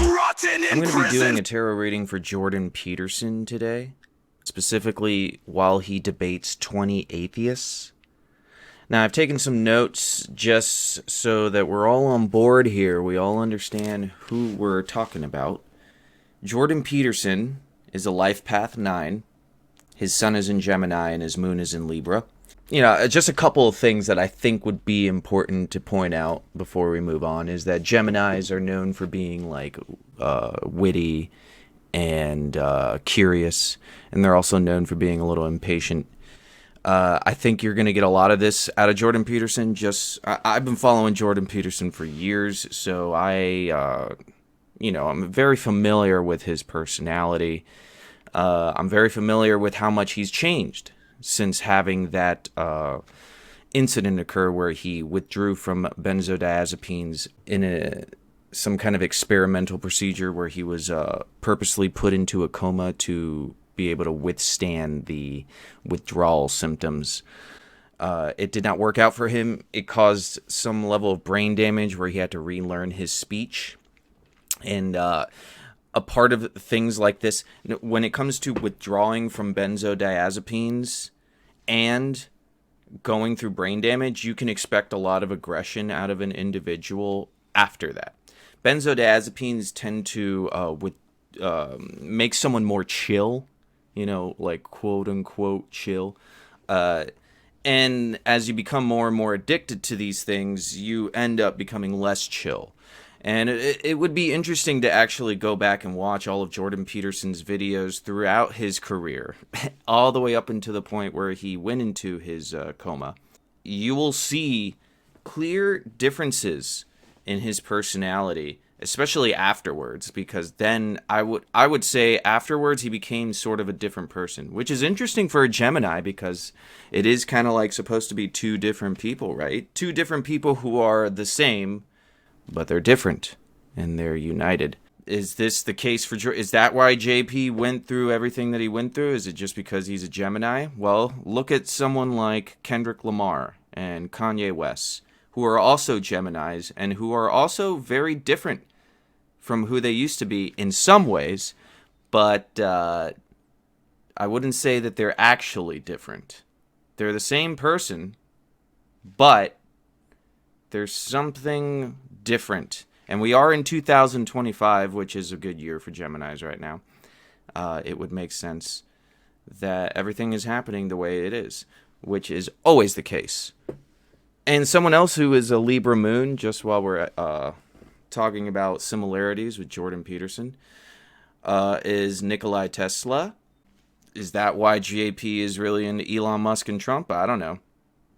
I'm going to be doing a tarot reading for Jordan Peterson today, specifically while he debates 20 atheists. Now, I've taken some notes just so that we're all on board here. We all understand who we're talking about. Jordan Peterson is a life path 9. His sun is in Gemini and his moon is in Libra. Just a couple of things that I think would be important to point out before we move on is that Geminis are known for being witty and curious, and they're also known for being a little impatient. I think you're going to get a lot of this out of Jordan Peterson. I've been following Jordan Peterson for years, so I'm very familiar with his personality. I'm very familiar with how much he's changed since having that incident occur where he withdrew from benzodiazepines in some kind of experimental procedure where he was purposely put into a coma to be able to withstand the withdrawal symptoms. It did not work out for him. It caused some level of brain damage where he had to relearn his speech. And a part of things like this, when it comes to withdrawing from benzodiazepines and going through brain damage, you can expect a lot of aggression out of an individual after that. Benzodiazepines tend to make someone more chill, quote unquote chill. And as you become more and more addicted to these things, you end up becoming less chill. And it would be interesting to actually go back and watch all of Jordan Peterson's videos throughout his career, all the way up until the point where he went into his coma. You will see clear differences in his personality, especially afterwards, because then I would say afterwards he became sort of a different person, which is interesting for a Gemini because it is kind of supposed to be two different people, right? Two different people who are the same, but they're different, and they're united. Is this the case for Is that why JP went through everything that he went through? Is it just because he's a Gemini? Well, look at someone like Kendrick Lamar and Kanye West, who are also Geminis, and who are also very different from who they used to be in some ways, but I wouldn't say that they're actually different. They're the same person, but there's something different. And we are in 2025, which is a good year for Geminis right now. It would make sense that everything is happening the way it is, which is always the case. And someone else who is a Libra moon, just while we're talking about similarities with Jordan Peterson, is Nikola Tesla. Is that why JP is really into Elon Musk and Trump? I don't know.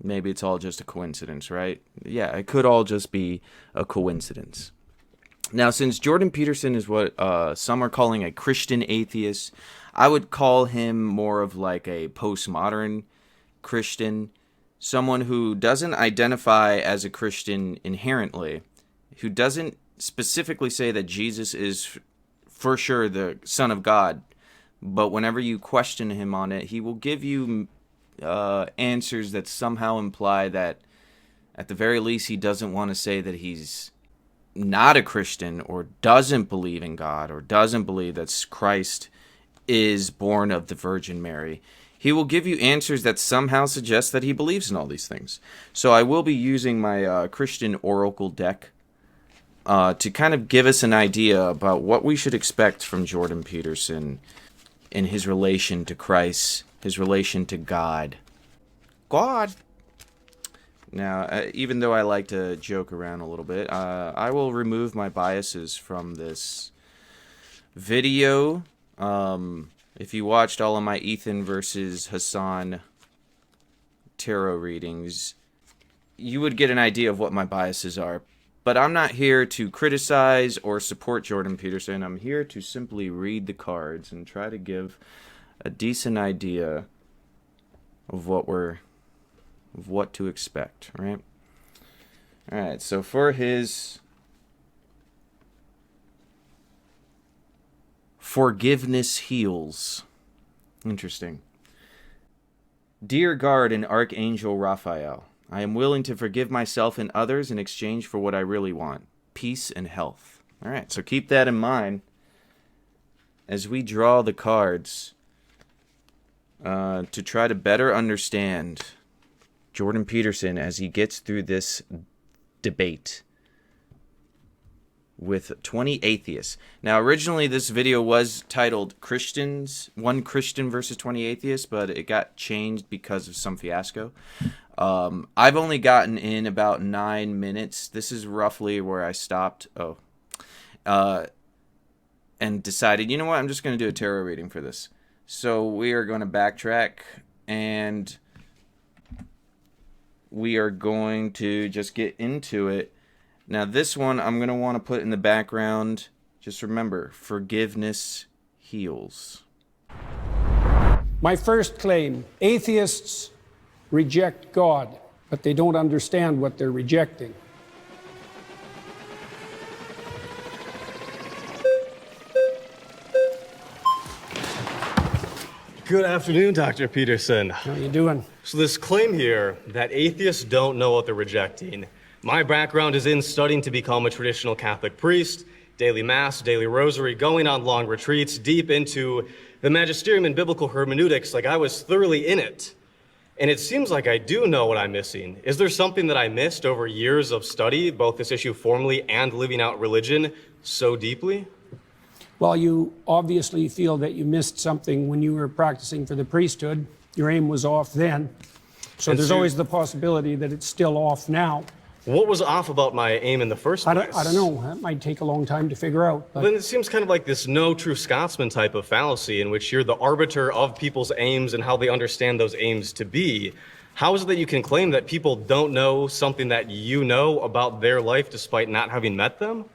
Maybe it's all just a coincidence, right? Yeah, it could all just be a coincidence. Now, since Jordan Peterson is what some are calling a Christian atheist, I would call him more of like a postmodern Christian, someone who doesn't identify as a Christian inherently, who doesn't specifically say that Jesus is for sure the Son of God, but whenever you question him on it, he will give you answers that somehow imply that at the very least he doesn't want to say that he's not a Christian or doesn't believe in God or doesn't believe that Christ is born of the Virgin Mary. He will give you answers that somehow suggest that he believes in all these things. So I will be using my Christian Oracle deck to kind of give us an idea about what we should expect from Jordan Peterson in his relation to Christ, his relation to God. God! Now, even though I like to joke around a little bit, I will remove my biases from this video. If you watched all of my Ethan versus Hassan tarot readings, you would get an idea of what my biases are. But I'm not here to criticize or support Jordan Peterson. I'm here to simply read the cards and try to give a decent idea of what to expect, right? All right, so for his forgiveness heals. Interesting. Dear God and Archangel Raphael, I am willing to forgive myself and others in exchange for what I really want, peace and health. All right, so keep that in mind as we draw the cards to try to better understand Jordan Peterson as he gets through this debate with 20 atheists. Now, originally this video was titled One Christian versus 20 Atheists, but it got changed because of some fiasco. I've only gotten in about 9 minutes. This is roughly where I stopped. And decided, you know what, I'm just going to do a tarot reading for this. So we are going to backtrack, and we are going to just get into it. Now, this one I'm going to want to put in the background. Just remember, forgiveness heals. My first claim, atheists reject God, but they don't understand what they're rejecting. Good afternoon, Dr. Peterson. How you doing? So this claim here that atheists don't know what they're rejecting. My background is in studying to become a traditional Catholic priest, daily mass, daily rosary, going on long retreats, deep into the magisterium and biblical hermeneutics. Like, I was thoroughly in it. And it seems like I do know what I'm missing. Is there something that I missed over years of study, both this issue formally and living out religion so deeply? Well, you obviously feel that you missed something when you were practicing for the priesthood. Your aim was off then. So there's always the possibility that it's still off now. What was off about my aim in the first place? I don't know. That might take a long time to figure out. But Then it seems kind of like this no true Scotsman type of fallacy in which you're the arbiter of people's aims and how they understand those aims to be. How is it that you can claim that people don't know something that you know about their life despite not having met them?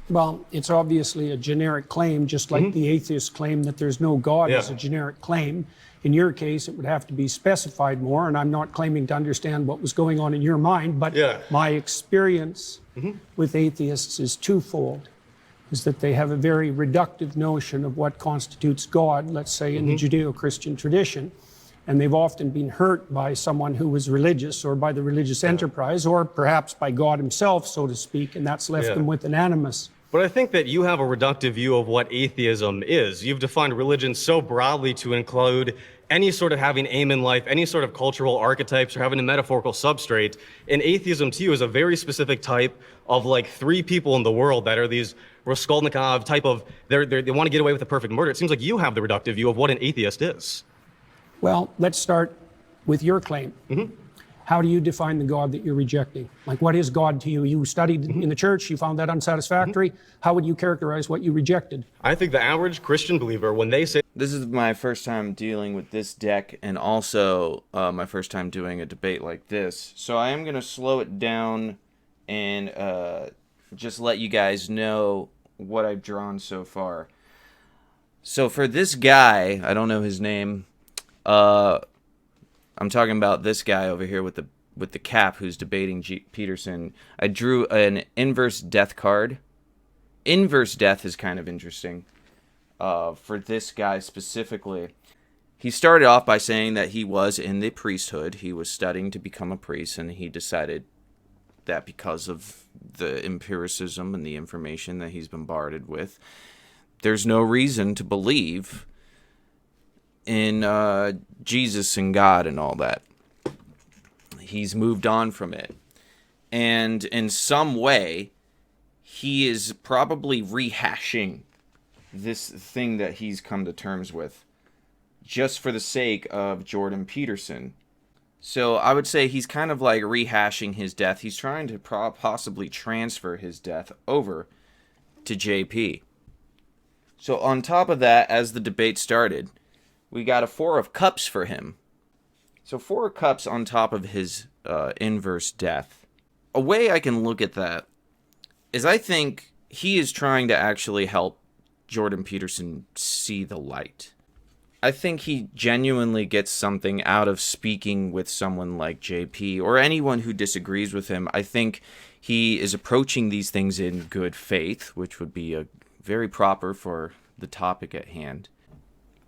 well, it's obviously a generic claim, just like the atheist claim that there's no God is a generic claim. In your case, it would have to be specified more, and I'm not claiming to understand what was going on in your mind, but my experience with atheists is twofold, is that they have a very reductive notion of what constitutes God, let's say in the Judeo-Christian tradition, and they've often been hurt by someone who was religious or by the religious enterprise or perhaps by God himself, so to speak, and that's left them with an animus. But I think that you have a reductive view of what atheism is. You've defined religion so broadly to include any sort of having aim in life, any sort of cultural archetypes, or having a metaphorical substrate. And atheism to you is a very specific type of like three people in the world that are these Raskolnikov type of, they want to get away with a perfect murder. It seems like you have the reductive view of what an atheist is. Well, let's start with your claim. How do you define the God that you're rejecting? Like, what is God to you? You studied in the church, you found that unsatisfactory. How would you characterize what you rejected? I think the average Christian believer, when they say... This is my first time dealing with this deck, and also my first time doing a debate like this. So I am going to slow it down and just let you guys know what I've drawn so far. So for this guy, I don't know his name, I'm talking about this guy over here with the cap who's debating Peterson. I drew an inverse death card. Inverse death is kind of interesting for this guy specifically. He started off by saying that he was in the priesthood. He was studying to become a priest, and he decided that because of the empiricism and the information that he's bombarded with, there's no reason to believe in Jesus and God and all that. He's moved on from it. And in some way, he is probably rehashing this thing that he's come to terms with just for the sake of Jordan Peterson. So I would say he's kind of like rehashing his death. He's trying to possibly transfer his death over to JP. So on top of that, as the debate started, we got a 4 of Cups for him. So 4 of Cups on top of his inverse death. A way I can look at that is I think he is trying to actually help Jordan Peterson see the light. I think he genuinely gets something out of speaking with someone like JP or anyone who disagrees with him. I think he is approaching these things in good faith, which would be very proper for the topic at hand.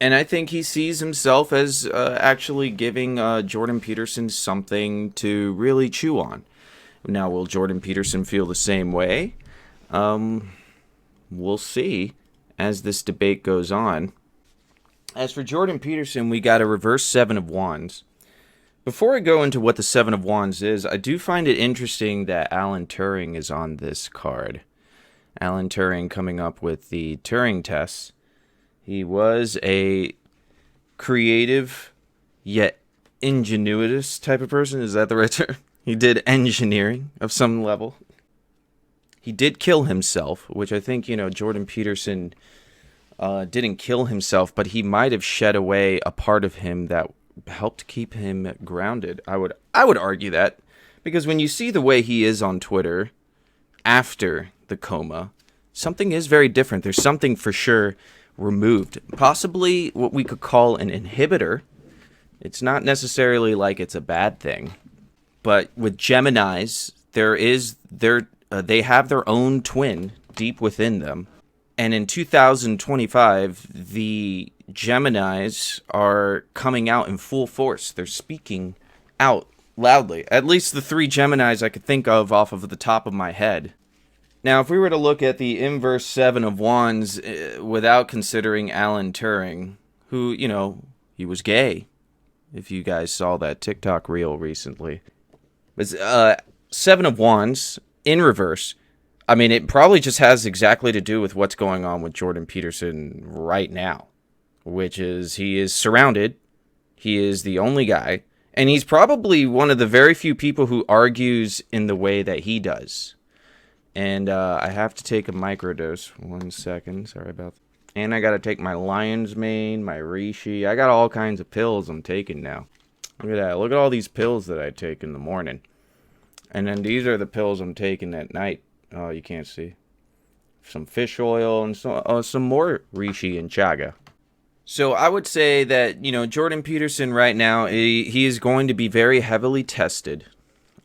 And I think he sees himself as actually giving Jordan Peterson something to really chew on. Now, will Jordan Peterson feel the same way? we'll see as this debate goes on. As for Jordan Peterson, we got a reverse Seven of Wands. Before I go into what the Seven of Wands is, I do find it interesting that Alan Turing is on this card. Alan Turing coming up with the Turing tests. He was a creative yet ingenuitous type of person. Is that the right term? He did engineering of some level. He did kill himself, which I think, Jordan Peterson didn't kill himself, but he might have shed away a part of him that helped keep him grounded. I would argue that, because when you see the way he is on Twitter after the coma, something is very different. There's something for sure removed, possibly what we could call an inhibitor. It's not necessarily like it's a bad thing, but with Geminis, they have their own twin deep within them. And in 2025, the Geminis are coming out in full force. They're speaking out loudly. At least the 3 Geminis I could think of off of the top of my head. Now, if we were to look at the inverse Seven of Wands without considering Alan Turing, who, he was gay, if you guys saw that TikTok reel recently. But Seven of Wands in reverse, I mean, it probably just has exactly to do with what's going on with Jordan Peterson right now, which is he is surrounded. He is the only guy, and he's probably one of the very few people who argues in the way that he does. And I have to take a microdose. 1 second. Sorry about that. And I got to take my lion's mane, my reishi. I got all kinds of pills I'm taking now. Look at that. Look at all these pills that I take in the morning. And then these are the pills I'm taking at night. Oh, you can't see. Some fish oil and some more reishi and chaga. So I would say that, Jordan Peterson right now, he is going to be very heavily tested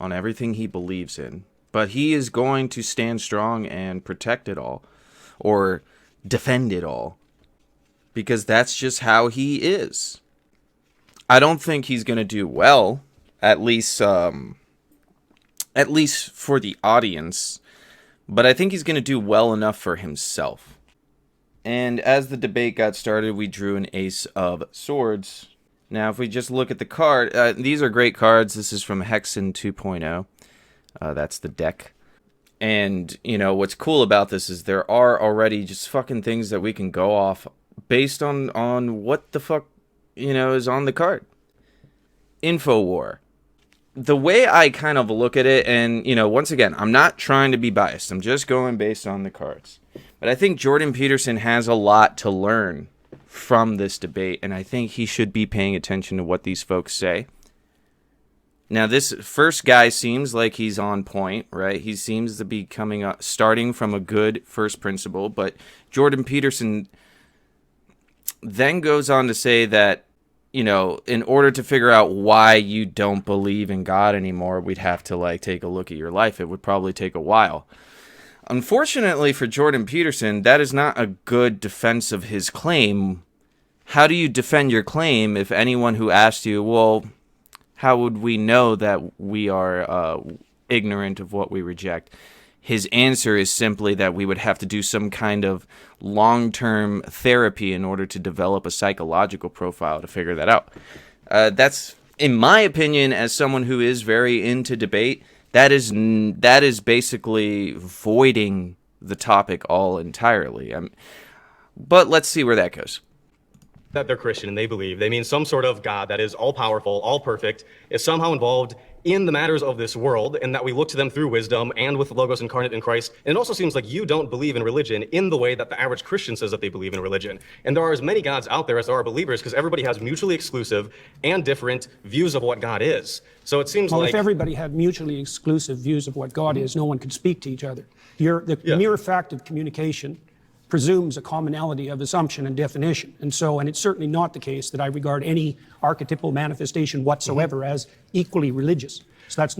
on everything he believes in. But he is going to stand strong and protect it all. Or defend it all. Because that's just how he is. I don't think he's going to do well. At least for the audience. But I think he's going to do well enough for himself. And as the debate got started, we drew an Ace of Swords. Now, if we just look at the card, these are great cards. This is from Hexen 2.0. That's the deck. And, what's cool about this is there are already just fucking things that we can go off based on what the fuck, is on the card. Infowar. The way I kind of look at it, and, once again, I'm not trying to be biased. I'm just going based on the cards. But I think Jordan Peterson has a lot to learn from this debate, and I think he should be paying attention to what these folks say. Now, this first guy seems like he's on point, right? He seems to be starting from a good first principle, but Jordan Peterson then goes on to say that, in order to figure out why you don't believe in God anymore, we'd have to, take a look at your life. It would probably take a while. Unfortunately for Jordan Peterson, that is not a good defense of his claim. How do you defend your claim if anyone who asked you, well, how would we know that we are ignorant of what we reject? His answer is simply that we would have to do some kind of long-term therapy in order to develop a psychological profile to figure that out. That's, in my opinion, as someone who is very into debate, that is basically voiding the topic all entirely. But let's see where that goes. That they're Christian and they believe. They mean some sort of God that is all-powerful, all-perfect, is somehow involved in the matters of this world, and that we look to them through wisdom and with the Logos incarnate in Christ. And it also seems like you don't believe in religion in the way that the average Christian says that they believe in religion. And there are as many gods out there as there are believers, because everybody has mutually exclusive and different views of what God is. So it seems Well, if everybody had mutually exclusive views of what God is, no one could speak to each other. The mere fact of communication presumes a commonality of assumption and definition. And it's certainly not the case that I regard any archetypal manifestation whatsoever as equally religious. So that's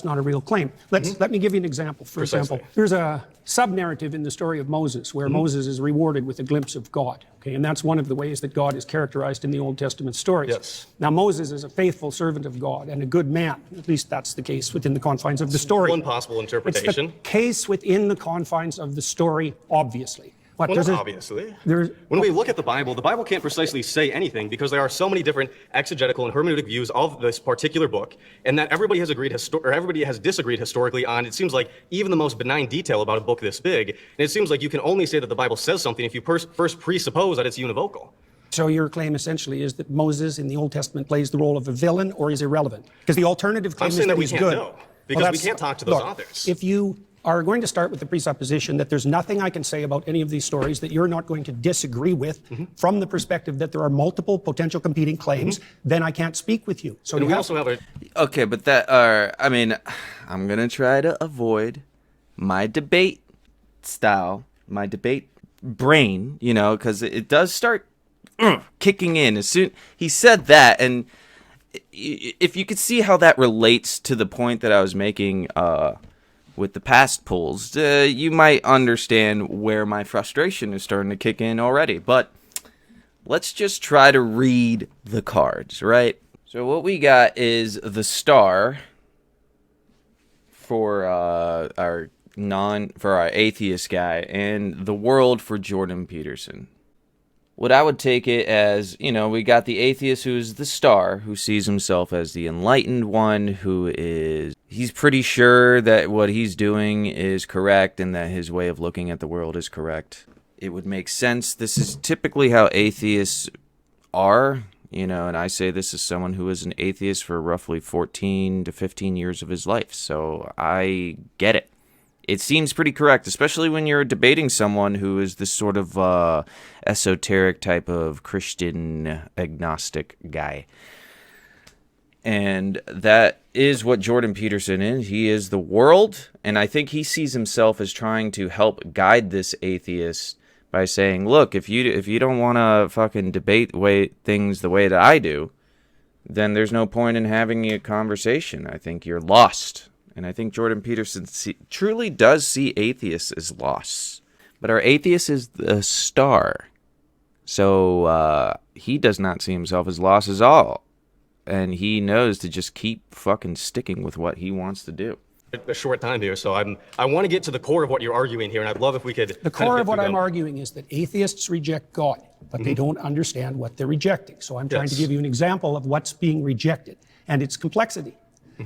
not a real claim. Let me give you an example. For example, there's a sub-narrative in the story of Moses where Moses is rewarded with a glimpse of God. Okay, and that's one of the ways that God is characterized in the Old Testament stories. Yes. Now, Moses is a faithful servant of God and a good man. At least that's the case within the confines of the story. One possible interpretation. It's the case within the confines of the story, obviously. Well, not obviously. When we look at the Bible can't precisely say anything because there are so many different exegetical and hermeneutic views of this particular book, and that everybody has agreed or everybody has disagreed historically on. It seems like even the most benign detail about a book this big, and it seems like you can only say that the Bible says something if you first presuppose that it's univocal. So your claim essentially is that Moses in the Old Testament plays the role of a villain or is irrelevant? Because the alternative claim I'm saying is that we he's can't good. know because we can't talk to those authors. If you are going to start with the presupposition that there's nothing I can say about any of these stories that you're not going to disagree with from the perspective that there are multiple potential competing claims, then I can't speak with you. So and you we have also have a Okay, but I'm going to try to avoid my debate style, my debate brain, because it does start kicking in as soon he said that. And if you could see how that relates to the point that I was making with the past polls, you might understand where my frustration is starting to kick in already. But let's just try to read the cards, right? So what we got is the star for our atheist guy and the world for Jordan Peterson. What I would take it as, we got the atheist who is the star, who sees himself as the enlightened one, he's pretty sure that what he's doing is correct and that his way of looking at the world is correct. It would make sense. This is typically how atheists are, and I say this as someone who is an atheist for roughly 14 to 15 years of his life, so I get it. It seems pretty correct, especially when you're debating someone who is this sort of esoteric type of Christian agnostic guy. And that is what Jordan Peterson is. He is the world, and I think he sees himself as trying to help guide this atheist by saying, look, if you don't want to fucking debate things the way that I do, then there's no point in having a conversation. I think you're lost. And I think Jordan Peterson truly does see atheists as lost. But our atheist is the star. So he does not see himself as lost at all. And he knows to just keep fucking sticking with what he wants to do. A short time here, so I want to get to the core of what you're arguing here, and I'd love if we could... The core of what I'm arguing is that atheists reject God, but they don't understand what they're rejecting. So I'm trying to give you an example of what's being rejected and its complexity.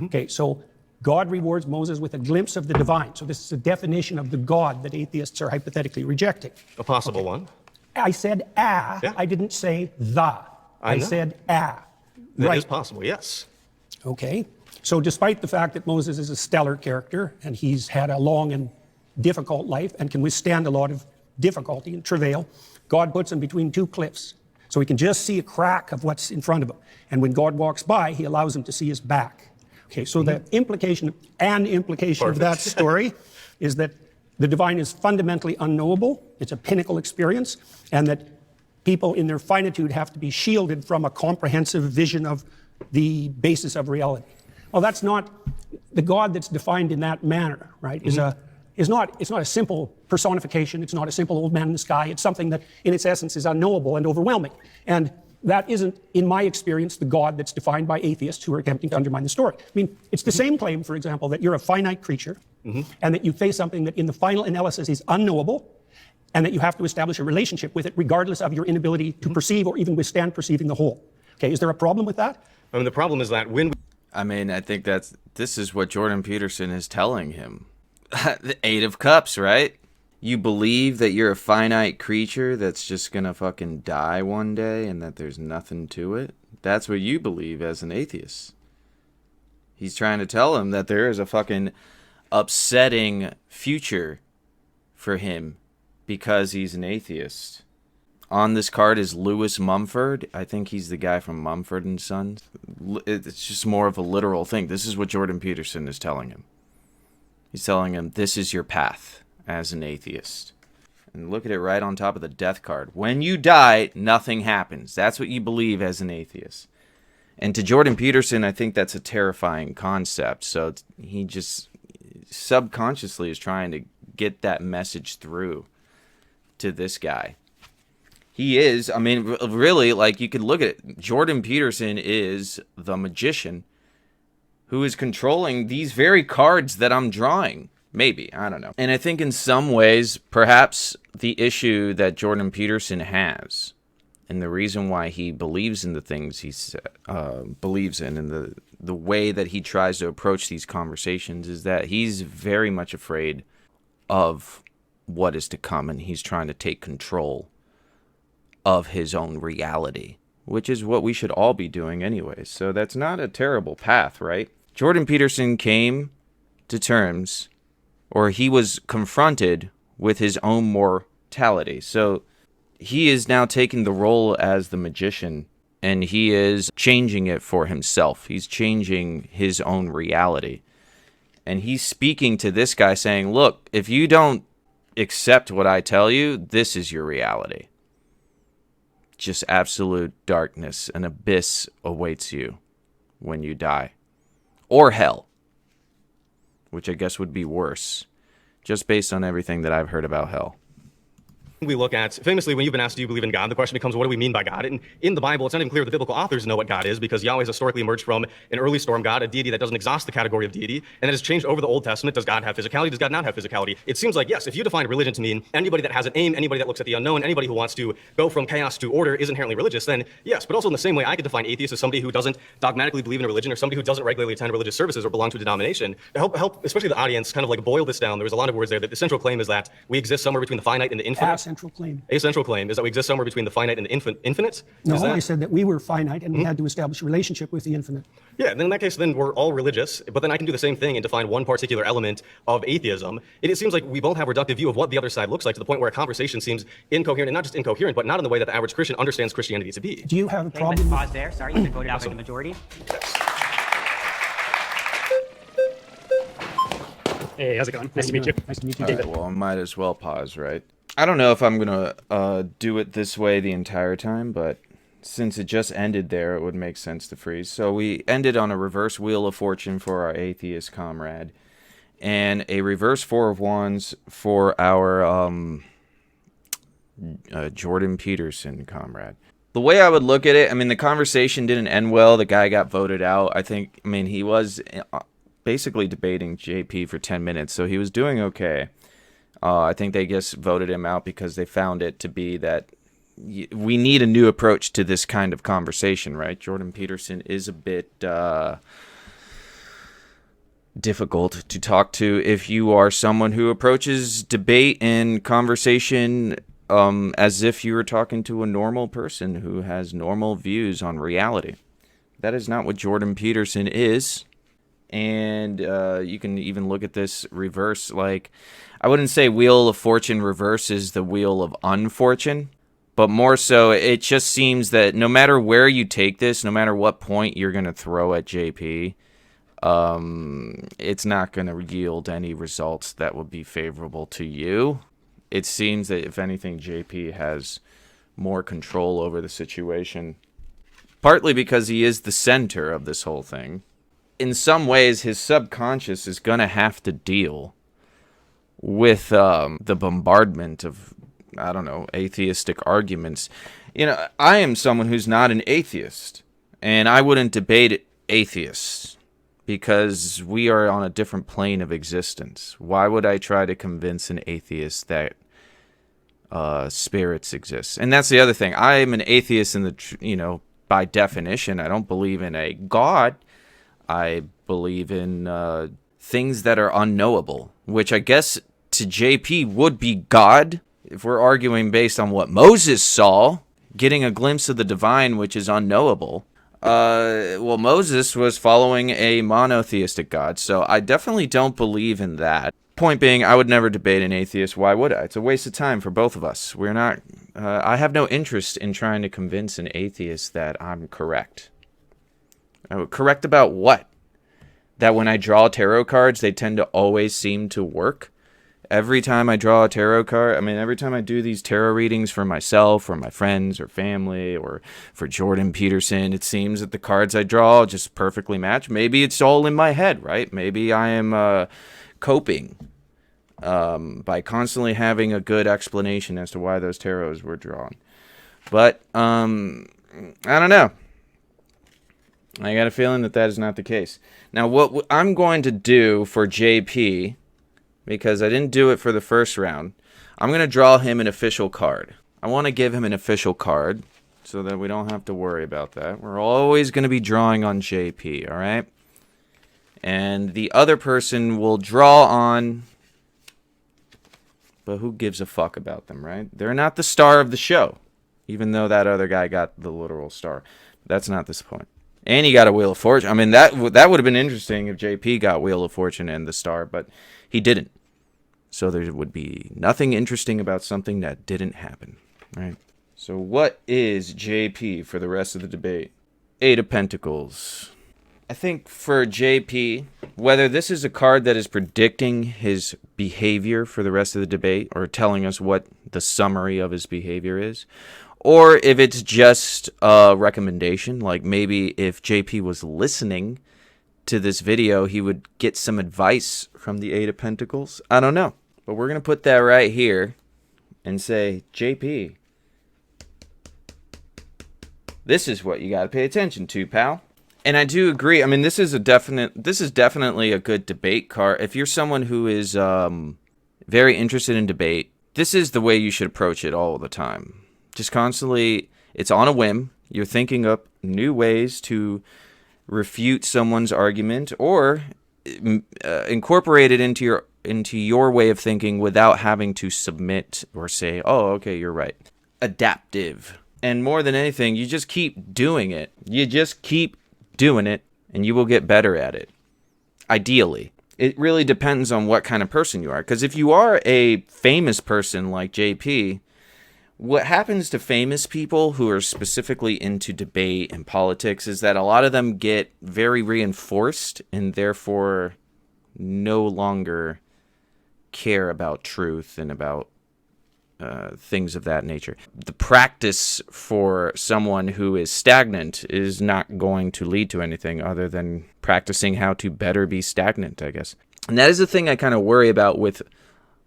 Okay, so God rewards Moses with a glimpse of the divine. So this is a definition of the God that atheists are hypothetically rejecting. A possible one. I said ah. Yeah. I didn't say the. I said ah. That is possible, yes. Okay. So despite the fact that Moses is a stellar character and he's had a long and difficult life and can withstand a lot of difficulty and travail, God puts him between two cliffs. So he can just see a crack of what's in front of him. And when God walks by, he allows him to see his back. Okay, so the implication of that story is that the divine is fundamentally unknowable. It's a pinnacle experience, and that people in their finitude have to be shielded from a comprehensive vision of the basis of reality. Well, that's not the God that's defined in that manner, right? It's not a simple personification. It's not a simple old man in the sky. It's something that, in its essence, is unknowable and overwhelming. And that isn't, in my experience, the God that's defined by atheists who are attempting to undermine the story. I mean, it's the same claim, for example, that you're a finite creature and that you face something that in the final analysis is unknowable and that you have to establish a relationship with it regardless of your inability to perceive or even withstand perceiving the whole. Okay, is there a problem with that? I mean, the problem is that I think this is what Jordan Peterson is telling him. The Eight of Cups, right? You believe that you're a finite creature that's just gonna fucking die one day and that there's nothing to it? That's what you believe as an atheist. He's trying to tell him that there is a fucking upsetting future for him because he's an atheist. On this card is Lewis Mumford. I think he's the guy from Mumford and Sons. It's just more of a literal thing. This is what Jordan Peterson is telling him. He's telling him, this is your path as an atheist. And look at it right on top of the death card. When you die, nothing happens. That's what you believe as an atheist. And to Jordan Peterson, I think that's a terrifying concept. So he just subconsciously is trying to get that message through to this guy. He is, I mean, really, like, you could look at it. Jordan Peterson is the magician who is controlling these very cards that I'm drawing. Maybe, I don't know. And I think in some ways, perhaps the issue that Jordan Peterson has, and the reason why he believes in the things he believes in, and the way that he tries to approach these conversations, is that he's very much afraid of what is to come, and he's trying to take control of his own reality, which is what we should all be doing anyway. So that's not a terrible path, right? Jordan Peterson came to terms, or he was confronted with his own mortality. So he is now taking the role as the magician, and he is changing it for himself. He's changing his own reality. And he's speaking to this guy saying, look, if you don't accept what I tell you, this is your reality. Just absolute darkness, an abyss awaits you when you die. Or hell, which I guess would be worse, just based on everything that I've heard about hell. We look at, famously, when you've been asked, do you believe in God? The question becomes, what do we mean by God? And in the Bible, it's not even clear the biblical authors know what God is, because Yahweh has historically emerged from an early storm god, a deity that doesn't exhaust the category of deity, and that has changed over the Old Testament. Does God have physicality? Does God not have physicality? It seems like, yes, if you define religion to mean anybody that has an aim, anybody that looks at the unknown, anybody who wants to go from chaos to order is inherently religious, then yes. But also in the same way, I could define atheist as somebody who doesn't dogmatically believe in a religion, or somebody who doesn't regularly attend religious services or belong to a denomination. To help especially the audience, kind of like boil this down, there was a lot of words there, that the central claim is that we exist somewhere between the finite and the infinite. Central claim. A central claim is that we exist somewhere between the finite and the infinite. No, I said that we were finite and we had to establish a relationship with the infinite. Yeah, then in that case, then we're all religious, but then I can do the same thing and define one particular element of atheism. It seems like we both have a reductive view of what the other side looks like, to the point where a conversation seems incoherent, and not just incoherent, but not in the way that the average Christian understands Christianity to be. Do you have a Okay, problem? let's pause there. Sorry, you voted out by the majority. Hey, how's it going? Nice to meet you. Nice to meet you, All right, David. well, I might as well pause, right? I don't know if I'm going to do it this way the entire time, but since it just ended there, it would make sense to freeze. So we ended on a reverse Wheel of Fortune for our atheist comrade, and a reverse Four of Wands for our Jordan Peterson comrade. The way I would look at it, I mean, the conversation didn't end well. The guy got voted out. I mean, he was basically debating JP for 10 minutes, so he was doing okay. I think they just voted him out because they found it to be that we need a new approach to this kind of conversation, right? Jordan Peterson is a bit difficult to talk to if you are someone who approaches debate and conversation as if you were talking to a normal person who has normal views on reality. That is not what Jordan Peterson is. And you can even look at this reverse, like, I wouldn't say Wheel of Fortune reverse is the Wheel of Unfortune, but more so, it just seems that no matter where you take this, no matter what point you're going to throw at JP, it's not going to yield any results that would be favorable to you. It seems that, if anything, JP has more control over the situation, partly because he is the center of this whole thing. In some ways, his subconscious is going to have to deal with the bombardment of, I don't know, atheistic arguments. You know, I am someone who's not an atheist, and I wouldn't debate atheists because we are on a different plane of existence. Why would I try to convince an atheist that spirits exist? And that's the other thing. I am an atheist in the, by definition. I don't believe in a God. I believe in things that are unknowable, which I guess to JP would be God. If we're arguing based on what Moses saw, getting a glimpse of the divine, which is unknowable. Well, Moses was following a monotheistic God, so I definitely don't believe in that. Point being, I would never debate an atheist. Why would I? It's a waste of time for both of us. We're not. I have no interest in trying to convince an atheist that I'm correct. Correct about what? That when I draw tarot cards, they tend to always seem to work? Every time I draw a tarot card, I mean, every time I do these tarot readings for myself or my friends or family or for Jordan Peterson, it seems that the cards I draw just perfectly match. Maybe it's all in my head, right? Maybe I am coping by constantly having a good explanation as to why those tarots were drawn. But I don't know. I got a feeling that that is not the case. Now, what I'm going to do for JP, because I didn't do it for the first round, I'm going to draw him an official card. I want to give him an official card so that we don't have to worry about that. We're always going to be drawing on JP, all right? And the other person will draw on, but who gives a fuck about them, right? They're not the star of the show, even though that other guy got the literal star. That's not this point. And he got a Wheel of Fortune. I mean, that would have been interesting if JP got Wheel of Fortune and the star, but he didn't. So there would be nothing interesting about something that didn't happen, right? So what is JP for the rest of the debate? 8 of Pentacles. I think for JP, whether this is a card that is predicting his behavior for the rest of the debate or telling us what the summary of his behavior is, or if it's just a recommendation, like maybe if JP was listening to this video, he would get some advice from the 8 of Pentacles. I don't know. But we're going to put that right here and say, JP, this is what you got to pay attention to, pal. And I do agree. I mean, this is definitely a good debate card. If you're someone who is very interested in debate, this is the way you should approach it all the time. Just constantly, it's on a whim. You're thinking up new ways to refute someone's argument or incorporate it into your way of thinking without having to submit or say, oh, okay, you're right. Adaptive. And more than anything, you just keep doing it. You just keep doing it, and you will get better at it. Ideally. It really depends on what kind of person you are. Because if you are a famous person like JP, what happens to famous people who are specifically into debate and politics is that a lot of them get very reinforced and therefore no longer care about truth and about things of that nature. The practice for someone who is stagnant is not going to lead to anything other than practicing how to better be stagnant, I guess. And that is the thing I kind of worry about with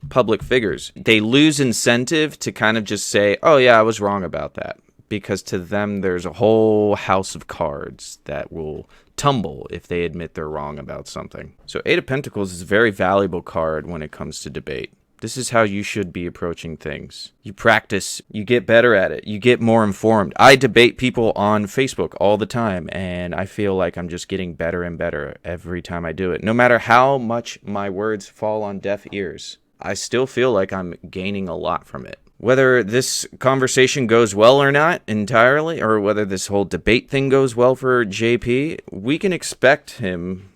public figures. They lose incentive to kind of just say, oh yeah, I was wrong about that. Because to them, there's a whole house of cards that will tumble if they admit they're wrong about something. So 8 of Pentacles is a very valuable card when it comes to debate. This is how you should be approaching things. You practice, you get better at it, you get more informed. I debate people on Facebook all the time, and I feel like I'm just getting better and better every time I do it. No matter how much my words fall on deaf ears, I still feel like I'm gaining a lot from it. Whether this conversation goes well or not entirely, or whether this whole debate thing goes well for JP, we can expect him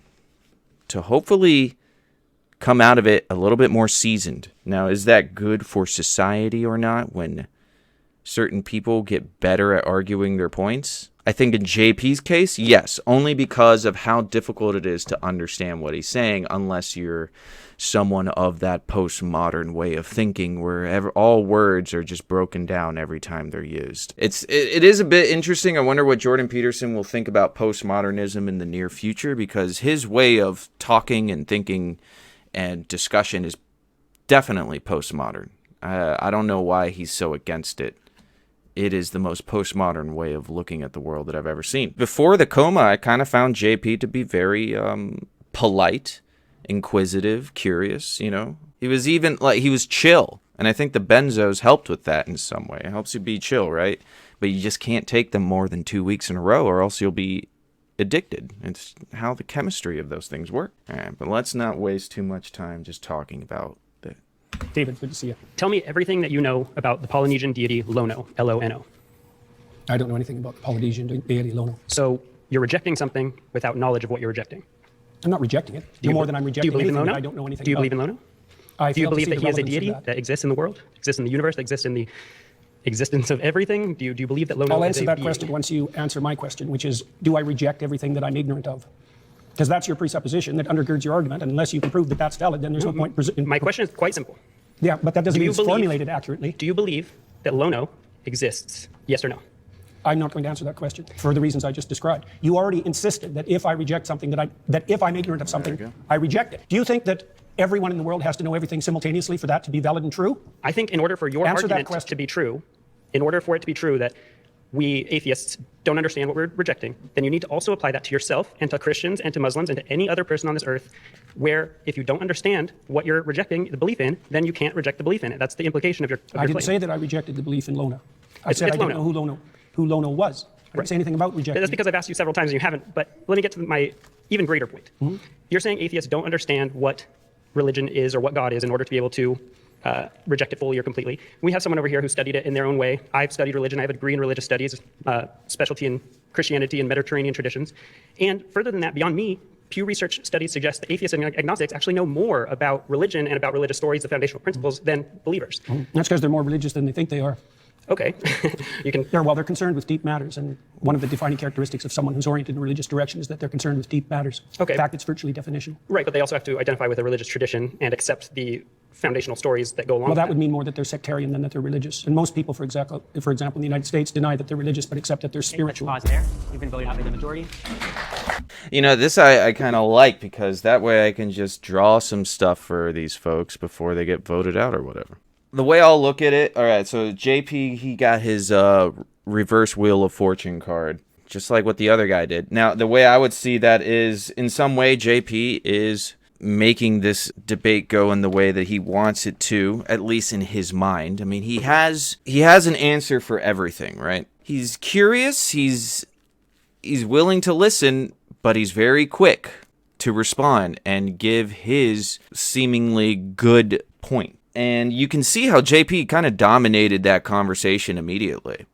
to hopefully come out of it a little bit more seasoned. Now, is that good for society or not when certain people get better at arguing their points? I think in JP's case, yes, only because of how difficult it is to understand what he's saying unless you're someone of that postmodern way of thinking where all words are just broken down every time they're used. It is a bit interesting. I wonder what Jordan Peterson will think about postmodernism in the near future, because his way of talking and thinking and discussion is definitely postmodern. I don't know why he's so against it. It is the most postmodern way of looking at the world that I've ever seen. Before the coma, I kind of found JP to be very polite, inquisitive, curious, you know. He was even, like, he was chill. And I think the benzos helped with that in some way. It helps you be chill, right? But you just can't take them more than 2 weeks in a row or else you'll be addicted. It's how the chemistry of those things work. All right, but let's not waste too much time just talking about that. David, good to see you. Tell me everything that you know about the Polynesian deity Lono, L-O-N-O. I don't know anything about the Polynesian deity Lono. So you're rejecting something without knowledge of what you're rejecting. I'm not rejecting it. No more than I'm rejecting anything that I don't know anything about. Do you believe in Lono? Do you believe that he is a deity that exists in the world, exists in the universe, that exists in the existence of everything? Do you believe that Lono is a deity? I'll answer that question once you answer my question, which is, do I reject everything that I'm ignorant of? Because that's your presupposition that undergirds your argument. And unless you can prove that that's valid, then there's no point. My question is quite simple. Yeah, but that doesn't mean it's believe- formulated accurately. Do you believe that Lono exists? Yes or no? I'm not going to answer that question for the reasons I just described. You already insisted that if I reject something, that if I'm ignorant of something, I reject it. Do you think that everyone in the world has to know everything simultaneously for that to be valid and true? I think in order for your Answer that argument question. to be true, in order for it to be true that we atheists don't understand what we're rejecting, then you need to also apply that to yourself and to Christians and to Muslims and to any other person on this earth, where if you don't understand what you're rejecting the belief in, then you can't reject the belief in it. That's the implication of your I didn't claim. say that I rejected the belief in Lono. I It's said I didn't Lono. know who Lono was. I didn't say anything about rejecting. That's because I've asked you several times and you haven't, but let me get to my even greater point. Mm-hmm. You're saying atheists don't understand what religion is or what God is in order to be able to reject it fully or completely. We have someone over here who studied it in their own way. I've studied religion. I have a degree in religious studies, specialty in Christianity and Mediterranean traditions. And further than that, beyond me, Pew Research studies suggest that atheists and agnostics actually know more about religion and about religious stories, the foundational principles, than believers. That's because they're more religious than they think they are. Okay. You can. They're concerned with deep matters, and one of the defining characteristics of someone who's oriented in a religious direction is that they're concerned with deep matters. Okay. In fact, it's virtually definitional. Right, but they also have to identify with a religious tradition and accept the foundational stories that go along Well, with that would mean more that they're sectarian than that they're religious. And most people, for example, in the United States, deny that they're religious but accept that they're spiritual. Pause there. You've been voted out by the majority. This I kind of like, because that way I can just draw some stuff for these folks before they get voted out or whatever. The way I'll look at it, all right, so JP, he got his reverse Wheel of Fortune card, just like what the other guy did. Now, the way I would see that is, in some way, JP is making this debate go in the way that he wants it to, at least in his mind. I mean, he has an answer for everything, right? He's curious, he's willing to listen, but he's very quick to respond and give his seemingly good point. And you can see how JP kind of dominated that conversation immediately.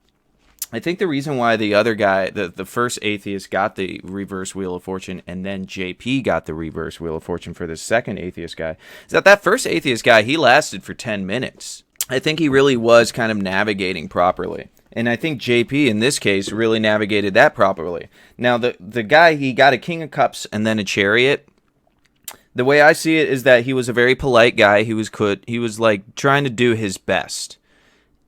I think the reason why the other guy, the first atheist, got the reverse Wheel of Fortune, and then JP got the reverse Wheel of Fortune for the second atheist guy, is that first atheist guy, he lasted for 10 minutes. I think he really was kind of navigating properly. And I think JP, in this case, really navigated that properly. Now, the guy, he got a King of Cups and then a Chariot. The way I see it is that he was a very polite guy. He was like trying to do his best.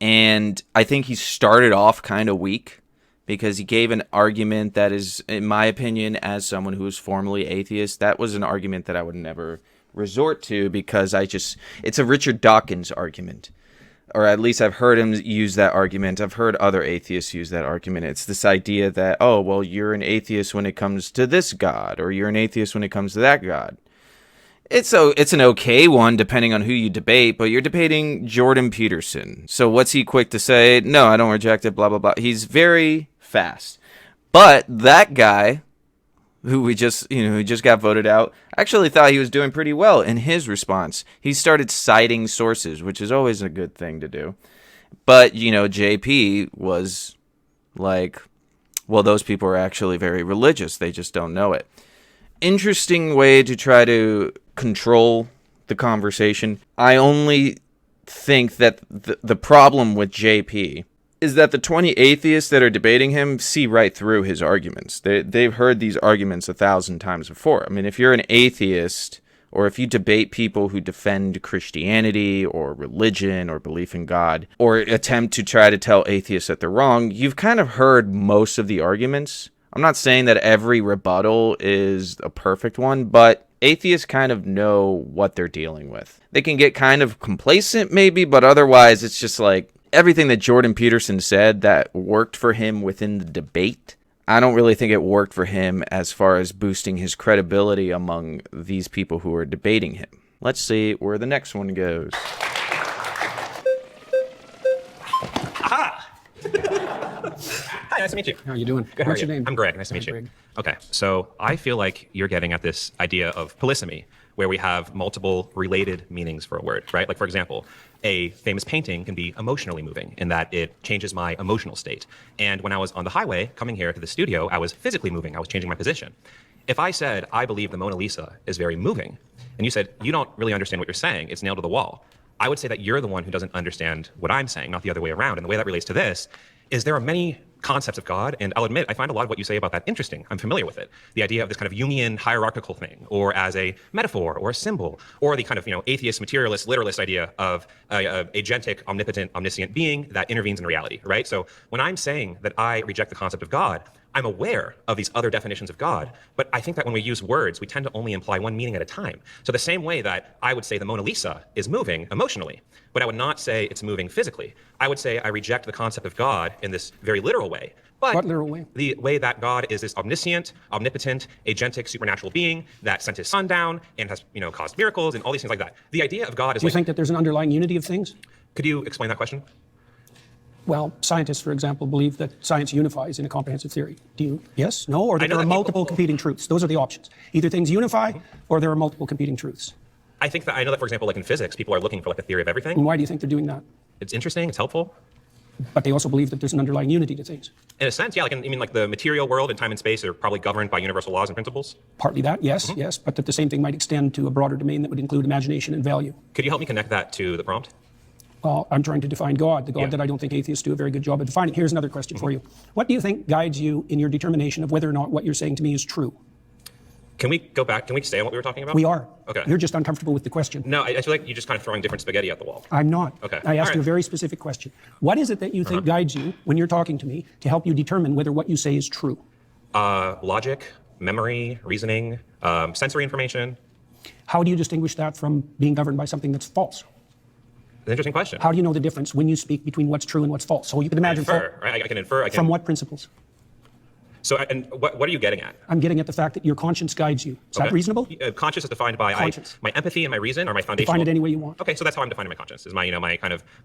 And I think he started off kind of weak, because he gave an argument that is, in my opinion, as someone who is formerly atheist, that was an argument that I would never resort to, because it's a Richard Dawkins argument. Or at least I've heard him use that argument. I've heard other atheists use that argument. It's this idea that, oh, well, you're an atheist when it comes to this God, or you're an atheist when it comes to that God. It's an okay one, depending on who you debate, but you're debating Jordan Peterson. So what's he quick to say? No, I don't reject it, blah, blah, blah. He's very fast. But that guy, who just got voted out, actually thought he was doing pretty well in his response. He started citing sources, which is always a good thing to do. But, JP was like, well, those people are actually very religious. They just don't know it. Interesting way to try to control the conversation. I only think that the problem with JP is that the 20 atheists that are debating him see right through his arguments. They've heard these arguments 1,000 times before. I mean, if you're an atheist, or if you debate people who defend Christianity or religion or belief in God, or attempt to try to tell atheists that they're wrong, you've kind of heard most of the arguments. I'm not saying that every rebuttal is a perfect one, but atheists kind of know what they're dealing with. They can get kind of complacent maybe, but otherwise it's just like everything that Jordan Peterson said that worked for him within the debate. I don't really think it worked for him as far as boosting his credibility among these people who are debating him. Let's see where the next one goes. Hi, nice to meet you. How are you doing? Good, how What's are your you? name? I'm Greg. Nice to meet you. Greg. Okay, so I feel like you're getting at this idea of polysemy, where we have multiple related meanings for a word, right? Like, for example, a famous painting can be emotionally moving in that it changes my emotional state. And when I was on the highway coming here to the studio, I was physically moving. I was changing my position. If I said, I believe the Mona Lisa is very moving, and you said, you don't really understand what you're saying, it's nailed to the wall, I would say that you're the one who doesn't understand what I'm saying, not the other way around. And the way that relates to this is there are many concepts of God, and I'll admit I find a lot of what you say about that interesting. I'm familiar with it. The idea of this kind of Jungian hierarchical thing, or as a metaphor or a symbol, or the kind of atheist, materialist, literalist idea of a agentic, omnipotent, omniscient being that intervenes in reality, right? So when I'm saying that I reject the concept of God, I'm aware of these other definitions of God, but I think that when we use words, we tend to only imply one meaning at a time. So the same way that I would say the Mona Lisa is moving emotionally, but I would not say it's moving physically. I would say I reject the concept of God in this very literal way. But What literal way? the way that God is this omniscient, omnipotent, agentic, supernatural being that sent his son down and has, caused miracles and all these things like that. The idea of God is Do you think that there's an underlying unity of things? Could you explain that question? Well, scientists, for example, believe that science unifies in a comprehensive theory. Do you? Yes? No? Or that there are multiple competing truths? Those are the options. Either things unify or there are multiple competing truths. I know that, for example, like in physics, people are looking for like a theory of everything. And why do you think they're doing that? It's interesting, it's helpful. But they also believe that there's an underlying unity to things. In a sense, yeah, like the material world and time and space are probably governed by universal laws and principles. Partly that, yes, yes, but that the same thing might extend to a broader domain that would include imagination and value. Could you help me connect that to the prompt? Well, I'm trying to define God, the God that I don't think atheists do a very good job of defining. Here's another question for you. What do you think guides you in your determination of whether or not what you're saying to me is true? Can we go back? Can we stay on what we were talking about? We are. Okay. You're just uncomfortable with the question. No, I feel like you're just kind of throwing different spaghetti at the wall. I'm not. Okay. I asked All you a right. very specific question. What is it that you think guides you when you're talking to me to help you determine whether what you say is true? Logic, memory, reasoning, sensory information. How do you distinguish that from being governed by something that's false? It's an interesting question. How do you know the difference when you speak between what's true and what's false? So you can imagine Infer, right? I can infer. from what principles? So, and what are you getting at? I'm getting at the fact that your conscience guides you. Is that reasonable? Conscious is defined by Conscience. my empathy and my reason, or my foundational. Define it any way you want. Okay, so that's how I'm defining my conscience. Is my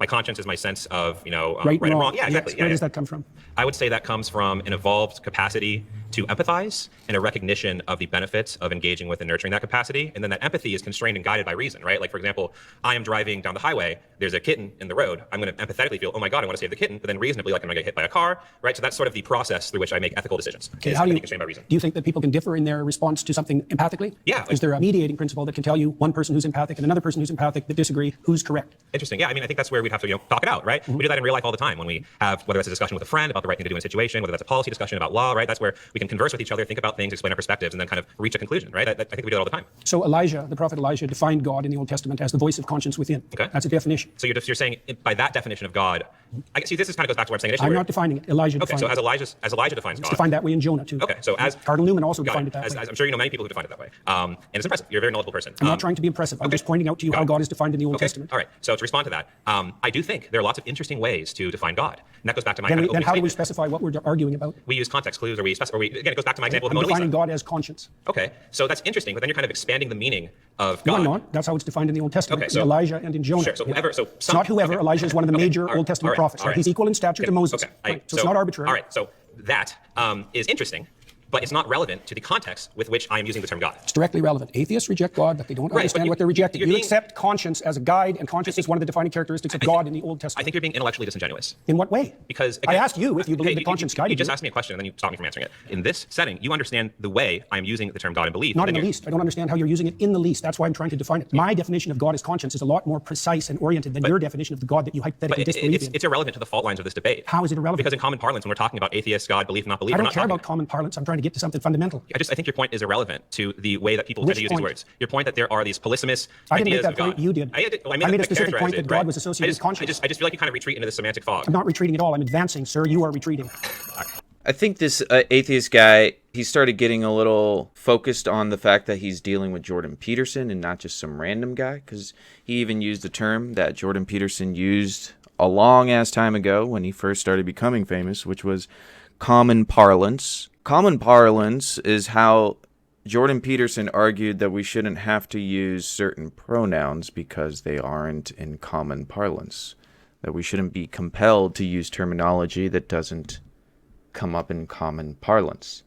conscience is my sense of Right and and wrong. Yeah, exactly. Yes. Where does that come from? I would say that comes from an evolved capacity to empathize and a recognition of the benefits of engaging with and nurturing that capacity. And then that empathy is constrained and guided by reason, right? Like, for example, I am driving down the highway, there's a kitten in the road. I'm going to empathetically feel, oh my God, I want to save the kitten, but then reasonably, like, I'm going to get hit by a car, right? So that's sort of the process through which I make ethical decisions. Okay, Is how do you, constrained by reason. do you think that people can differ in their response to something empathically? Yeah. Is there a mediating principle that can tell you one person who's empathic and another person who's empathic that disagree, who's correct? Interesting. Yeah, I think that's where we'd have to talk it out, right? We do that in real life all the time when we have, whether that's a discussion with a friend about the right thing to do in a situation, whether that's a policy discussion about law, right? That's where we can converse with each other, think about things, explain our perspectives, and then kind of reach a conclusion, right? I think we do it all the time. So Elijah, the prophet Elijah, defined God in the Old Testament as the voice of conscience within. Okay. That's a definition. So you're saying by that definition of God, I see this kind of goes back to what I'm saying initially. I'm not defining it. Elijah Okay, defined so it. as Elijah defines It's God. defined that way in Jonah too. Okay, so as Cardinal Newman also got defined it. it that way. As I'm sure you know many people who define it that way, and it's impressive. You're a very knowledgeable person. I'm not trying to be impressive. I'm just pointing out to you how God is defined in the Old Testament. All right. So to respond to that, I do think there are lots of interesting ways to define God, and that goes back to my Then, kind of then opening how do we statement. specify what we're arguing about? We use context clues, or we specify. Again, it goes back to my example of I'm the Mona defining Lisa. God as conscience. Okay, so that's interesting, but then you're kind of expanding the meaning of No, God. I'm not. That's how it's defined in the Old Testament. Okay, in so- Elijah and in Jonah. Sure. So Yeah. whoever. So It's not whoever. Okay. Elijah is one of the major All right. Old Testament All right. prophets. All right. He's equal in stature to Moses. Okay. Right. So it's not arbitrary. All right. So that is interesting, but it's not relevant to the context with which I am using the term God. It's directly relevant. Atheists reject God, but they don't Right, understand but what they're rejecting. you're You being- accept conscience as a guide, and conscience is one of the defining characteristics of God in the Old I Testament. think you're being intellectually disingenuous. In what way? Because I again, asked you if you believe that conscience guided you just you. asked me a question and then you stopped me from answering it. In this setting, you understand the way I'm using the term God and belief. Not and in the then least. I don't understand how you're using it in the least. That's why I'm trying to define it. My definition of God as conscience is a lot more precise and oriented than your definition of the God that you hypothetically But disbelieve in. it's irrelevant to the fault lines of this debate. How is it irrelevant? Because in common parlance, when we're talking about atheist, God, belief, not belief, I we're don't not care talking about common parlance. I'm trying to get to something fundamental. I think your point is irrelevant to the way that people Which tend to use point? these words. Your point that there are these polysemous I didn't make ideas that of God. point, you did. I I made a that specific point characterized that it, God right? was associated with conscience. I just feel like you kind of retreat into the semantic fog. I'm not retreating at all. I'm advancing, sir. You are retreating. I think this atheist guy, he started getting a little focused on the fact that he's dealing with Jordan Peterson and not just some random guy, because he even used a term that Jordan Peterson used a long-ass time ago when he first started becoming famous, which was common parlance. Common parlance is how Jordan Peterson argued that we shouldn't have to use certain pronouns because they aren't in common parlance, that we shouldn't be compelled to use terminology that doesn't come up in common parlance.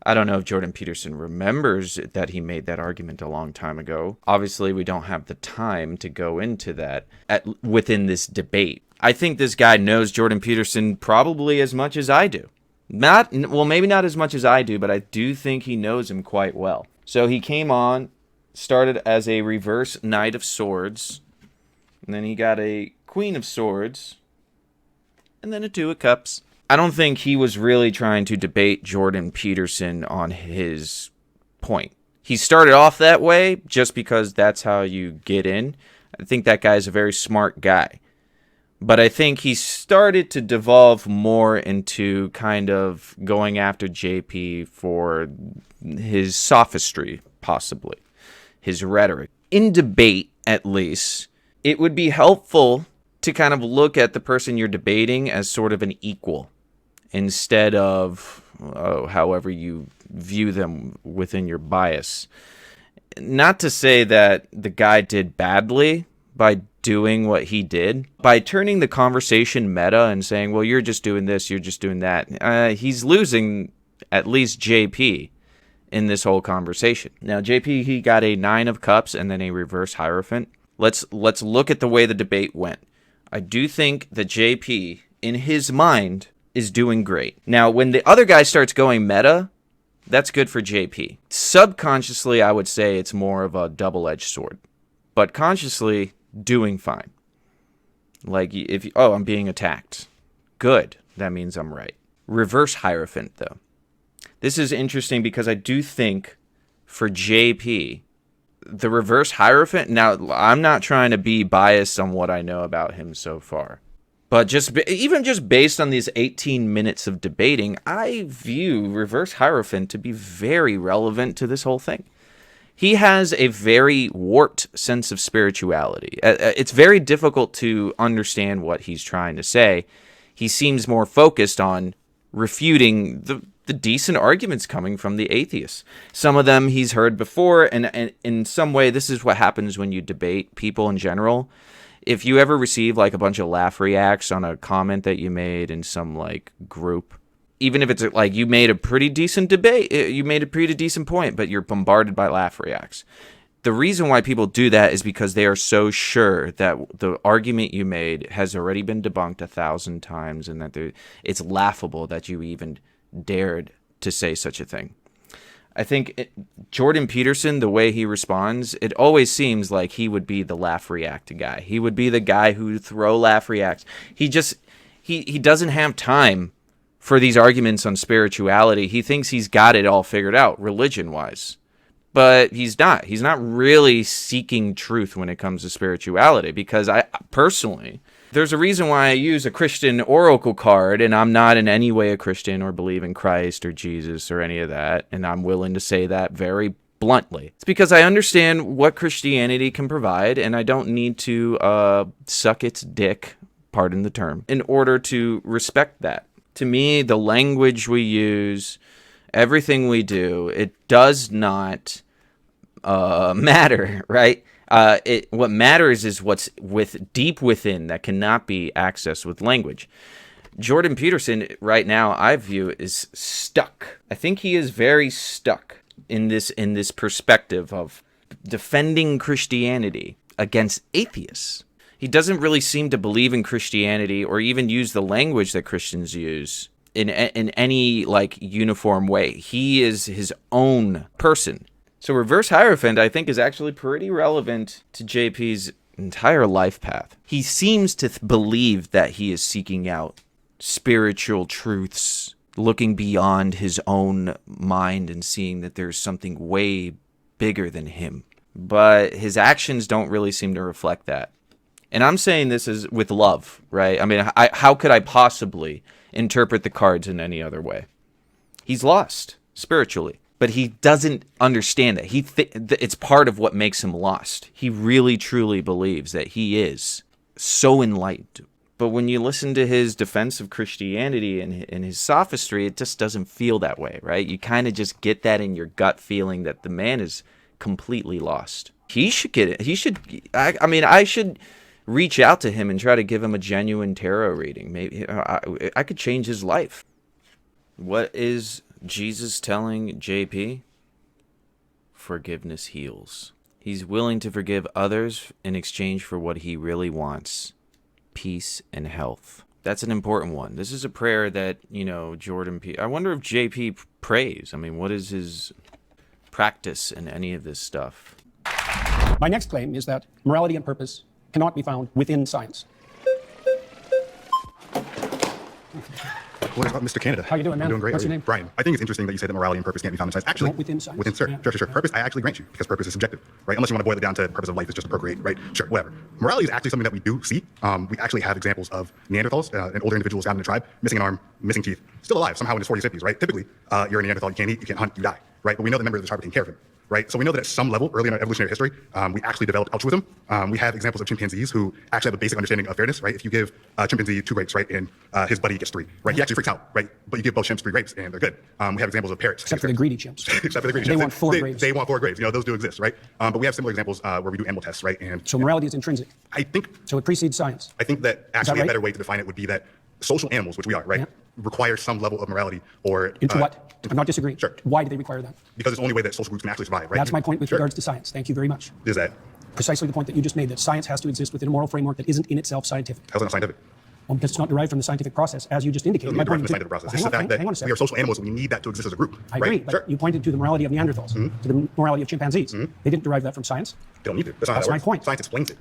I don't know if Jordan Peterson remembers that he made that argument a long time ago. Obviously, we don't have the time to go into that within this debate. I think this guy knows Jordan Peterson probably as much as I do. Maybe not as much as I do, but I do think he knows him quite well. So he came on, started as a reverse Knight of Swords, and then he got a Queen of Swords, and then a Two of Cups. I don't think he was really trying to debate Jordan Peterson on his point. He started off that way just because that's how you get in. I think that guy's a very smart guy. But I think he started to devolve more into kind of going after JP for his sophistry, possibly, his rhetoric. In debate, at least, it would be helpful to kind of look at the person you're debating as sort of an equal instead of however you view them within your bias. Not to say that the guy did badly by doing what he did. By turning the conversation meta and saying, well, you're just doing this, you're just doing that, he's losing at least JP in this whole conversation. Now, JP, he got a 9 of cups and then a reverse Hierophant. Let's look at the way the debate went. I do think that JP, in his mind, is doing great. Now, when the other guy starts going meta, that's good for JP. Subconsciously, I would say it's more of a double-edged sword. But consciously, doing fine. Like, I'm being attacked. Good. That means I'm right. Reverse Hierophant, though. This is interesting because I do think for JP, the reverse Hierophant, now, I'm not trying to be biased on what I know about him so far. But even just based on these 18 minutes of debating, I view reverse Hierophant to be very relevant to this whole thing. He has a very warped sense of spirituality. It's very difficult to understand what he's trying to say. He seems more focused on refuting the decent arguments coming from the atheists. Some of them he's heard before, and in some way, this is what happens when you debate people in general. If you ever receive like a bunch of laugh reacts on a comment that you made in some like group, even if it's like you made a pretty decent debate, you made a pretty decent point, but you're bombarded by laugh reacts. The reason why people do that is because they are so sure that the argument you made has already been debunked 1,000 times and that it's laughable that you even dared to say such a thing. I think Jordan Peterson, the way he responds, it always seems like he would be the laugh react guy. He would be the guy who would throw laugh reacts. He doesn't have time for these arguments on spirituality. He thinks he's got it all figured out religion-wise. But he's not. He's not really seeking truth when it comes to spirituality, because I personally, there's a reason why I use a Christian oracle card, and I'm not in any way a Christian or believe in Christ or Jesus or any of that, and I'm willing to say that very bluntly. It's because I understand what Christianity can provide, and I don't need to suck its dick, pardon the term, in order to respect that. To me, the language we use, everything we do, it does not matter, right? What matters is what's deep within that cannot be accessed with language. Jordan Peterson, right now, I view, is stuck. I think he is very stuck in this perspective of defending Christianity against atheists. He doesn't really seem to believe in Christianity or even use the language that Christians use in any like uniform way. He is his own person. So reverse Hierophant, I think, is actually pretty relevant to JP's entire life path. He seems to believe that he is seeking out spiritual truths, looking beyond his own mind and seeing that there's something way bigger than him. But his actions don't really seem to reflect that. And I'm saying this is with love, right? I mean, how could I possibly interpret the cards in any other way? He's lost spiritually. But he doesn't understand that. It's part of what makes him lost. He really, truly believes that he is so enlightened. But when you listen to his defense of Christianity and his sophistry, it just doesn't feel that way, right? You kind of just get that in your gut feeling that the man is completely lost. He should get it. I should reach out to him and try to give him a genuine tarot reading. Maybe I could change his life. What is Jesus telling JP? Forgiveness heals. He's willing to forgive others in exchange for what he really wants: peace and health. That's an important one. This is a prayer that, Jordan P. I wonder if JP prays. I mean, what is his practice in any of this stuff? My next claim is that morality and purpose cannot be found within science. What is up, Mr. Canada? How you doing, man? I'm doing great. What's How are your you? name? Brian. I think it's interesting that you say that morality and purpose can't be found in science. Actually, No, within science. Sure, Yeah. sure. Purpose, I actually grant you, because purpose is subjective, right? Unless you want to boil it down to purpose of life is just to procreate, right? Sure, whatever. Morality is actually something that we do see. We actually have examples of Neanderthals and older individuals out in the tribe, missing an arm, missing teeth, still alive somehow in his 40s, 50s, right? Typically, you're a Neanderthal, you can't eat, you can't hunt, you die, right? But we know the members of the tribe are taking care of him. Right? So we know that at some level, early in our evolutionary history, we actually developed altruism. We have examples of chimpanzees who actually have a basic understanding of fairness, right? If you give a chimpanzee 2 grapes, right, and his buddy gets 3, right? He actually freaks out, right? But you give both chimps 3 grapes and they're good. We have examples of parrots. Except for the greedy chimps. Except for the greedy They chimps. want 4 grapes. They want 4 grapes. You know, those do exist, right? But we have similar examples where we do animal tests, right? And So morality is intrinsic. I think So it precedes science. that actually right? a better way to define it would be that social animals, which we are, right, Yeah. require some level of morality or Into what? I'm not disagreeing. Sure. Why do they require that? because it's the only way that social groups can actually survive, right? That's my point with Sure. regards to science. Thank you very much. Is that Precisely the point that you just made, that science has to exist within a moral framework that isn't in itself scientific. how's it not scientific? Well, because it's not derived from the scientific process, as you just indicated. Doesn't My mean direct point the scientific process. It's Hang just the on, fact that hang on a second. we are social animals and we need that to exist as a group. I agree, right? but Sure. you pointed to the morality of Neanderthals, to the morality of chimpanzees. They didn't derive that from science. They don't need it. That's not That's how that my works. point. Science explains it.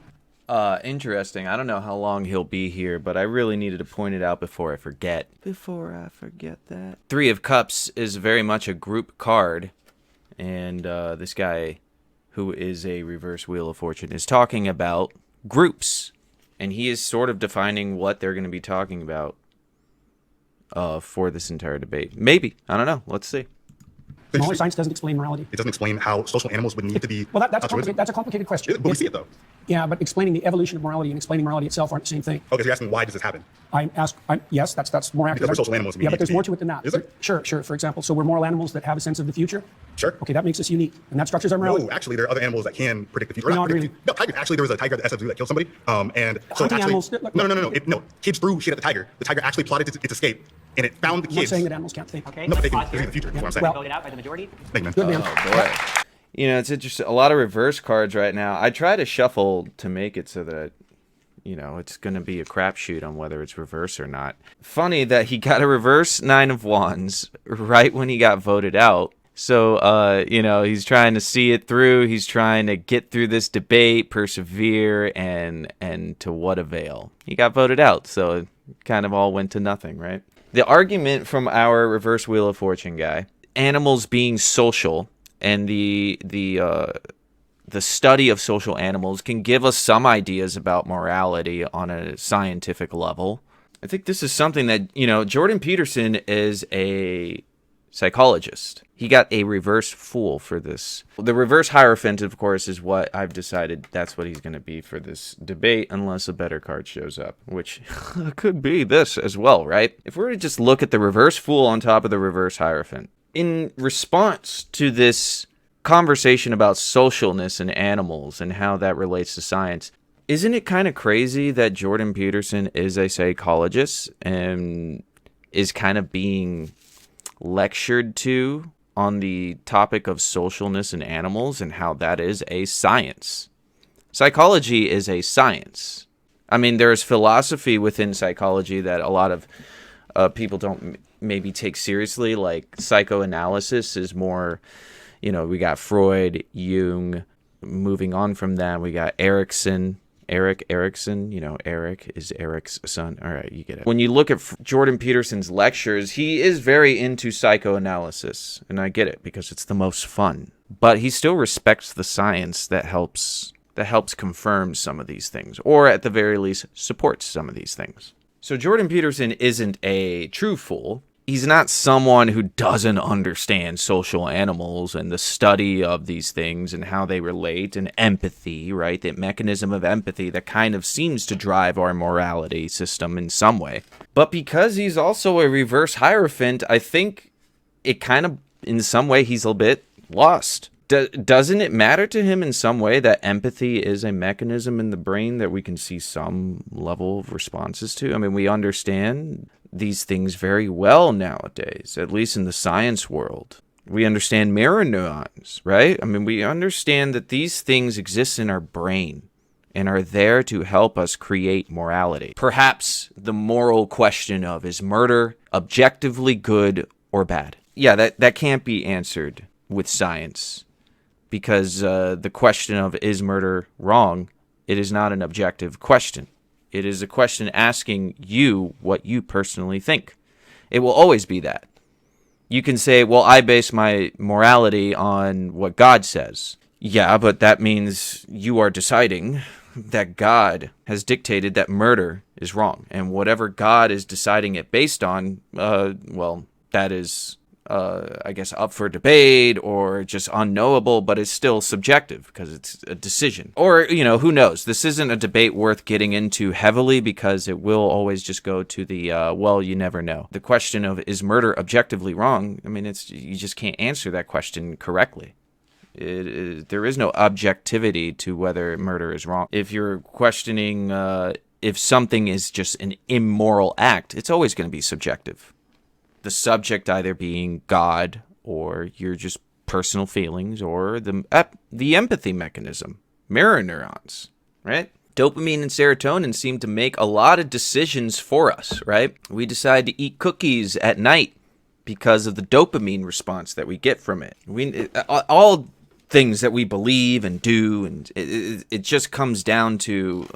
Interesting. I don't know how long he'll be here, but I really needed to point it out before I forget. That. 3 of Cups is very much a group card, and this guy, who is a reverse Wheel of Fortune, is talking about groups, and he is sort of defining what they're going to be talking about for this entire debate. Maybe. I don't know. Let's see. No, science doesn't explain morality. It doesn't explain how social animals would need to be. Well, that's altruistic. a complicated question. But we see it though. Yeah, but explaining the evolution of morality and explaining morality itself aren't the same thing. Okay, so you're asking why does this happen? Yes, that's more accurate. Because we're social animals and we Yeah, need but there's to more be- to it than that. Is there? Sure. For example, so we're moral animals that have a sense of the future. Sure. Okay, that makes us unique, and that structures our morality. No, actually, there are other animals that can predict the future. Or Not predict really. the- No, tigers. Actually, there was a tiger at the SF Zoo that killed somebody. And so Hunting actually, animals- look, no. Kids threw shit at the tiger. The tiger actually plotted its escape, and it found the I'm not kids. saying that animals can't think. Okay, No, but they let's can pause see here. the future. That's what I'm saying. Well- Voted out by the majority. Thank you, man. Good man. Boy. You know, it's interesting. A lot of reverse cards right now. I try to shuffle to make it so that, you know, it's going to be a crapshoot on whether it's reverse or not. Funny that he got a reverse 9 of Wands right when he got voted out. So, you know, he's trying to see it through. He's trying to get through this debate, persevere, and to what avail? He got voted out, so it kind of all went to nothing, right? The argument from our reverse Wheel of Fortune guy, animals being social, and the study of social animals can give us some ideas about morality on a scientific level. I think this is something that, you know, Jordan Peterson is a psychologist. He got a reverse Fool for this. The reverse Hierophant, of course, is what I've decided that's what he's going to be for this debate, unless a better card shows up, which could be this as well, right? If we were to just look at the reverse Fool on top of the reverse Hierophant, in response to this conversation about socialness in animals and how that relates to science, isn't it kind of crazy that Jordan Peterson is a psychologist and is kind of being lectured to on the topic of socialness in animals and how that is a science? Psychology is a science. I mean, there's philosophy within psychology that a lot of people don't maybe take seriously, like psychoanalysis is more, you know, we got Freud, Jung. Moving on from that, we got Erik Erikson, you know, Eric is Eric's son. All right, you get it. When you look at Jordan Peterson's lectures, he is very into psychoanalysis, and I get it because it's the most fun. But he still respects the science that helps confirm some of these things, or at the very least supports some of these things. So Jordan Peterson isn't a true fool. He's not someone who doesn't understand social animals and the study of these things and how they relate, and empathy, right? That mechanism of empathy that kind of seems to drive our morality system in some way. But because he's also a reverse Hierophant, I think it kind of, in some way, he's a bit lost. Doesn't it matter to him in some way that empathy is a mechanism in the brain that we can see some level of responses to? I mean, we understand these things very well nowadays, at least in the science world. We understand mirror neurons, right? I mean, we understand that these things exist in our brain and are there to help us create morality. Perhaps the moral question of, is murder objectively good or bad? Yeah, that can't be answered with science, because the question of, is murder wrong, it is not an objective question. It is a question asking you what you personally think. It will always be that. You can say, well, I base my morality on what God says. Yeah, but that means you are deciding that God has dictated that murder is wrong. And whatever God is deciding it based on, well, that is, I guess, up for debate or just unknowable, but it's still subjective because it's a decision. Or, who knows? This isn't a debate worth getting into heavily because it will always just go to the, well, you never know. The question of, is murder objectively wrong? I mean, you just can't answer that question correctly. There is no objectivity to whether murder is wrong. If you're questioning if something is just an immoral act, it's always going to be subjective. The subject either being God or your just personal feelings or the empathy mechanism, mirror neurons, right? Dopamine and serotonin seem to make a lot of decisions for us, right? We decide to eat cookies at night because of the dopamine response that we get from it. All things that we believe and do, and it just comes down to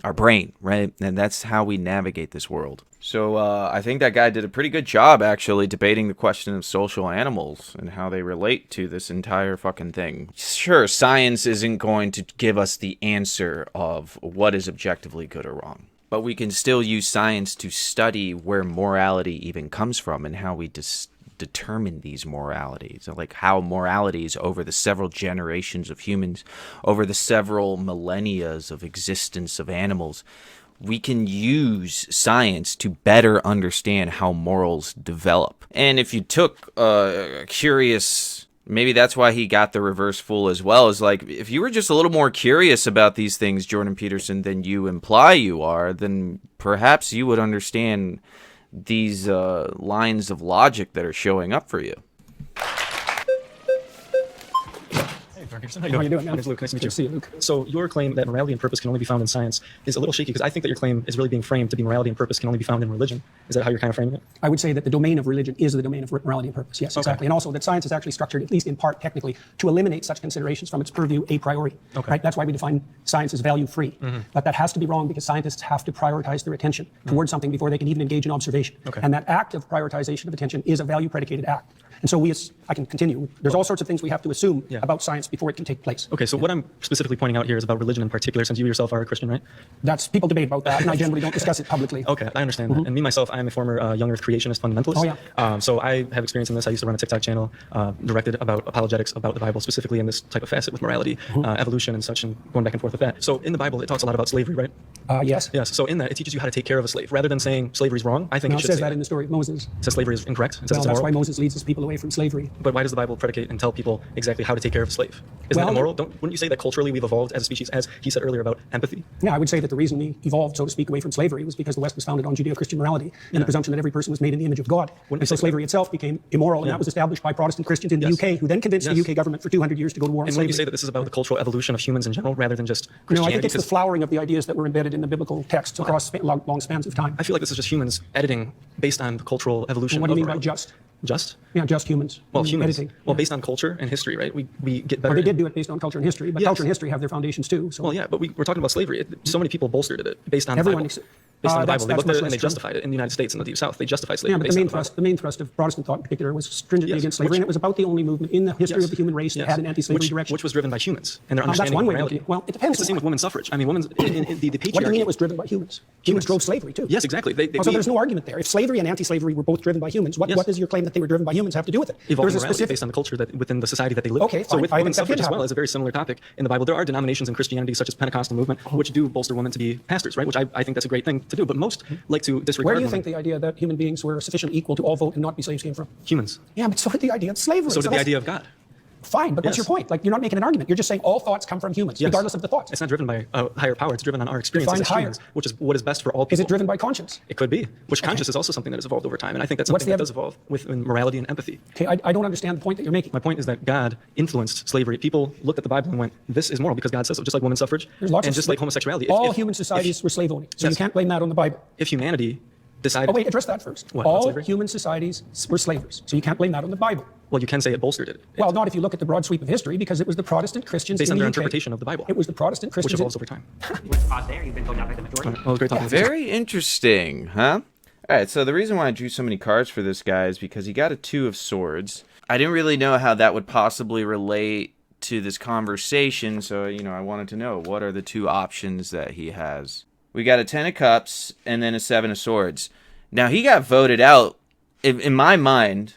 our brain, right? And that's how we navigate this world. So I think that guy did a pretty good job, actually, debating the question of social animals and how they relate to this entire fucking thing. Sure, science isn't going to give us the answer of what is objectively good or wrong, but we can still use science to study where morality even comes from and how we determine these moralities, like how moralities over the several generations of humans, over the several millennia of existence of animals, we can use science to better understand how morals develop. And if you took a curious, maybe that's why he got the reverse fool as well, is like, if you were just a little more curious about these things, Jordan Peterson, than you imply you are, then perhaps you would understand these lines of logic that are showing up for you. How are you doing? My name's Luke. Nice to meet you. See you, Luke. So your claim that morality and purpose can only be found in science is a little shaky because I think that your claim is really being framed to be morality and purpose can only be found in religion. Is that how you're kind of framing it? I would say that the domain of religion is the domain of morality and purpose. Yes, exactly. And also that science is actually structured, at least in part technically, to eliminate such considerations from its purview a priori. Right? That's why we define science as value-free. But that has to be wrong because scientists have to prioritize their attention towards something before they can even engage in observation. And that act of prioritization of attention is a value-predicated act. And so I can continue. There's all sorts of things we have to assume about science before it can take place. Okay, so what I'm specifically pointing out here is about religion in particular, since you yourself are a Christian, right? People debate about that, and I generally don't discuss it publicly. Okay, I understand that. And me, myself, I'm a former young earth creationist fundamentalist. So I have experience in this. I used to run a TikTok channel directed about apologetics about the Bible, specifically in this type of facet with morality, evolution and such, and going back and forth with that. So in the Bible, it talks a lot about slavery, right? Yes. Yes, so in that, it teaches you how to take care of a slave. Rather than saying slavery is wrong, I think it should says that in the story of Moses. It says slavery is incorrect. It says it's that's immoral. why Moses leads his people away from slavery. But why does the Bible predicate and tell people exactly how to take care of a slave? Isn't that immoral? Wouldn't you say that culturally we've evolved as a species, as he said earlier about empathy? Yeah, I would say that the reason we evolved, so to speak, away from slavery was because the West was founded on Judeo-Christian morality and the presumption that every person was made in the image of God. And so slavery itself became immoral, and that was established by Protestant Christians in the UK, who then convinced the UK government for 200 years to go to war on slavery. And would you say that this is about the cultural evolution of humans in general, rather than just Christianity? No, I think it's the flowering of the ideas that were embedded in the biblical texts across long spans of time. I feel like this is just humans editing based on the cultural evolution. What do you mean by just? Just? Yeah, just humans. Well, humans. Editing. Well, based on culture and history, right? We get better. They did do it based on culture and history, but culture and history have their foundations too. So. Well, yeah, but we're talking about slavery. So many people bolstered it based on the Bible. Based on the Bible. They looked at it and they justified it. In the United States and the Deep South, they justified slavery. Yeah, but the main thrust of Protestant thought in particular was stringently against slavery, and it was about the only movement in the history of the human race that had an anti-slavery direction. Which was driven by humans and their understanding of morality. Well, it depends. It's the same with women's suffrage. I mean, women's the patriarchy. What do you mean it was driven by humans? Humans drove slavery too. Yes, exactly. So there's no argument there. If slavery and anti-slavery were both driven by humans, what does your claim that they were driven by humans have to do with it? Evolved morality based on the culture that within the society that they live in. Okay, so with women's suffrage as well is a very similar topic in the Bible. There are denominations in Christianity such as Pentecostal movement which do bolster women to be pastors, right? Which I think that's a great thing to do. But most like to disregard. Where do you think the idea that human beings were sufficiently equal to all vote and not be slaves came from? Humans. Yeah, but so did the idea of slavery. So did the idea of God. Fine, but what's your point? Like, you're not making an argument. You're just saying all thoughts come from humans, regardless of the thoughts. It's not driven by a higher power. It's driven on our experiences as humans, which is what is best for all people. Is it driven by conscience? It could be. Which conscience is also something that has evolved over time. And I think that's something that does evolve with morality and empathy. Okay, I don't understand the point that you're making. My point is that God influenced slavery. People looked at the Bible and went, this is moral because God says so, just like women's suffrage and just like homosexuality. All human societies were slave-owning, so you can't blame that on the Bible. If humanity decided... Oh, wait, address that first. What, all human societies were slavers, so you can't blame that on the Bible. Well, you can say it bolstered it. Well, not if you look at the broad sweep of history, because it was the Protestant Christians based on their UK. interpretation of the Bible. It was the Protestant Christians... Which evolves over time. Pause there. You've been voted out by the majority. Well, great talking. Very interesting, huh? All right, so the reason why I drew so many cards for this guy is because he got a 2 of swords. I didn't really know how that would possibly relate to this conversation, so, I wanted to know what are the 2 options that he has. We got a 10 of cups and then a 7 of swords. Now, he got voted out. In my mind,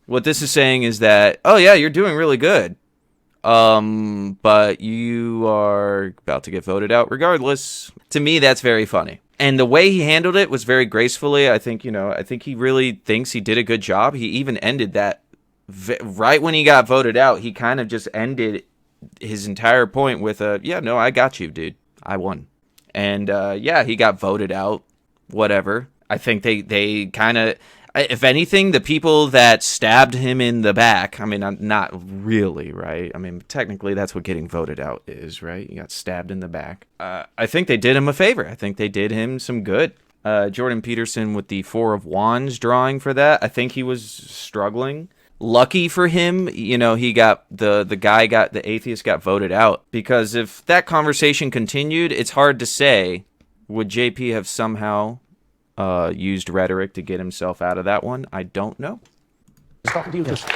what this is saying is that, oh yeah, you're doing really good. But you are about to get voted out regardless. To me, that's very funny. And the way he handled it was very gracefully. I think he really thinks he did a good job. He even ended that right when he got voted out. He kind of just ended his entire point with yeah, no, I got you, dude. I won. And yeah, he got voted out. Whatever. I think they kind of, if anything, the people that stabbed him in the back, I mean, not really, right? I mean, technically that's what getting voted out is, right? You got stabbed in the back. I think they did him a favor. I think they did him some good. Jordan Peterson with the 4 of Wands drawing for that. I think he was struggling. Lucky for him, he got the atheist got voted out, because if that conversation continued, it's hard to say, would JP have somehow used rhetoric to get himself out of that one? I don't know. Talking to you, Dr.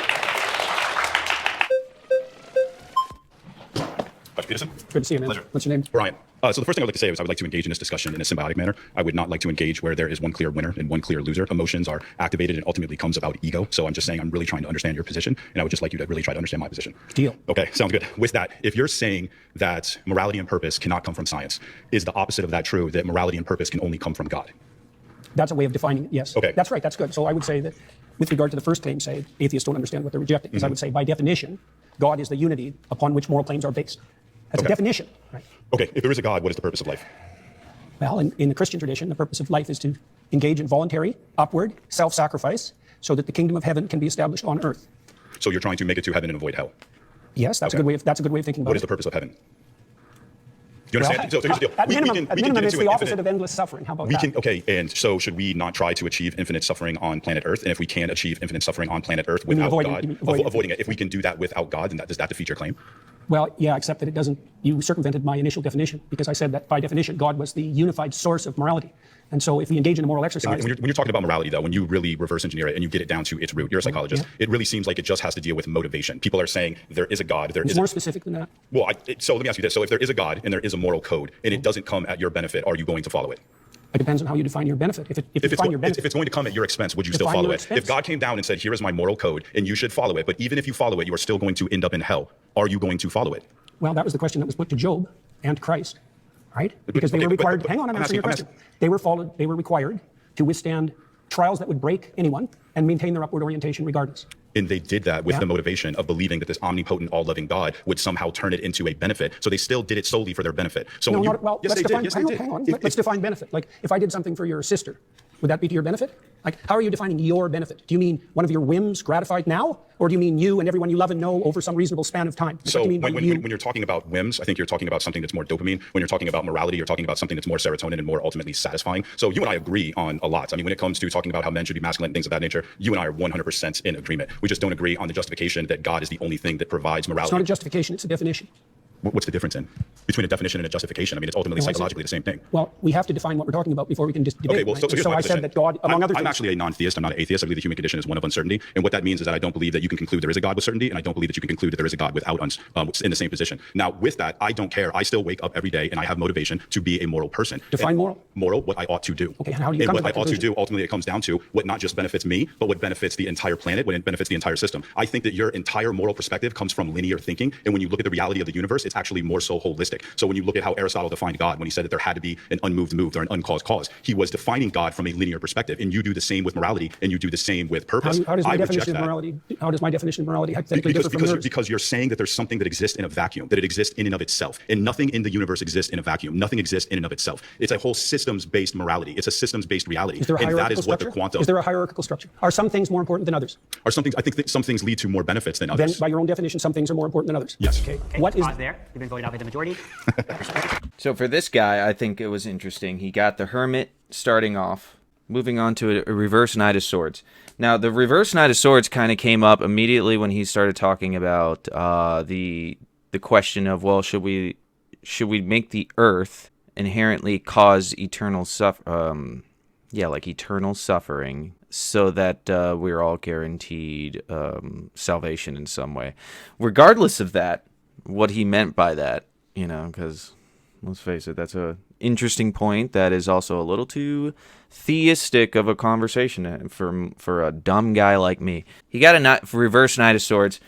Peterson? Good to see you, man. Pleasure. What's your name? Brian. So the first thing I would like to say is I would like to engage in this discussion in a symbiotic manner. I would not like to engage where there is one clear winner and one clear loser. Emotions are activated and ultimately comes about ego. So I'm just saying I'm really trying to understand your position, and I would just like you to really try to understand my position. Deal. Okay, sounds good. With that, if you're saying that morality and purpose cannot come from science, is the opposite of that true, that morality and purpose can only come from God? That's a way of defining it, yes. Okay. That's right, that's good. So I would say that with regard to the first claim, say, atheists don't understand what they're rejecting, because I would say, by definition, God is the unity upon which moral claims are based. That's a definition, right? Okay, if there is a God, what is the purpose of life? Well, in the Christian tradition, the purpose of life is to engage in voluntary, upward, self-sacrifice, so that the kingdom of heaven can be established on earth. So you're trying to make it to heaven and avoid hell. Yes, that's a good way of thinking about it. What is the purpose of heaven? Do you understand? Well, so here's the deal. at We minimum, can it's get the into opposite of endless suffering. How about that? Okay, and so should we not try to achieve infinite suffering on planet Earth? And if we can achieve infinite suffering on planet Earth mean without avoiding- God, avoiding it, if we can do that without God, then does that defeat your claim? Well, yeah, except that it doesn't. You circumvented my initial definition, because I said that by definition, God was the unified source of morality. And so if we engage in a moral exercise... When you're talking about morality, though, when you really reverse engineer it and you get it down to its root, you're a psychologist, it really seems like it just has to deal with motivation. People are saying there is a God, there is... It's more specific than that. Well, so let me ask you this. So if there is a God and there is a moral code and it doesn't come at your benefit, are you going to follow it? It depends on how you define your benefit. If it's going to come at your expense, would you still follow it? If God came down and said, here is my moral code and you should follow it, but even if you follow it, you are still going to end up in hell, are you going to follow it? Well, that was the question that was put to Job and Christ, right? Because they were required... Hang on, I'm answering your question. They were required to withstand trials that would break anyone and maintain their upward orientation regardless. And they did that with the motivation of believing that this omnipotent, all-loving God would somehow turn it into a benefit. So they still did it solely for their benefit. So let's define benefit. Like, if I did something for your sister, would that be to your benefit? Like, how are you defining your benefit? Do you mean one of your whims gratified now? Or do you mean you and everyone you love and know over some reasonable span of time? So when you're talking about whims, I think you're talking about something that's more dopamine. When you're talking about morality, you're talking about something that's more serotonin and more ultimately satisfying. So you and I agree on a lot. I mean, when it comes to talking about how men should be masculine and things of that nature, you and I are 100% in agreement. We just don't agree on the justification that God is the only thing that provides morality. It's not a justification, it's a definition. What's the difference between a definition and a justification? I mean, it's ultimately psychologically the same thing. Well, we have to define what we're talking about before we can just debate. Okay, well, so here's my I position. said that God, among other things... I'm actually a non-theist. I'm not an atheist. I believe the human condition is one of uncertainty. And what that means is that I don't believe that you can conclude there is a God with certainty, and I don't believe that you can conclude that there is a God without in the same position. Now, with that, I don't care. I still wake up every day, and I have motivation to be a moral person. Define moral. Moral, what I ought to do. Okay, how do you come to that what I ought to conclusion? do, ultimately, it comes down to what not just benefits me, but what benefits the entire planet, what benefits the entire system. I think that your entire moral perspective comes from linear thinking, and when you look at the reality of the universe, it's actually more so holistic. So when you look at how Aristotle defined God, when he said that there had to be an unmoved move or an uncaused cause, he was defining God from a linear perspective. And you do the same with morality, and you do the same with purpose. How does my definition of morality hypothetically differ from yours? Because you're saying that there's something that exists in a vacuum, that it exists in and of itself. And nothing in the universe exists in a vacuum. Nothing exists in and of itself. It's a whole systems-based morality. It's a systems-based reality. Is there a hierarchical structure? Is there a hierarchical structure? Are some things more important than others? I think that some things lead to more benefits than others. Then, by your own definition, some things are more important than others. Yes. Okay. What is there? You've been voted out by the majority. So for this guy, I think it was interesting. He got the Hermit starting off, moving on to a reverse Knight of Swords. Now, the reverse Knight of Swords kind of came up immediately when he started talking about the question of, well, should we Yeah, like eternal suffering, so that we're all guaranteed salvation in some way. Regardless of that, what he meant by that, because let's face it, that's a interesting point that is also a little too theistic of a conversation for a dumb guy like me. He got a reverse Knight of Swords.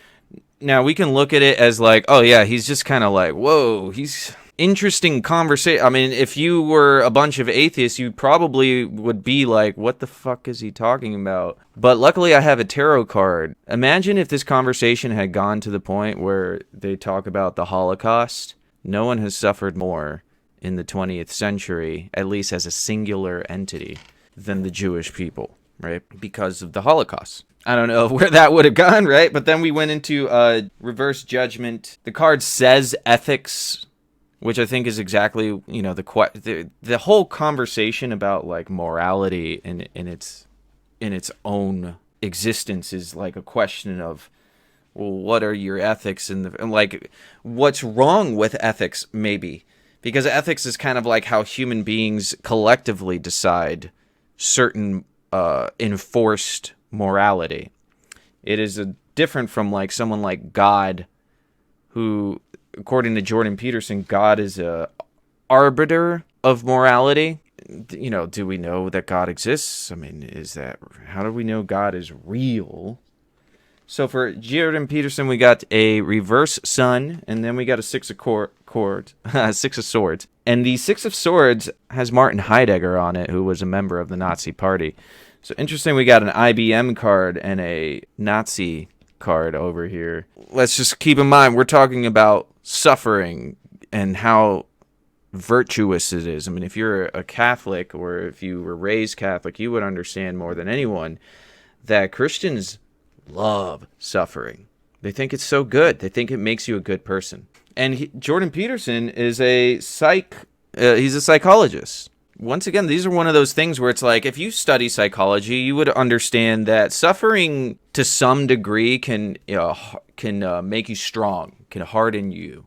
Now, we can look at it as like, oh yeah, he's just kind of like, whoa, he's... interesting conversation. I mean, if you were a bunch of atheists, you probably would be like, what the fuck is he talking about? But luckily I have a tarot card. Imagine if this conversation had gone to the point where they talk about the Holocaust. No one has suffered more in the 20th century, at least as a singular entity, than the Jewish people, right? Because of the Holocaust. I don't know where that would have gone, right? But then we went into reverse judgment. The card says ethics, which I think is exactly, the whole conversation about like morality in its own existence is like a question of, well, what are your ethics and like what's wrong with ethics maybe? Because ethics is kind of like how human beings collectively decide certain enforced morality. It is different from like someone like God, who, according to Jordan Peterson, God is a arbiter of morality. Do we know that God exists? I mean, how do we know God is real? So for Jordan Peterson, we got a reverse sun, and then we got a Six of Swords. And the Six of Swords has Martin Heidegger on it, who was a member of the Nazi Party. So interesting, we got an IBM card and a Nazi card over here. Let's just keep in mind, we're talking about suffering and how virtuous it is. I mean, if you're a Catholic or if you were raised Catholic, you would understand more than anyone that Christians love suffering. They think it's so good. They think it makes you a good person. And Jordan Peterson is he's a psychologist. Once again, these are one of those things where it's like, if you study psychology, you would understand that suffering to some degree can make you strong, can harden you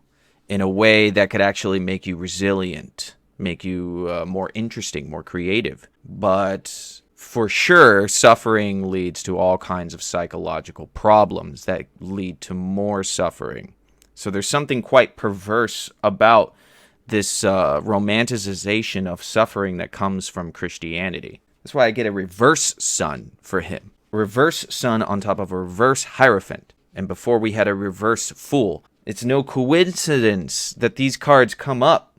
in a way that could actually make you resilient, make you more interesting, more creative. But for sure, suffering leads to all kinds of psychological problems that lead to more suffering. So there's something quite perverse about this romanticization of suffering that comes from Christianity. That's why I get a reverse sun for him. Reverse sun on top of a reverse Hierophant. And before we had a reverse Fool. It's no coincidence that these cards come up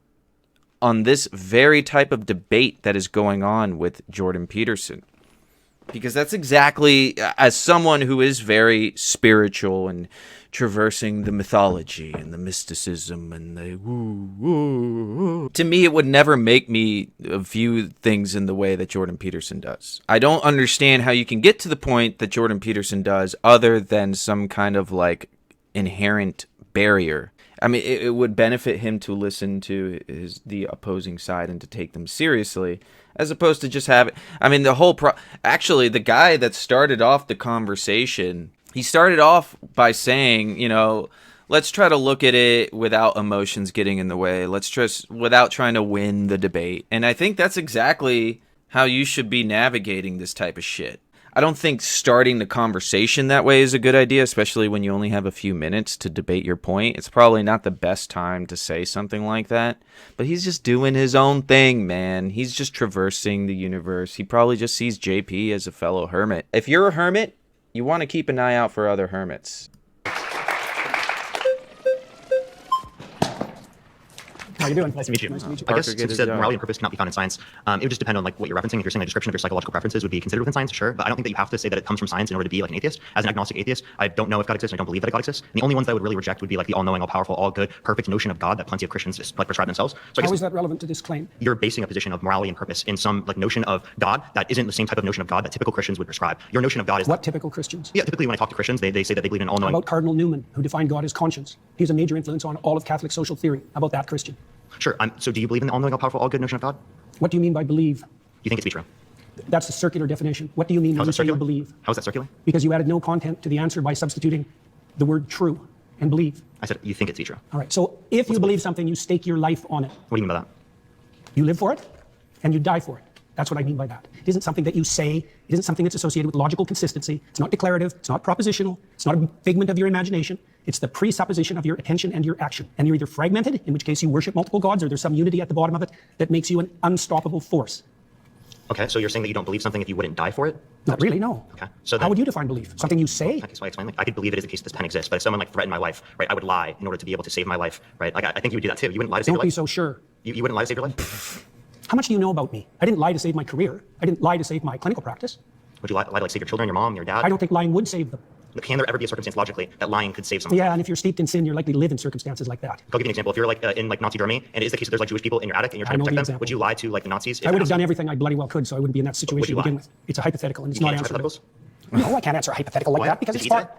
on this very type of debate that is going on with Jordan Peterson. Because that's exactly, as someone who is very spiritual and traversing the mythology and the mysticism and the woo, to me, it would never make me view things in the way that Jordan Peterson does. I don't understand how you can get to the point that Jordan Peterson does other than some kind of like inherent barrier. I mean, it would benefit him to listen to the opposing side and to take them seriously, as opposed to just have it. I mean, actually, the guy that started off the conversation, he started off by saying, let's try to look at it without emotions getting in the way. Let's just, without trying to win the debate. And I think that's exactly how you should be navigating this type of shit. I don't think starting the conversation that way is a good idea, especially when you only have a few minutes to debate your point. It's probably not the best time to say something like that. But he's just doing his own thing, man. He's just traversing the universe. He probably just sees JP as a fellow hermit. If you're a hermit, you want to keep an eye out for other hermits. How you doing? Nice to meet you. Nice to meet you. I guess Parker, since you good said job. morality and purpose cannot be found in science, it would just depend on like what you're referencing. If you're saying a description of your psychological preferences would be considered within science, sure. But I don't think that you have to say that it comes from science in order to be like an atheist. As an agnostic atheist, I don't know if God exists. I don't believe that God exists. And the only ones that I would really reject would be like the all-knowing, all-powerful, all-good, perfect notion of God that plenty of Christians just like prescribe themselves. So I How guess is that relevant to this claim? you're basing a position of morality and purpose in some like notion of God that isn't the same type of notion of God that typical Christians would prescribe. Your notion of God is What typical Christians? yeah. Typically, when I talk to Christians, they say that they believe in all-knowing. About Cardinal Newman, who defined God as conscience. He's a major influence on all of Catholic social theory. How about that Christian? Sure. So do you believe in the all-knowing, all-powerful, all-good notion of God? What do you mean by believe? You think it's be true? That's a circular definition. What do you mean How when is you that say you circular? believe? How is that circular? Because you added no content to the answer by substituting the word true and believe. I said you think it's be true. All right, so if you believe something, you stake your life on it. What do you mean by that? You live for it, and you die for it. That's what I mean by that. It isn't something that you say. It isn't something that's associated with logical consistency. It's not declarative. It's not propositional. It's not a figment of your imagination. It's the presupposition of your attention and your action. And you're either fragmented, in which case you worship multiple gods, or there's some unity at the bottom of it that makes you an unstoppable force. Okay, so you're saying that you don't believe something if you wouldn't die for it? Not really, no. Okay, so how would you define belief? Something you say? Okay, so I explain. Like, I could believe it is the case that this pen exists, but if someone like threatened my life, right, I would lie in order to be able to save my life, right? Like, I think you would do that too. You wouldn't lie to save your Don't be life. so sure. You wouldn't lie to save your life? How much do you know about me? I didn't lie to save my career. I didn't lie to save my clinical practice. Would you lie to like save your children, your mom, your dad? I don't think lying would save them. Can there ever be a circumstance logically that lying could save someone? Yeah, and if you're steeped in sin, you're likely to live in circumstances like that. I'll give you an example. If you're like in like Nazi Germany, and it is the case that there's like Jewish people in your attic and you're trying to protect them, would you lie to like the Nazis? I would have done everything I bloody well could, so I wouldn't be in that situation to begin with. It's a hypothetical, and it's not answerable. No, I can't answer a hypothetical like that because it's far.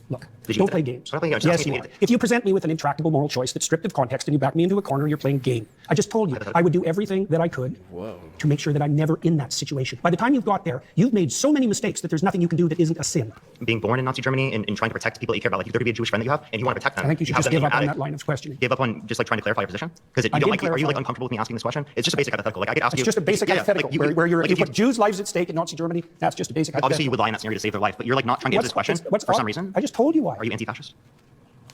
Look, don't play games. Yes, you are. If you present me with an intractable moral choice that's stripped of context and you back me into a corner, you're playing game. I just told you I would do everything that I could to make sure that I'm never in that situation. By the time you've got there, you've made so many mistakes that there's nothing you can do that isn't a sin. Being born in Nazi Germany and trying to protect people that you care about, like if there could be a Jewish friend that you have and you want to protect them. I think you should just give up on that line of questioning. Give up on just like trying to clarify your position? Because you don't like, are you like uncomfortable with me asking this question? It's just a basic hypothetical. Like I could ask you. It's just a basic hypothetical where you put Jews' lives at stake in Nazi Germany. That's just a basic hypothetical. Obviously you would lie in that scenario to save their life, but you're like not trying to answer this question for some reason. I just told you why. Are you anti-fascist?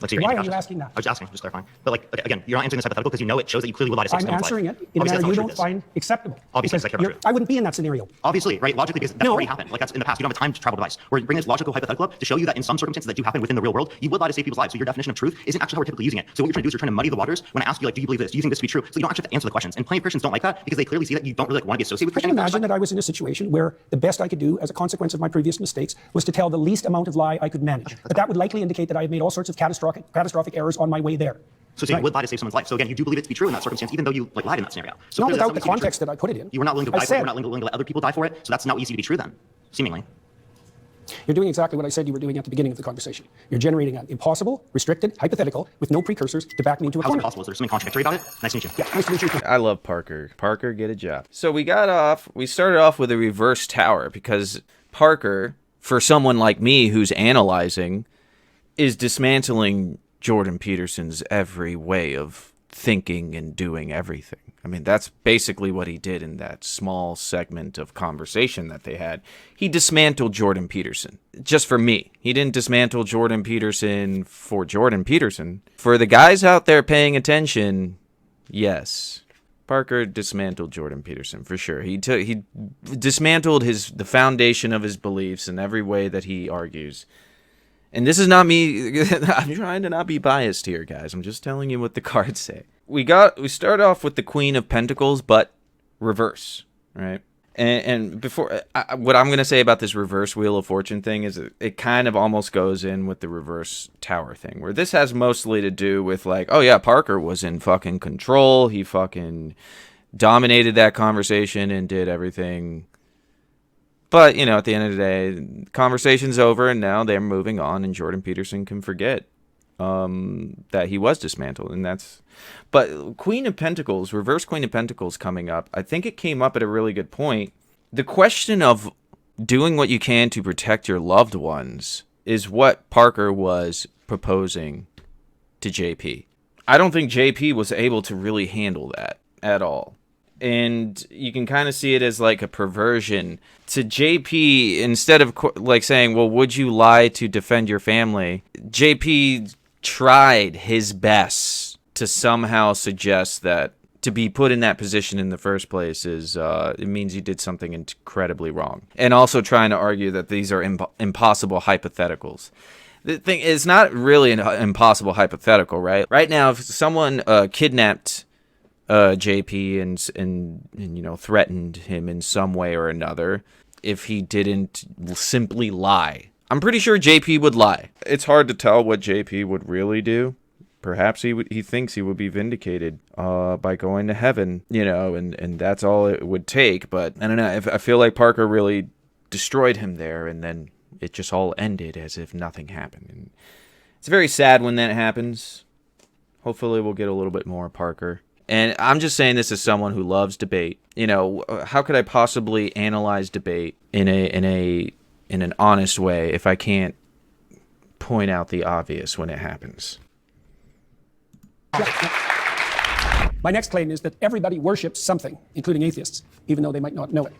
Why are you asking that? I was just asking, just clarifying. But like, again, you're not answering this hypothetical because you know it shows that you clearly would lie to save someone's life. I'm answering it in a manner you don't find acceptable. Obviously, because I care about truth. I wouldn't be in that scenario. Obviously, right? Logically, because that's already happened. Like that's in the past. You don't have a time travel device. We're bringing this logical hypothetical up to show you that in some circumstances that do happen within the real world, you would lie to save people's lives. So your definition of truth isn't actually how we're typically using it. So what you're trying to do is you're trying to muddy the waters when I ask you, like, do you believe this? Do you think this to be true? So you don't actually have to answer the questions. And plenty of Christians don't like that because they clearly see that you don't really want to be associated with Christianity. I can imagine that I was in a situation where the best I could do as a consequence of my previous mistakes was to tell the least amount of lie I could manage. But that would likely indicate that I have made all sorts of catastrophic errors on my way there. So you would lie to save someone's life. So again, you do believe it to be true in that circumstance, even though you like lied in that scenario. So not without the context that I put it in. You were not willing to die for it. You were not willing to let other people die for it. So that's not what you see to be true then, seemingly. You're doing exactly what I said you were doing at the beginning of the conversation. You're generating an impossible, restricted, hypothetical, with no precursors to back me into a corner. How's it possible? Is there something contradictory about it? Nice to meet you. Yeah, nice to meet you. I love Parker. Parker, get a job. So we started off with a reverse tower because Parker, for someone like me who's analyzing, is dismantling Jordan Peterson's every way of thinking and doing everything. I mean, that's basically what he did in that small segment of conversation that they had. He dismantled Jordan Peterson. Just for me. He didn't dismantle Jordan Peterson for Jordan Peterson. For the guys out there paying attention, yes. Parker dismantled Jordan Peterson for sure. He dismantled the foundation of his beliefs in every way that he argues. And this is not me. I'm trying to not be biased here, guys. I'm just telling you what the cards say. We start off with the Queen of Pentacles, but reverse, right? And before, what I'm going to say about this reverse Wheel of Fortune thing is it kind of almost goes in with the reverse Tower thing, where this has mostly to do with like, oh yeah, Parker was in fucking control. He fucking dominated that conversation and did everything. But, you know, at the end of the day, conversation's over, and now they're moving on, and Jordan Peterson can forget that he was dismantled, and that's... But Queen of Pentacles, reverse Queen of Pentacles coming up, I think it came up at a really good point. The question of doing what you can to protect your loved ones is what Parker was proposing to JP. I don't think JP was able to really handle that at all. And you can kind of see it as like a perversion to JP. Instead of like saying, well, would you lie to defend your family? JP tried his best to somehow suggest that to be put in that position in the first place is it means you did something incredibly wrong. And also trying to argue that these are impossible hypotheticals. The thing is not really an impossible hypothetical, right? Right now, if someone kidnapped JP and you know, threatened him in some way or another, if he didn't simply lie, I'm pretty sure JP would lie. It's hard to tell what JP would really do. Perhaps he thinks he would be vindicated by going to heaven, you know, and that's all it would take. But I don't know. I feel like Parker really destroyed him there, and then it just all ended as if nothing happened. And it's very sad when that happens. Hopefully we'll get a little bit more Parker. And I'm just saying this as someone who loves debate. You know, how could I possibly analyze debate in an honest way if I can't point out the obvious when it happens? My next claim is that everybody worships something, including atheists, even though they might not know it.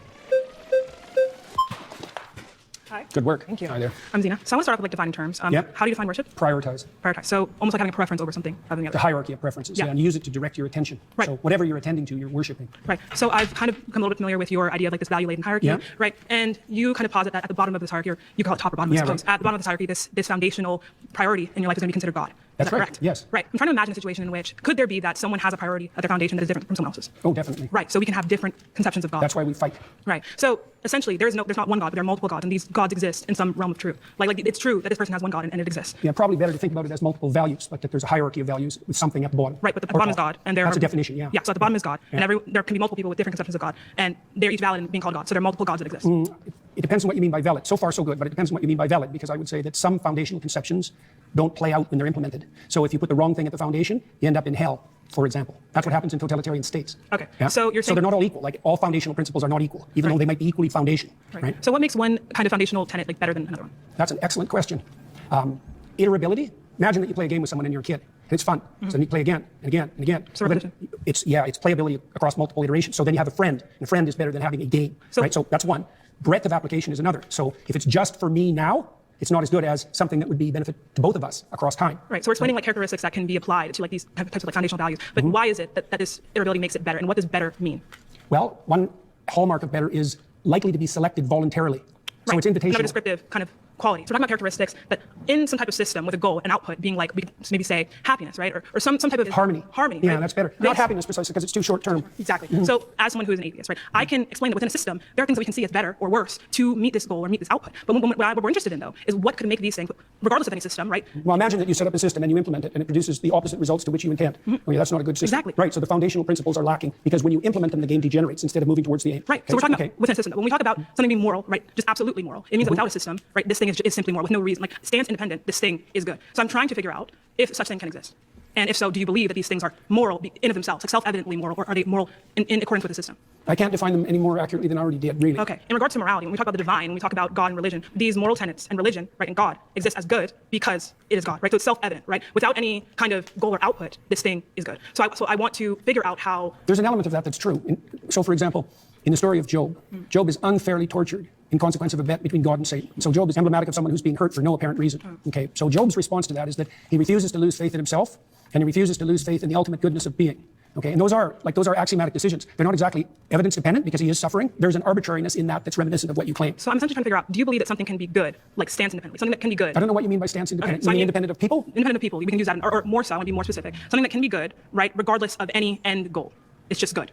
Hi. Good work. Thank you. Hi there. I'm Zena. So I want to start off with like defining terms. Yep. How do you define worship? Prioritize. Prioritize. So almost like having a preference over something other than the other. The hierarchy of preferences. Yeah. And you use it to direct your attention. Right. So whatever you're attending to, you're worshiping. Right. So I've kind of become a little bit familiar with your idea of like this value-laden hierarchy. Yeah. Right. And you kind of posit that at the bottom of this hierarchy, or you call it top or bottom, I Yeah, suppose. right. At the bottom of this hierarchy, this foundational priority in your life is going to be considered God. That's Is that correct. correct? Yes. Right. I'm trying to imagine a situation in which could there be that someone has a priority at their foundation that is different from someone else's? Oh, definitely. Right. So we can have different conceptions of God. That's why we fight. Right. So essentially, there's not one God, but there are multiple gods, and these gods exist in some realm of truth. Like it's true that this person has one God and it exists. Yeah, probably better to think about it as multiple values, like that there's a hierarchy of values with something at the bottom. Right, but at the Or bottom is top. God, and there That's are a definition. Yeah. Yeah. So at the bottom is God, Yeah. and there can be multiple people with different conceptions of God, and they're each valid in being called God. So there are multiple gods that exist. It depends on what you mean by valid. So far, so good, but it depends on what you mean by valid, because I would say that some foundational conceptions don't play out when they're implemented. So if you put the wrong thing at the foundation, you end up in hell, for example. That's what happens in totalitarian states. Okay. Yeah? So you're saying they're not all equal. Like all foundational principles are not equal, even though they might be equally foundational. Right. So what makes one kind of foundational tenet like better than another one? That's an excellent question. Iterability. Imagine that you play a game with someone and you're a kid, and it's fun. So then you play again and again and again. So repetition. It's playability across multiple iterations. So then you have a friend, and a friend is better than having a game. Right. So that's one. Breadth of application is another. So if it's just for me now, it's not as good as something that would be benefit to both of us across time. Right. So we're explaining like characteristics that can be applied to like these types of like foundational values. But why is it that this iterability makes it better, and what does better mean? Well, one hallmark of better is likely to be selected voluntarily. So it's invitational. Another descriptive kind of quality. So we're talking about characteristics that in some type of system with a goal, an output being like, we could maybe say happiness, right? Or some type of Harmony. Harmony. Yeah, right? that's better. Not happiness precisely, because it's too short term. Exactly. So as someone who is an atheist, right, I can explain that within a system, there are things that we can see as better or worse to meet this goal or meet this output. But what we're interested in, though, is what could make these things, regardless of any system, right? Well, imagine that you set up a system and you implement it, and it produces the opposite results to which you intend. Oh, yeah, that's not a good system. Exactly. Right, so the foundational principles are lacking, because when you implement them, the game degenerates instead of moving towards the aim. Right. So we're talking about within a system. But when we talk about something being moral, right, just absolutely moral, it means that without a system, right, this thing is simply moral with no reason. Like, stands independent, this thing is good. So I'm trying to figure out if such thing can exist. And if so, do you believe that these things are moral in of themselves, like self-evidently moral, or are they moral in accordance with the system? I can't define them any more accurately than I already did, really. Okay. In regards to morality, when we talk about the divine, when we talk about God and religion, these moral tenets and religion, right, and God exist as good because it is God, right? So it's self-evident, right? Without any kind of goal or output, this thing is good. So I want to figure out how... There's an element of that that's true. So, for example, in the story of Job, Job is unfairly tortured in consequence of a bet between God and Satan. So Job is emblematic of someone who's being hurt for no apparent reason. Okay, so Job's response to that is that he refuses to lose faith in himself, and he refuses to lose faith in the ultimate goodness of being. Okay, and those are axiomatic decisions. They're not exactly evidence dependent because he is suffering. There's an arbitrariness in that that's reminiscent of what you claim. So I'm essentially trying to figure out, do you believe that something can be good, like stands independently, something that can be good? I don't know what you mean by stance independent. Okay, so you mean I mean independent of people? Independent of people. We can use that, or more so, I want to be more specific. Something that can be good, right, regardless of any end goal. It's just good.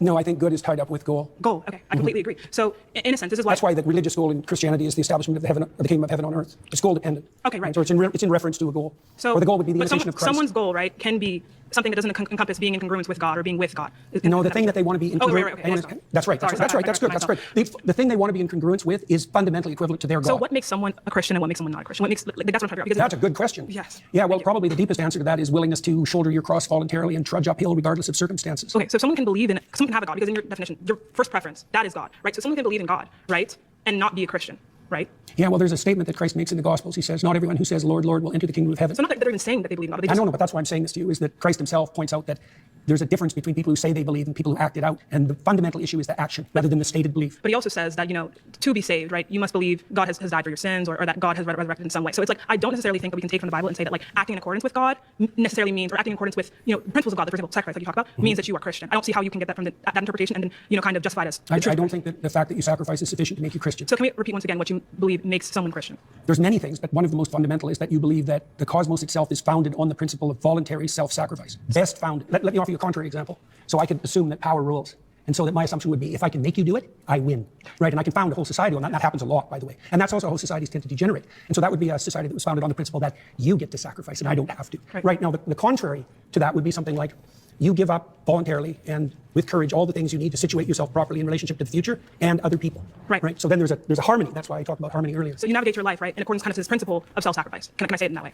No, I think good is tied up with goal. Goal. Okay, I completely agree. So, in a sense, this is why. That's why the religious goal in Christianity is the establishment of the kingdom of heaven on earth. It's goal dependent. Okay, right. So it's in reference to a goal. So, or the goal would be the but imitation of Christ. Someone's goal, right, can be something that doesn't encompass being in congruence with God or being with God. No, the thing that they want to be in Oh, congruence. right, okay. Yes, That's right. That's right. That's good. That's great. The thing they want to be in congruence with is fundamentally equivalent to their God. So what makes someone a Christian and what makes someone not a Christian? What makes, like, that's what I'm trying to figure out. That's a good question. Yes. Yeah, well, probably the deepest answer to that is willingness to shoulder your cross voluntarily and trudge uphill regardless of circumstances. Okay, so someone can have a God, because in your definition, your first preference, that is God, right? So someone can believe in God, right, and not be a Christian, right? Yeah, well, there's a statement that Christ makes in the Gospels. He says, not everyone who says, Lord, Lord, will enter the kingdom of heaven. So not that they're even saying that they believe in God. But they I just, don't know, but that's why I'm saying this to you, is that Christ himself points out that there's a difference between people who say they believe and people who act it out. And the fundamental issue is the action rather than the stated belief. But he also says that, to be saved, right, you must believe God has died for your sins, or that God has resurrected in some way. So it's like, I don't necessarily think that we can take from the Bible and say that, like, acting in accordance with God necessarily means, or acting in accordance with, principles of God, like, for example, sacrifice that you talk about, means that you are Christian. I don't see how you can get that from that interpretation and then, kind of justify it as I don't think that the fact that you sacrifice is sufficient to make you Christian. So can we repeat once again what you believe makes someone Christian? There's many things, but one of the most fundamental is that you believe that the cosmos itself is founded on the principle of voluntary self-sacrifice. Best founded. Let me offer you a contrary example. So I could assume that power rules. And so that my assumption would be, if I can make you do it, I win. Right? And I can found a whole society on that. And that happens a lot, by the way. And that's also how societies tend to degenerate. And so that would be a society that was founded on the principle that you get to sacrifice and I don't have to. Right? Now, the contrary to that would be something like, you give up voluntarily and with courage all the things you need to situate yourself properly in relationship to the future and other people. Right? So then there's a harmony. That's why I talked about harmony earlier. So you navigate your life, right, in accordance kind of to this principle of self-sacrifice. Can I say it in that way?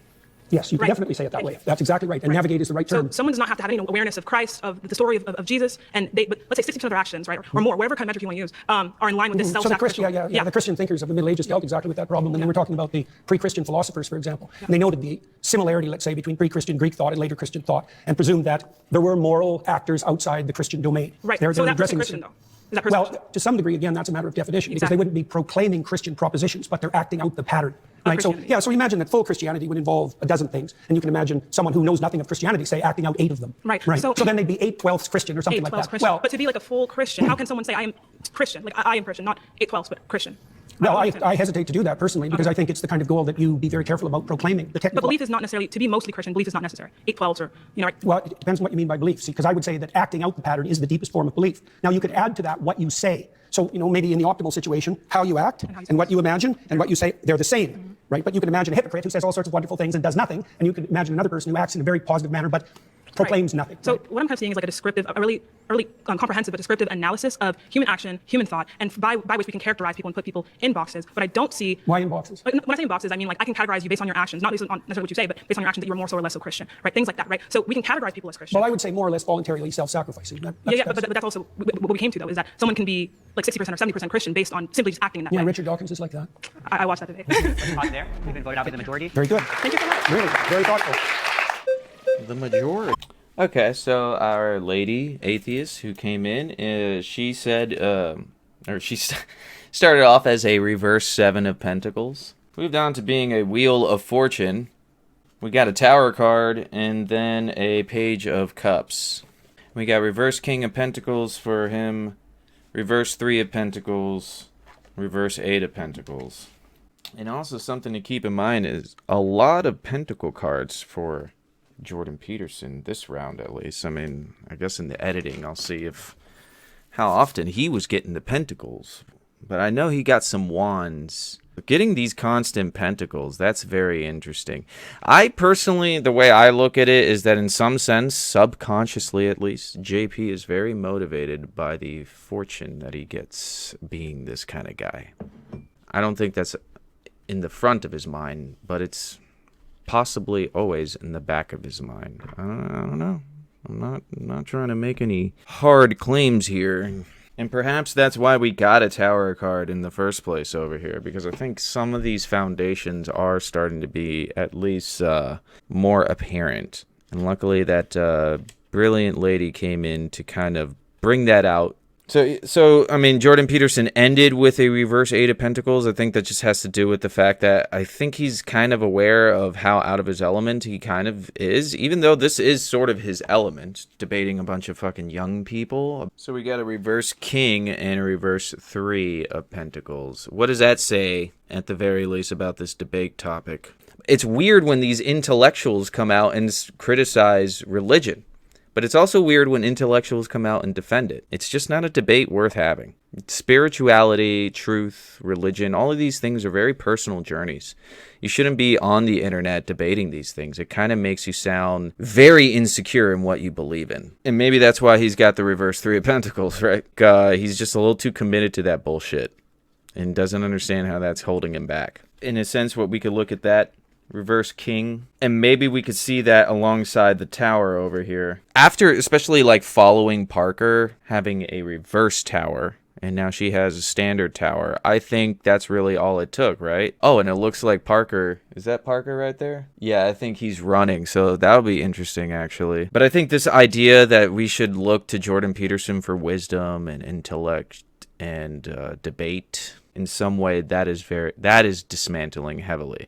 Yes, you can Right. definitely say it that way. That's exactly right. And navigate is the right So term. someone does not have to have any awareness of Christ, of the story of Jesus, and but let's say 60% of their actions, right, or more, whatever kind of metric you want to use, are in line with this So the self-sacrificial. the Christian thinkers of the Middle Ages dealt exactly with that problem, and they were talking about the pre-Christian philosophers, for example. And they noted the similarity, let's say, between pre-Christian Greek thought and later Christian thought, and presumed that there were moral actors outside the Christian domain. Right. They're So that person addressing Christian, though. Is that person Christian? Well, to some degree, again, that's a matter of definition, because Exactly. they wouldn't be proclaiming Christian propositions, but they're acting out the pattern. Right. So Christianity. yeah. So imagine that full Christianity would involve a dozen things, and you can imagine someone who knows nothing of Christianity, say, acting out 8 of them. Right. Right. So- So then they'd be 8/12ths Christian or something 8/12 like that. Christian. But to be like a full Christian, how can someone say I am Christian? Like I am Christian, not 8/12, but Christian. Well, don't understand. I hesitate to do that personally, because I think it's the kind of goal that you be very careful about proclaiming. The But technical. belief is not necessarily, to be mostly Christian, belief is not necessary. 8/12s or, right? Well, it depends on what you mean by belief. See, because I would say that acting out the pattern is the deepest form of belief. Now, you could add to that what you say. So, maybe in the optimal situation, how you act and what you imagine and what you say, they're the same, right? But you can imagine a hypocrite who says all sorts of wonderful things and does nothing, and you can imagine another person who acts in a very positive manner but proclaims nothing. So right? what I'm kind of seeing is like a descriptive, a really comprehensive but descriptive analysis of human action, human thought, and by which we can characterize people and put people in boxes. But I don't see Why in boxes? When I say in boxes, I mean like I can categorize you based on your actions, not based on necessarily what you say, but based on your actions that you are more so or less so Christian, right? Things like that, right? So we can categorize people as Christian. Well, I would say more or less voluntarily self-sacrificing. But that's also what we came to, though, is that someone can be like 60% or 70% Christian based on simply just acting in that way. Richard Dawkins is like that. I watched that debate. Pause there. We've been voted out by the majority. Very good. Thank you so much. Really, very thoughtful. The majority. Okay, so our lady atheist who came in, she said, started off as a reverse 7 of Pentacles, moved on to being a Wheel of Fortune. We got a Tower card and then a Page of Cups. We got reverse King of Pentacles for him, reverse 3 of Pentacles, reverse 8 of Pentacles. And also something to keep in mind is a lot of Pentacle cards for Jordan Peterson this round, at least. I mean, I guess in the editing I'll see how often he was getting the pentacles, but I know he got some wands. But getting these constant pentacles, that's very interesting. I personally, the way I look at it is that in some sense, subconsciously at least, JP is very motivated by the fortune that he gets being this kind of guy. I don't think that's in the front of his mind, but it's possibly always in the back of his mind. I don't know. I'm not trying to make any hard claims here. And perhaps that's why we got a Tower card in the first place over here, because I think some of these foundations are starting to be at least more apparent. And luckily that brilliant lady came in to kind of bring that out. So I mean, Jordan Peterson ended with a reverse 8 of Pentacles. I think that just has to do with the fact that I think he's kind of aware of how out of his element he kind of is, even though this is sort of his element, debating a bunch of fucking young people. So we got a reverse King and a reverse 3 of Pentacles. What does that say, at the very least, about this debate topic? It's weird when these intellectuals come out and criticize religion. But it's also weird when intellectuals come out and defend it. It's just not a debate worth having. Spirituality, truth, religion, all of these things are very personal journeys. You shouldn't be on the internet debating these things. It kind of makes you sound very insecure in what you believe in. And maybe that's why he's got the reverse 3 of Pentacles, right? He's just a little too committed to that bullshit and doesn't understand how that's holding him back. In a sense, what we could look at that reverse King, and maybe we could see that alongside the Tower over here. After, especially like following Parker having a reverse Tower, and now she has a standard Tower, I think that's really all it took, right? Oh, and it looks like Parker, is that Parker right there? Yeah, I think he's running, so that'll be interesting actually. But I think this idea that we should look to Jordan Peterson for wisdom and intellect and debate in some way, that is dismantling heavily.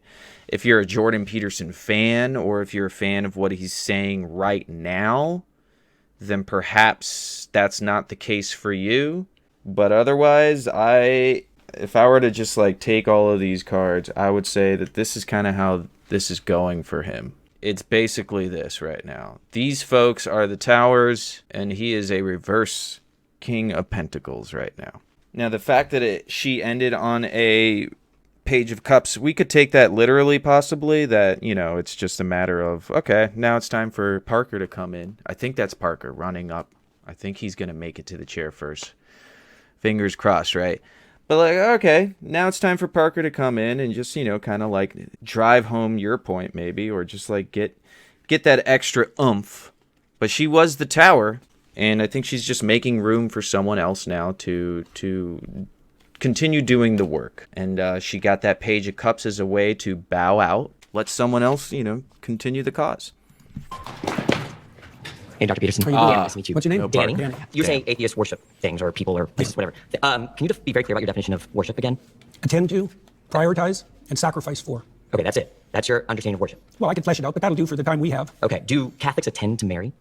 If you're a Jordan Peterson fan, or if you're a fan of what he's saying right now, then perhaps that's not the case for you. But otherwise, if I were to just like take all of these cards, I would say that this is kind of how this is going for him. It's basically this right now. These folks are the Towers, and he is a reverse King of Pentacles right now. Now, the fact that she ended on a Page of Cups, we could take that literally, possibly, that, it's just a matter of, okay, now it's time for Parker to come in. I think that's Parker running up. I think he's going to make it to the chair first. Fingers crossed, right? But like, okay, now it's time for Parker to come in and just, kind of like drive home your point maybe, or just like get that extra oomph. But she was the tower, and I think she's just making room for someone else now to continue doing the work. And she got that Page of Cups as a way to bow out, let someone else, continue the cause. Hey, Dr. Peterson. Nice to meet you. What's your name? Danny. Danny. You're saying atheists worship things or people or places, whatever. Can you be very clear about your definition of worship again? Attend to, prioritize, and sacrifice for. Okay, that's it. That's your understanding of worship. Well, I can flesh it out, but that'll do for the time we have. Okay. Do Catholics attend to Mary?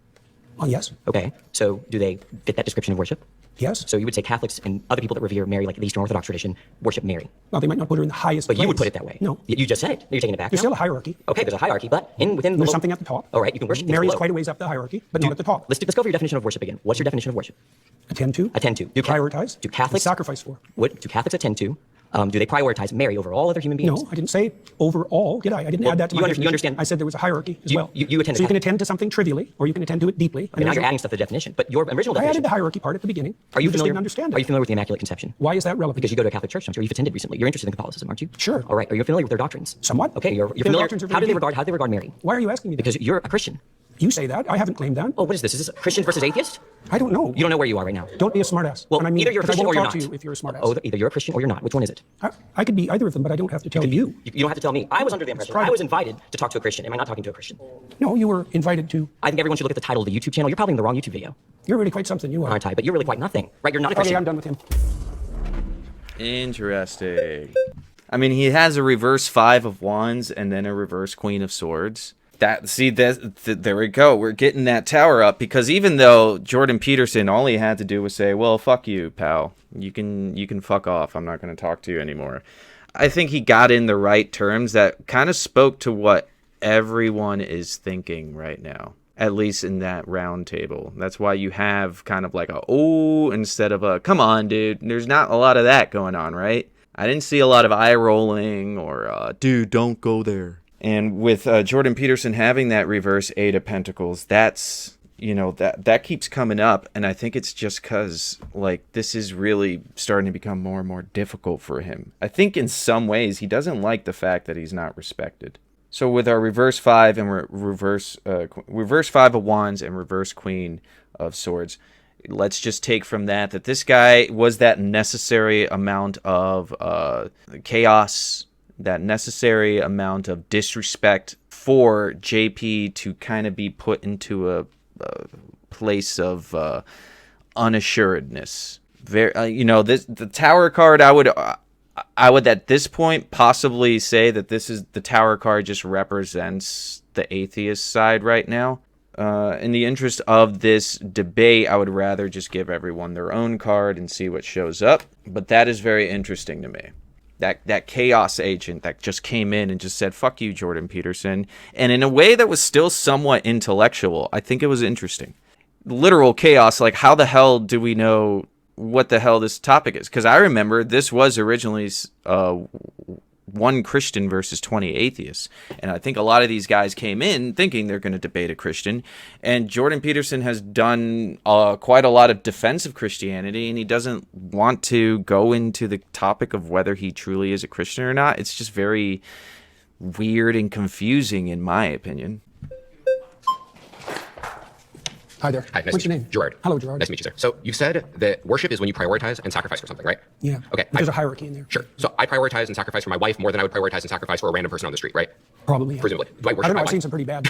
Oh, yes. Okay. So do they fit that description of worship? Yes. So you would say Catholics and other people that revere Mary, like the Eastern Orthodox tradition, worship Mary. Well, they might not put her in the highest But place. you would put it that way. No. You just said it. You're taking it back There's now? still a hierarchy. Okay, there's a hierarchy, but within There's something at the top. All right, you can worship things Mary is below. quite a ways up the hierarchy, but not at the top. Let's go over your definition of worship again. What's your definition of worship? Attend to. Attend to. Prioritize. Do Catholics and sacrifice for. What do Catholics attend to? Do they prioritize Mary over all other human beings? No, I didn't say overall, did I? I didn't add that to my you definition. understand. I said there was a hierarchy as well. You attend. So you can attend to something trivially, or you can attend to it deeply. Okay, now you're adding stuff to the definition, but your original I definition. added the hierarchy part at the beginning. Are you just familiar? didn't understand it. Are you familiar with the Immaculate Conception? Why is that relevant? Because you go to a Catholic church, don't you? Or you've attended recently. You're interested in Catholicism, aren't you? Sure. All right. Are you familiar with their doctrines? Somewhat. Okay. You're Their familiar. doctrines are How do very they regard Mary? Why are you asking me that? Because you're a Christian. You say that. I haven't claimed that. Oh, what is this? Is this Christian versus atheist? I don't know. You don't know where you are right now. Don't be a smartass. Well, And I mean, either you're a 'cause I Christian won't or you're talk not. to you if you're a smartass. Oh, either you're a Christian or you're not. Which one is it? I could be either of them, but I don't have to tell you. You don't have to tell me. I was under the impression I was invited to talk to a Christian. Am I not talking to a Christian? No, you were invited to. I think everyone should look at the title of the YouTube channel. You're probably in the wrong YouTube video. You're really quite something. You are. Aren't I? But you're really quite nothing. Right? You're not a Okay, Christian. I'm done with him. Interesting. I mean, he has a reverse 5 of Wands and then a reverse Queen of Swords. There we go. We're getting that tower up, because even though Jordan Peterson, all he had to do was say, well, fuck you, pal. You can fuck off. I'm not going to talk to you anymore. I think he got in the right terms that kind of spoke to what everyone is thinking right now, at least in that round table. That's why you have kind of like a, oh, instead of a, come on, dude. There's not a lot of that going on, right? I didn't see a lot of eye rolling or, dude, don't go there. And with Jordan Peterson having that reverse 8 of Pentacles, that's, that keeps coming up. And I think it's just because, like, this is really starting to become more and more difficult for him. I think in some ways he doesn't like the fact that he's not respected. So with our reverse 5 and reverse 5 of Wands and reverse Queen of Swords, let's just take from that this guy was that necessary amount of chaos, that necessary amount of disrespect for JP to kind of be put into a place of unassuredness. The Tower card, I would at this point possibly say that this is the Tower card just represents the atheist side right now. In the interest of this debate, I would rather just give everyone their own card and see what shows up. But that is very interesting to me. That chaos agent that just came in and just said, fuck you, Jordan Peterson. And in a way that was still somewhat intellectual. I think it was interesting. Literal chaos, like how the hell do we know what the hell this topic is? Because I remember this was originally one Christian versus 20 atheists. And I think a lot of these guys came in thinking they're going to debate a Christian. And Jordan Peterson has done quite a lot of defense of Christianity, and he doesn't want to go into the topic of whether he truly is a Christian or not. It's just very weird and confusing, in my opinion. Hi there. Hi, nice What's to your meet name? you. Gerard. Hello, Gerard. Nice to meet you, sir. So you said that worship is when you prioritize and sacrifice for something, right? Yeah. Okay. There's a hierarchy in there. Sure. So I prioritize and sacrifice for my wife more than I would prioritize and sacrifice for a random person on the street, right? Probably. Yeah. Presumably. Do I worship I don't know. my I've wife? seen some pretty bad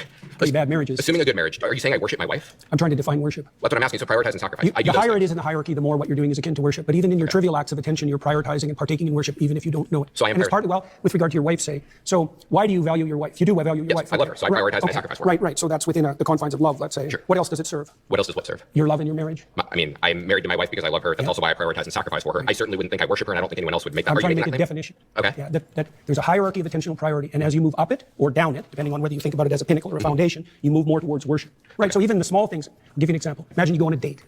marriages. Assuming a good marriage, are you saying I worship my wife? I'm trying to define worship. That's what I'm asking. So prioritize and sacrifice. I do The those higher things. it is in the hierarchy, the more what you're doing is akin to worship. But even in your trivial acts of attention, you're prioritizing and partaking in worship, even if you don't know it. So I am and it's partly, well, with regard to your wife, say. So why do you value your wife? You do value your Yes, wife. I love her, so I prioritize and I sacrifice for her. Right. So that's within the confines of love, let's say. Sure. What else does it serve? What else does what serve? Your love in your marriage? I mean, I'm married to my wife because I love her. That's also why I prioritize and sacrifice for her. I certainly wouldn't think I worship her, and I don't think anyone else would make that I'm trying argument. to make a definition. Okay. Yeah, that there's a hierarchy of attentional priority, and as you move up it or down it, depending on whether you think about it as a pinnacle or a foundation, you move more towards worship. Right. So even the small things. I'll give you an example. Imagine you go on a date.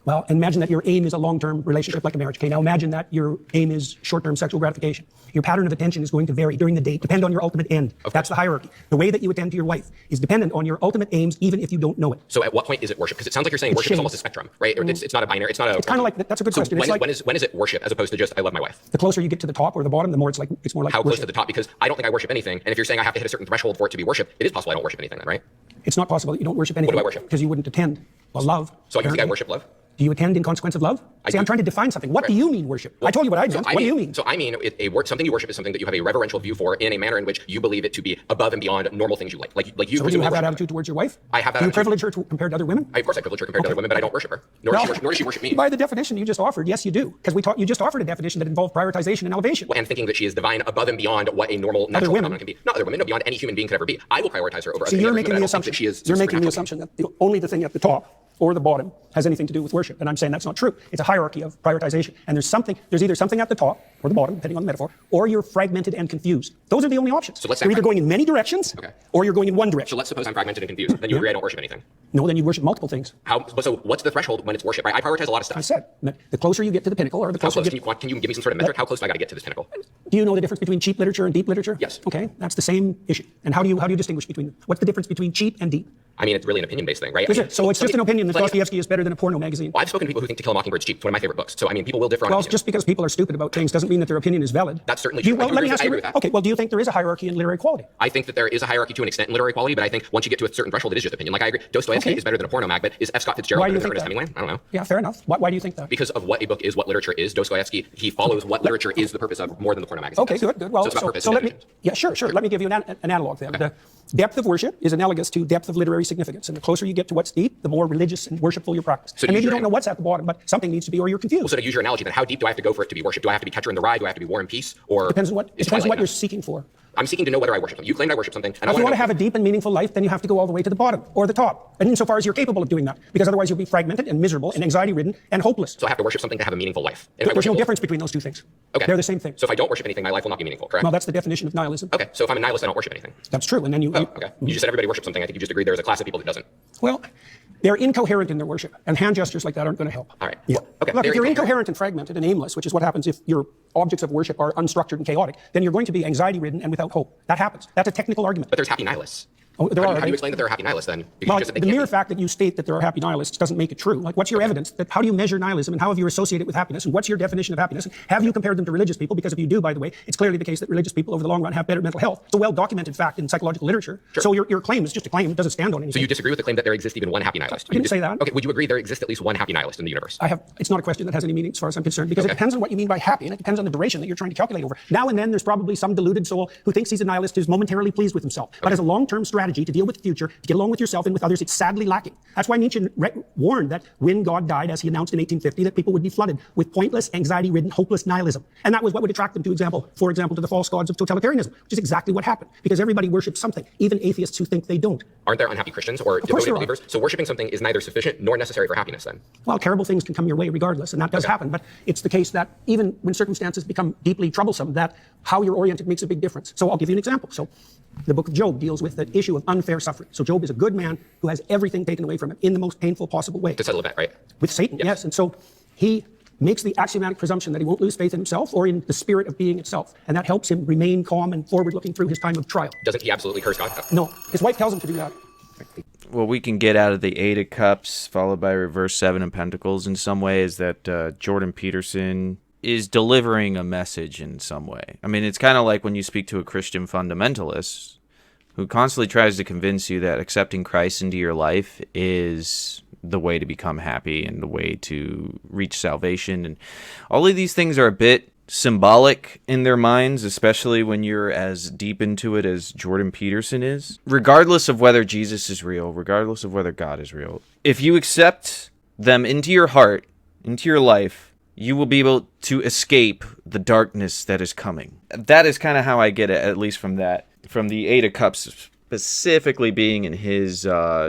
Well, imagine that your aim is a long-term relationship like a marriage. Okay, now imagine that your aim is short-term sexual gratification. Your pattern of attention is going to vary during the day, depend on your ultimate end. That's the hierarchy. The way that you attend to your wife is dependent on your ultimate aims, even if you don't know it. So at what point is it worship? Because it sounds like you're saying worship is almost a spectrum, right? Or it's not a binary. It's not a. It's kind of like that's a good question. When is it worship as opposed to just I love my wife? The closer you get to the top or the bottom, the more it's more like how worship. close to the top? Because I don't think I worship anything. And if you're saying I have to hit a certain threshold for it to be worship, it is possible I don't worship anything then, right? It's not possible that you don't worship anything. What do I worship? Because you wouldn't attend. Well, love. So you think I worship love? Do you attend in consequence of love? I'm trying to define something. What do you mean worship? Well, I told you what I meant. What do you mean? So I mean, something you worship is something that you have a reverential view for in a manner in which you believe it to be above and beyond normal things you like. Like you. So do you have that attitude towards your wife? I have that. Do you privilege her compared to other women? Of course, I privilege her compared to other women, but I don't worship her. Nor does she worship me. By the definition you just offered, yes, you do, because you just offered a definition that involved prioritization and elevation. And thinking that she is divine above and beyond what a normal natural phenomenon can be. Not other women, no, beyond any human being could ever be. I will prioritize her over. So you're making the assumption. You're making the assumption that only the thing at the top or the bottom has anything to do with worship. And I'm saying that's not true. It's a hierarchy of prioritization. And there's either something at the top or the bottom, depending on the metaphor, or you're fragmented and confused. Those are the only options. So let's say you're either going in many directions or you're going in one direction. So let's suppose I'm fragmented and confused. Then you agree I don't worship anything. No, then you worship multiple things. So what's the threshold when it's worship? I prioritize a lot of stuff. I said, the closer you get to the pinnacle or the closer you get... Can you give me some sort of metric? How close do I got to get to this pinnacle? Do you know the difference between cheap literature and deep literature? Yes. Okay, that's the same issue. And how do you distinguish between them? What's the difference between cheap and deep? I mean, it's really an opinion-based thing, right? So it's just an opinion that Dostoevsky is better than a porno magazine. Well, I've spoken to people who think To Kill a Mockingbird is cheap. It's one of my favorite books. So, I mean, people will differ on opinion. Just because people are stupid about things doesn't mean that their opinion is valid. That's certainly true. Let me ask you, okay, well, do you think there is a hierarchy in literary quality? I think that there is a hierarchy to an extent in literary quality, but I think once you get to a certain threshold, it is just opinion. Like, I agree, Dostoevsky is better than a porno mag, but is F. Scott Fitzgerald better than Ernest Hemingway? I don't know. Yeah, fair enough. Why do you think that? Because of what a book is, what literature is. Dostoevsky, he follows what literature is the purpose of more than the porno magazine. Okay, good. Well, so it's about purpose so let me, sure. Let me give you an analog then. Okay. The depth of worship is analogous to depth of literary significance. And the closer you get to what's deep, the more religious and worshipful your practice. So and maybe you don't know what's at the bottom, but something needs to be, or you're confused. Well, so to use your analogy, then how deep do I have to go for it to be worship? Do I have to be Catcher in the Rye? Do I have to be War and Peace? Or depends on what you're seeking for. I'm seeking to know whether I worship something. You claimed I worship something. And if you want to have a deep and meaningful life, then you have to go all the way to the bottom or the top. And insofar as you're capable of doing that, because otherwise you'll be fragmented and miserable and anxiety-ridden and hopeless. So I have to worship something to have a meaningful life. There's no difference between those two things. Okay. They're the same thing. So if I don't worship anything, my life will not be meaningful, correct? Well, that's the definition of nihilism. Okay. So if I'm a nihilist, I don't worship anything. That's true. And then okay. You just said everybody worships something. I think you just agreed there's a class of people that doesn't. Well, they're incoherent in their worship, and hand gestures like that aren't going to help. All right. Yeah. Okay. Look, if you're incoherent and fragmented and aimless, which is what happens if your objects of worship are unstructured and chaotic, then you're going to be anxiety-ridden and without hope. That happens. That's a technical argument. But there's happy nihilists. Oh, there are. How do you explain that there are happy nihilists then? Well, the mere fact that you state that there are happy nihilists doesn't make it true. Like, what's your evidence? How do you measure nihilism, and how have you associated it with happiness, and what's your definition of happiness? And have you compared them to religious people? Because if you do, by the way, it's clearly the case that religious people over the long run have better mental health. It's a well-documented fact in psychological literature. Sure. So your claim is just a claim. It doesn't stand on anything. So you disagree with the claim that there exists even one happy nihilist? I didn't say that. Okay, would you agree there exists at least one happy nihilist in the universe? It's not a question that has any meaning as far as I'm concerned, because it depends on what you mean by happy, and it depends on the duration that you're trying to calculate over. Now and then there's probably some deluded soul who thinks he's a nihilist who's momentarily pleased with himself. But as a long-term strategy to deal with the future, to get along with yourself and with others, it's sadly lacking. That's why Nietzsche warned that when God died, as he announced in 1850, that people would be flooded with pointless, anxiety-ridden, hopeless nihilism. And that was what would attract them for example, to the false gods of totalitarianism, which is exactly what happened, because everybody worships something, even atheists who think they don't. Aren't there unhappy Christians or devoted believers? So worshiping something is neither sufficient nor necessary for happiness then? Well, terrible things can come your way regardless, and that does happen, but it's the case that even when circumstances become deeply troublesome, that how you're oriented makes a big difference. So I'll give you an example. So the book of Job deals with the issue of unfair suffering. So Job is a good man who has everything taken away from him in the most painful possible way. To settle a bet, right? With Satan, yes. And so he makes the axiomatic presumption that he won't lose faith in himself or in the spirit of being itself. And that helps him remain calm and forward-looking through his time of trial. Doesn't he absolutely curse God? No. His wife tells him to do that. Well, we can get out of the Eight of Cups followed by reverse Seven of Pentacles in some ways that Jordan Peterson is delivering a message in some way. I mean, it's kind of like when you speak to a Christian fundamentalist who constantly tries to convince you that accepting Christ into your life is the way to become happy and the way to reach salvation. And all of these things are a bit symbolic in their minds, especially when you're as deep into it as Jordan Peterson is. Regardless of whether Jesus is real, regardless of whether God is real, if you accept them into your heart, into your life, you will be able to escape the darkness that is coming. That is kind of how I get it, at least from that. From the Eight of Cups specifically being in his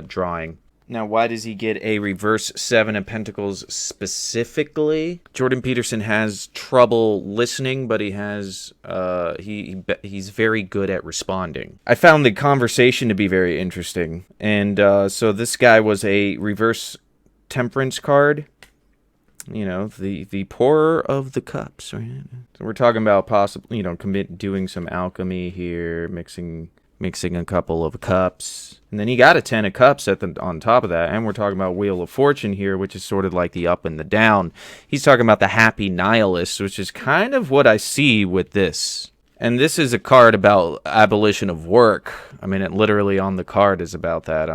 drawing. Now, why does he get a reverse Seven of Pentacles specifically? Jordan Peterson has trouble listening, but he has he's very good at responding. I found the conversation to be very interesting, and so this guy was a reverse Temperance card, the pourer of the cups, right? So we're talking about possibly, doing some alchemy here, mixing a couple of cups. And then you got a 10 of cups on top of that. And we're talking about Wheel of Fortune here, which is sort of like the up and the down. He's talking about the happy nihilist, which is kind of what I see with this. And this is a card about abolition of work. I mean, it literally on the card is about that.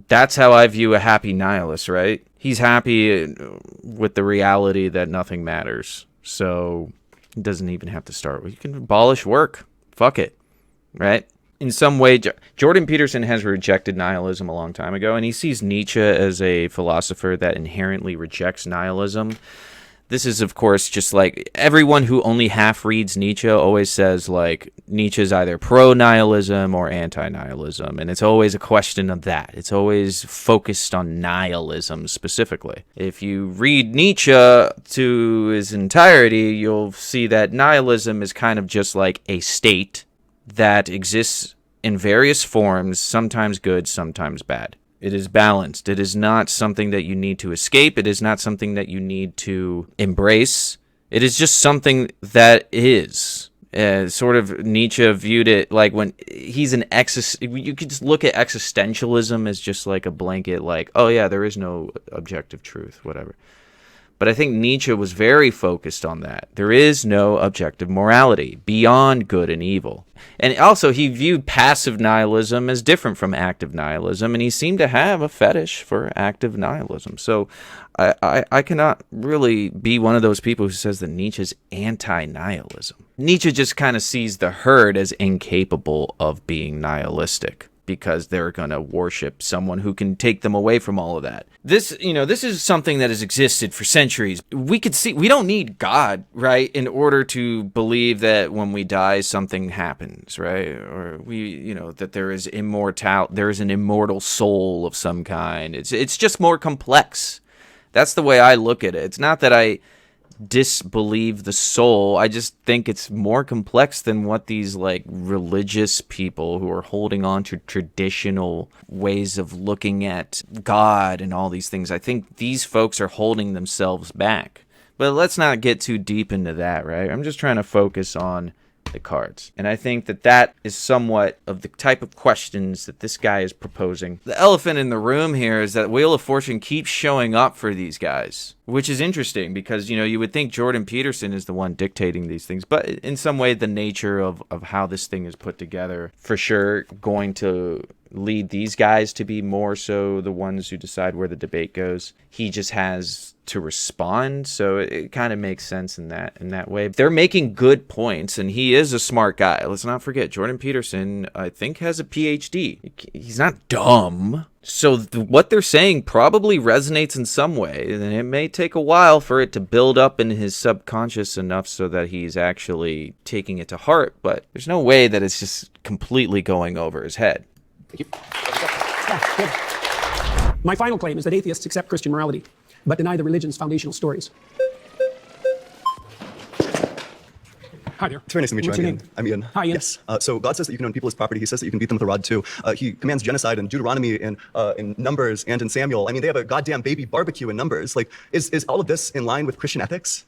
That's how I view a happy nihilist, right? He's happy with the reality that nothing matters. So it doesn't even have to start with, you can abolish work. Fuck it, right? In some way, Jordan Peterson has rejected nihilism a long time ago, and he sees Nietzsche as a philosopher that inherently rejects nihilism. This is, of course, just like everyone who only half reads Nietzsche always says, like, Nietzsche's either pro-nihilism or anti-nihilism, and it's always a question of that. It's always focused on nihilism specifically. If you read Nietzsche to his entirety, you'll see that nihilism is kind of just like a state that exists in various forms, sometimes good, sometimes bad. It is balanced. It is not something that you need to escape. It is not something that you need to embrace. It is just something that is. Sort of Nietzsche viewed it like when he's an you could just look at existentialism as just like a blanket, like, oh yeah, there is no objective truth, whatever. But I think Nietzsche was very focused on that. There is no objective morality beyond good and evil. And also, he viewed passive nihilism as different from active nihilism, and he seemed to have a fetish for active nihilism. So I cannot really be one of those people who says that Nietzsche's anti-nihilism. Nietzsche just kind of sees the herd as incapable of being nihilistic, because they're going to worship someone who can take them away from all of that. This is something that has existed for centuries. We don't need God, right, in order to believe that when we die, something happens, right? Or that there is an immortal soul of some kind. It's just more complex. That's the way I look at it. It's not that I disbelieve the soul. I just think it's more complex than what these like religious people who are holding on to traditional ways of looking at God and all these things. I think these folks are holding themselves back. But let's not get too deep into that, right? I'm just trying to focus on the cards. And I think that is somewhat of the type of questions that this guy is proposing. The elephant in the room here is that Wheel of Fortune keeps showing up for these guys, which is interesting because, you would think Jordan Peterson is the one dictating these things, but in some way the nature of how this thing is put together, for sure, going to lead these guys to be more so the ones who decide where the debate goes. He just has to respond, so it kind of makes sense in that way. They're making good points, and he is a smart guy. Let's not forget, Jordan Peterson, I think, has a PhD. He's not dumb. So what they're saying probably resonates in some way, and it may take a while for it to build up in his subconscious enough so that he's actually taking it to heart, but there's no way that it's just completely going over his head. Thank you. Yeah, good. My final claim is that atheists accept Christian morality, but deny the religion's foundational stories. Hi there. It's very nice to meet you. What's your name? I'm Ian. Hi, Ian. Yes. So God says that you can own people as property. He says that you can beat them with a rod too. He commands genocide in Deuteronomy and in Numbers and in Samuel. I mean, they have a goddamn baby barbecue in Numbers. Like, is all of this in line with Christian ethics?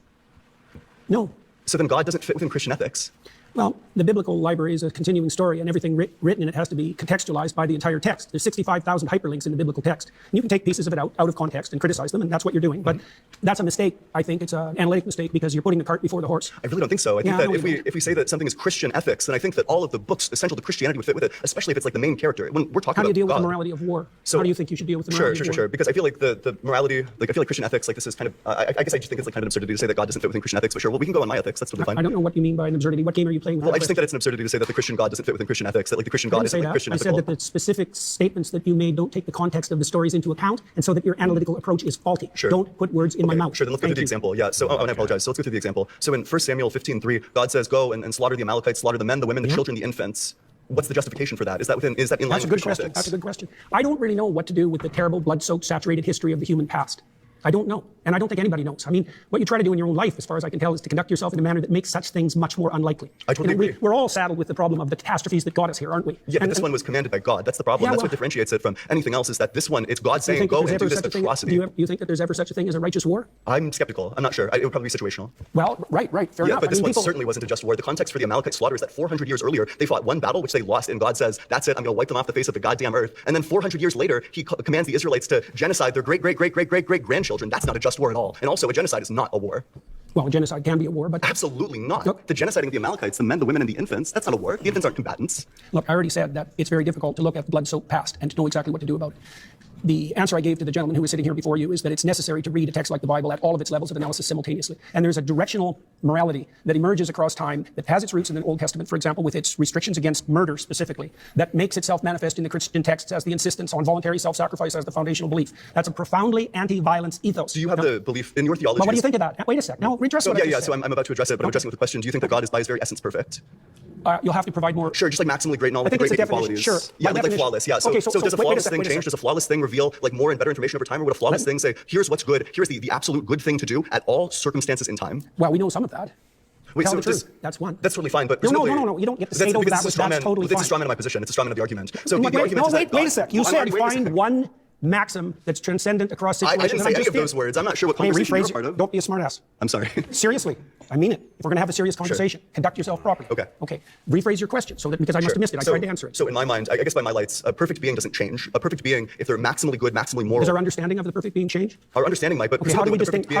No. So then God doesn't fit within Christian ethics. Well, the biblical library is a continuing story, and everything written in it has to be contextualized by the entire text. There's 65,000 hyperlinks in the biblical text. And you can take pieces of it out of context and criticize them, and that's what you're doing. But that's a mistake. I think it's an analytic mistake because you're putting the cart before the horse. I really don't think so. I think that if we say that something is Christian ethics, then I think that all of the books essential to Christianity would fit with it, especially if it's like the main character. When we're talking about how do you deal with God, the morality of war? So, how do you think you should deal with the morality of war? Sure. Because I feel like the morality, like I feel like Christian ethics, like this is kind of, I guess I just think it's like kind of an absurdity to say that God doesn't fit within Christian ethics. But sure, well, we can go on my ethics. That's totally fine. I don't know what you mean by an absurdity. What game are you playing with? Well, I just think that it's an absurdity to say that the Christian God doesn't fit within Christian ethics, that like the Christian God isn't like Christian ethical. I said that the specific statements that you made don't take the context of the stories into account, and so that your analytical approach is faulty. Sure. Don't put words in my mouth. Sure, then let's go through the example. Yeah, so, and I apologize. So let's go through the example. So in 1 Samuel 15:3, God says, go and slaughter the Amalekites, slaughter the men, the women, the children, the infants. What's the justification for that? Is that in line with Christian ethics? That's a good question. I don't really know what to do with the terrible, blood-soaked, saturated history of the human past. I don't know. And I don't think anybody knows. I mean, what you try to do in your own life, as far as I can tell, is to conduct yourself in a manner that makes such things much more unlikely. I totally agree. We're all saddled with the problem of the catastrophes that got us here, aren't we? Yeah, but this one was commanded by God. That's the problem. That's what differentiates it from anything else, is that this one, it's God saying, go and do this atrocity. Do you think that there's ever such a thing as a righteous war? I'm skeptical. I'm not sure. It would probably be situational. Well, right, fair enough. But this one certainly wasn't a just war. The context for the Amalekite slaughter is that 400 years earlier, they fought one battle, which they lost, and God says, that's it, I'm going to wipe them off the face of the goddamn earth. And then 400 years later, he commands the Israelites to genocide their great-great-great-great-great-great-grandchildren. That's not a just war at all. And also, a genocide is not a war. Well, genocide can be a war, but... Absolutely not. Look, the genociding of the Amalekites, the men, the women, and the infants, that's not a war. The infants aren't combatants. Look, I already said that it's very difficult to look at the blood-soaked past and to know exactly what to do about it. The answer I gave to the gentleman who was sitting here before you is that it's necessary to read a text like the Bible at all of its levels of analysis simultaneously. And there's a directional morality that emerges across time that has its roots in the Old Testament, for example, with its restrictions against murder specifically, that makes itself manifest in the Christian texts as the insistence on voluntary self-sacrifice as the foundational belief. That's a profoundly anti-violence ethos. Do you have the belief in your theology? Well, what do you think of that? Wait a sec. Now, redress what I just said. So I'm about to address it, but I'm addressing it with a question. Do you think that God is by his very essence perfect? You'll have to provide more. Sure, just like maximally great and all I the think great it's a making qualities. Sure. Yeah, like flawless. Yeah. So does a flawless thing change? Does a flawless thing reveal like more and better information over time, or would a flawless thing say, here's what's good, here's the absolute good thing to do at all circumstances in time? Well, we know some of that. Wait, Tell so the truth. That's one. That's totally fine, but no, you don't get to say over that. That's totally fine. It's a straw man of my position. It's a straw man of the argument. So wait a sec. You said find one maxim that's transcendent across situations. I didn't say any of those words. I'm not sure what conversation you're part of. Don't be a smartass. I'm sorry. Seriously, I mean it. If we're going to have a serious conversation, conduct yourself properly. Okay. Rephrase your question because I must have missed it. I tried to answer it. So in my mind, I guess by my lights, a perfect being doesn't change. A perfect being, if they're maximally good, maximally moral. Does our understanding of the perfect being change? Our understanding might, but how do we distinguish?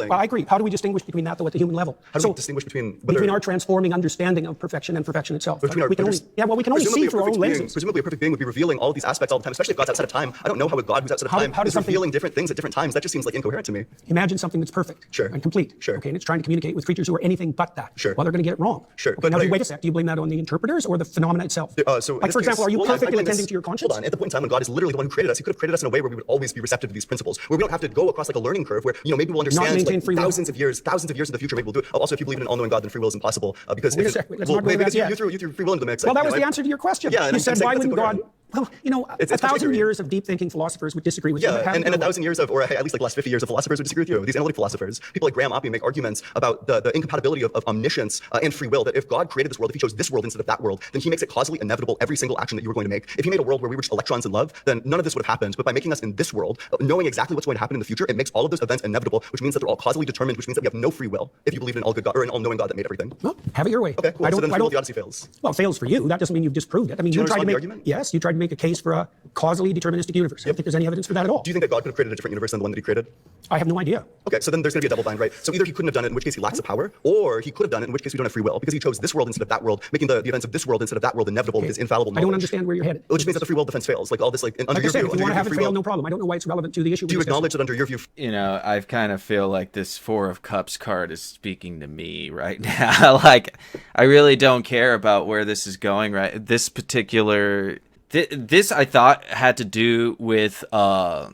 Well, I agree. How do we distinguish between that though at the human level? How do we distinguish between our transforming understanding of perfection and perfection itself? We can only see through our own lenses. Presumably, a perfect being would be revealing all these aspects all the time, especially if God's outside of time. I don't know how a God who's outside of time is revealing different things at different times. That just seems like incoherent to me. Imagine something that's perfect and complete. Okay, and it's trying to communicate with creatures who are anything but that. Well, they're going to get it wrong. Okay, now wait a sec. Do you blame that on the interpreters or the phenomena itself? Like, for example, are you perfectly attending to your conscience? Hold on. At the point in time when God is literally the one who created us, he could have created us in a way where we would always be receptive to these principles, where we don't have to go across like a learning curve where, maybe we'll understand like thousands of years in the future, maybe we'll do it. Also, if you believe in an all-knowing God, then free will is impossible because you threw free will into the mix. Well, that was the answer to your question. Yeah, you said, why wouldn't God... Well, 1,000 years of deep thinking philosophers would disagree with you. Yeah, and 1,000 years of, or at least like the last 50 years of philosophers would disagree with you. These analytic philosophers, people like Graham Oppie make arguments about the incompatibility of omniscience and free will, that if God created this world, if he chose this world instead of that world, then he makes it causally inevitable every single action that you were going to make. If he made a world where we were just electrons in love, then none of this would have happened. But by making us in this world, knowing exactly what's going to happen in the future, it makes all of those events inevitable, which means that they're all causally determined, which means that we have no free will if you believe in an all-good God or an all-knowing God that made everything. Well, have it your way. Okay, cool. So then free will of the Odyssey fails. Well, it fails for you. That doesn't mean you've disproved it. I mean, you tried to make you tried to make a case for a causally deterministic universe. I don't think there's any evidence for that at all. Do you think that God could have created a different universe than the one that he created? I have no idea. Okay, so then there's going to be a double bind, right? So either he couldn't have done it, in which case he lacks the power, or he could have done it, in which case we don't have free will, because he chose this world instead of that world, making the events of this world instead of that world inevitable with his infallible knowledge. I don't understand where you're headed. Which means that the free will defense fails. Like all this, like under your view, if you want to have it fail, no problem. I don't know why it's relevant to the issue. Do you acknowledge that under your view? I kind of feel like this Four of Cups card is speaking to me right now. Like, I really don't care about where this is going, right? This particular... This I thought had to do with our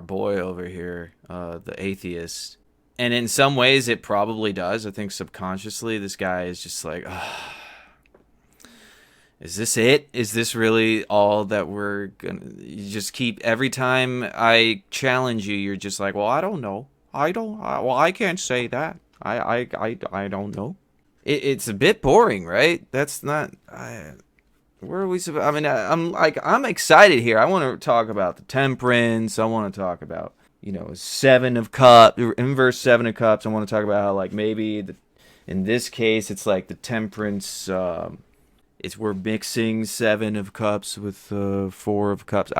boy over here, the atheist, and in some ways it probably does. I think subconsciously this guy is just like, is this it? Is this really all that we're gonna? You just keep every time I challenge you, you're just like, well, I don't know. I can't say that. I don't know. It's a bit boring, right? That's not. Where are we? I'm excited here. I want to talk about the temperance. I want to talk about, Seven of Cups, inverse Seven of Cups. I want to talk about how, like, maybe in this case, it's like the temperance. We're mixing Seven of Cups with Four of Cups.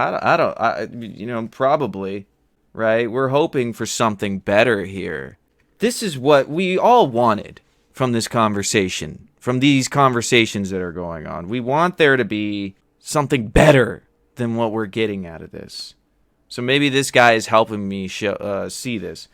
Probably, right? We're hoping for something better here. This is what we all wanted from this conversation. From these conversations that are going on. We want there to be something better than what we're getting out of this. So maybe this guy is helping me see this.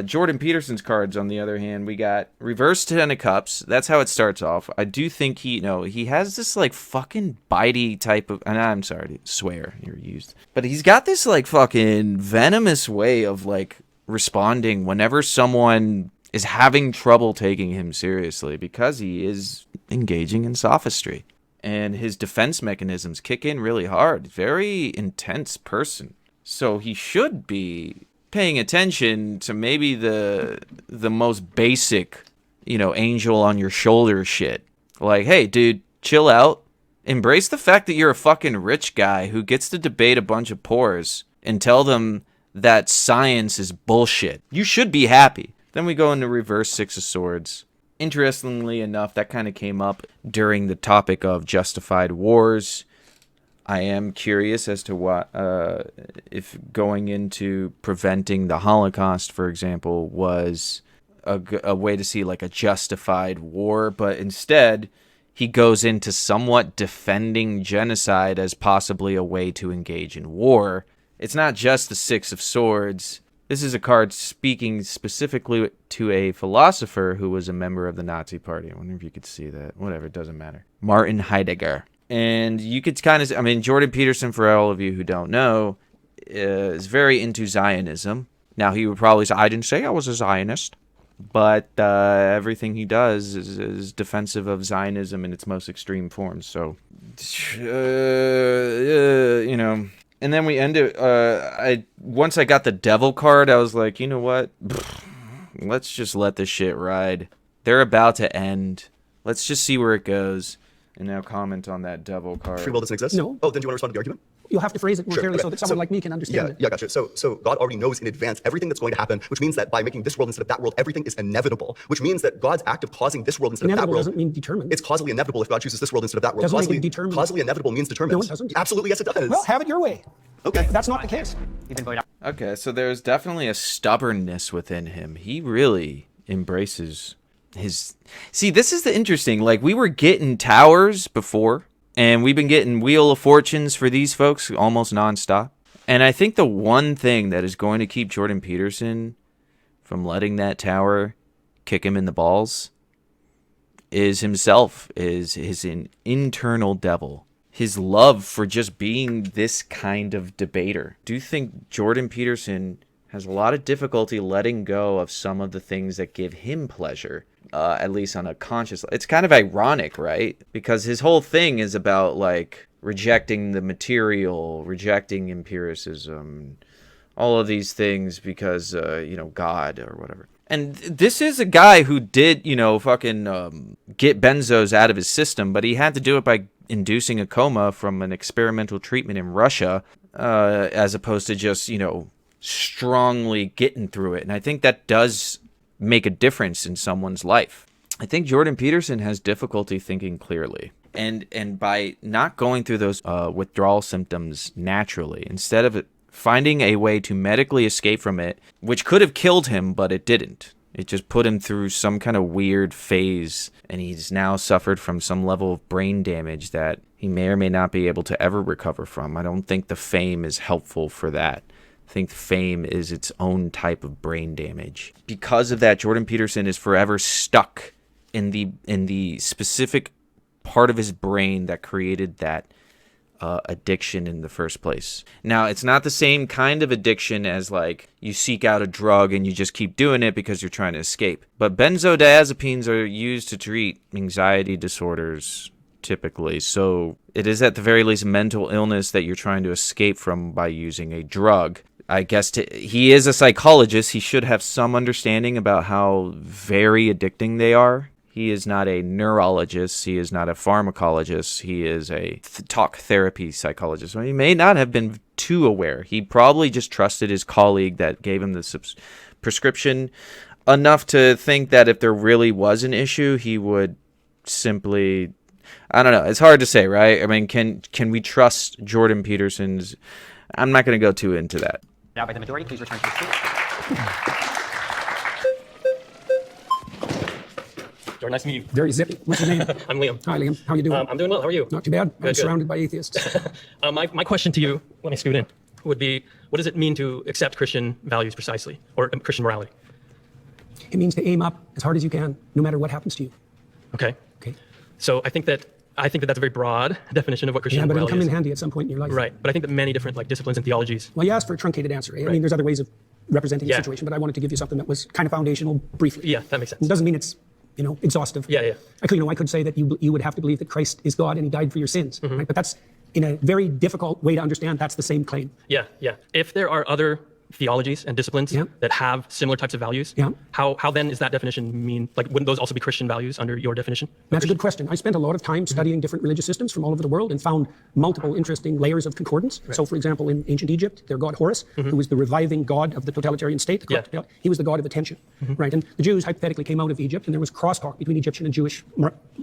Jordan Peterson's cards, on the other hand, we got reverse Ten of Cups. That's how it starts off. I do think he has this like fucking bitey type of, and I'm sorry to swear you're used, but he's got this like fucking venomous way of like responding whenever someone is having trouble taking him seriously because he is engaging in sophistry. And his defense mechanisms kick in really hard. Very intense person. So he should be paying attention to maybe the most basic, angel on your shoulder shit. Like, hey, dude, chill out. Embrace the fact that you're a fucking rich guy who gets to debate a bunch of poors and tell them that science is bullshit. You should be happy. Then we go into reverse Six of Swords. Interestingly enough, that kind of came up during the topic of justified wars. I am curious as to what, if going into preventing the Holocaust, for example, was a way to see like a justified war, but instead he goes into somewhat defending genocide as possibly a way to engage in war. It's not just the Six of Swords. This is a card speaking specifically to a philosopher who was a member of the Nazi Party. I wonder if you could see that. Whatever, it doesn't matter. Martin Heidegger. And you could kind of, Jordan Peterson, for all of you who don't know, is very into Zionism. Now, he would probably say, I didn't say I was a Zionist. But everything he does is defensive of Zionism in its most extreme forms. So, And then we end it. Once I got the Devil card, I was like, you know what? Let's just let this shit ride. They're about to end. Let's just see where it goes. And now comment on that Devil card. Free will doesn't exist? No. Oh, then do you want to respond to the argument? You'll have to phrase it more clearly so that someone like me can understand it. Yeah, gotcha. So God already knows in advance everything that's going to happen, which means that by making this world instead of that world, everything is inevitable, which means that God's act of causing this world instead of that world doesn't mean determined. It's causally inevitable if God chooses this world instead of that world. Doesn't Causally, make it determined. Causally inevitable means determined. No, it doesn't. Absolutely, yes, it does. Well, have it your way. Okay. That's not the case. Okay, so there's definitely a stubbornness within him. He really embraces his... See, this is the interesting. Like, we were getting towers before, and we've been getting Wheel of Fortunes for these folks almost nonstop. And I think the one thing that is going to keep Jordan Peterson from letting that tower kick him in the balls is himself, is his internal devil. His love for just being this kind of debater. Do you think Jordan Peterson has a lot of difficulty letting go of some of the things that give him pleasure, at least on a conscious level? It's kind of ironic, right? Because his whole thing is about, like, rejecting the material, rejecting empiricism, all of these things because, God or whatever. And this is a guy who did, fucking get benzos out of his system, but he had to do it by inducing a coma from an experimental treatment in Russia, as opposed to just, strongly getting through it. And I think that does make a difference in someone's life. I think Jordan Peterson has difficulty thinking clearly. And by not going through those withdrawal symptoms naturally, instead of finding a way to medically escape from it, which could have killed him, but it didn't. It just put him through some kind of weird phase, and he's now suffered from some level of brain damage that he may or may not be able to ever recover from. I don't think the fame is helpful for that. I think fame is its own type of brain damage. Because of that, Jordan Peterson is forever stuck in the specific part of his brain that created that addiction in the first place. Now, it's not the same kind of addiction as, like, you seek out a drug and you just keep doing it because you're trying to escape. But benzodiazepines are used to treat anxiety disorders, typically. So it is at the very least mental illness that you're trying to escape from by using a drug. I guess he is a psychologist. He should have some understanding about how very addicting they are. He is not a neurologist. He is not a pharmacologist. He is a talk therapy psychologist. So he may not have been too aware. He probably just trusted his colleague that gave him the prescription enough to think that if there really was an issue, he would simply... I don't know. It's hard to say, right? I mean, can we trust Jordan Peterson's... I'm not going to go too into that. Now by the majority, please return to your seat. Jordan, nice to meet you. Very zippy. What's your name? I'm Liam. Hi, Liam. How you doing? I'm doing well. How are you? Not too bad. I'm Good. surrounded by atheists. My question to you, let me scoot in, would be, what does it mean to accept Christian values precisely, or Christian morality? It means to aim up as hard as you can, no matter what happens to you. Okay. Okay. So I think that that's a very broad definition of what Christian but it'll morality come is. in handy at some point in your life. Right. But I think that many different disciplines and theologies. Well, you asked for a truncated answer. I mean, there's other ways of representing the situation, but I wanted to give you something that was kind of foundational briefly. Yeah, that makes sense. It doesn't mean it's, exhaustive. Yeah. I could say that you would have to believe that Christ is God and he died for your sins. Right? But that's, in a very difficult way to understand, that's the same claim. Yeah. If there are other theologies and disciplines that have similar types of values, how then is that definition mean, like, wouldn't those also be Christian values under your definition? That's a good question. I spent a lot of time studying different religious systems from all over the world and found multiple interesting layers of concordance. So, for example, in ancient Egypt, their god Horus, who was the reviving god of the totalitarian state, he was the god of attention, right? And the Jews hypothetically came out of Egypt, and there was crosstalk between Egyptian and Jewish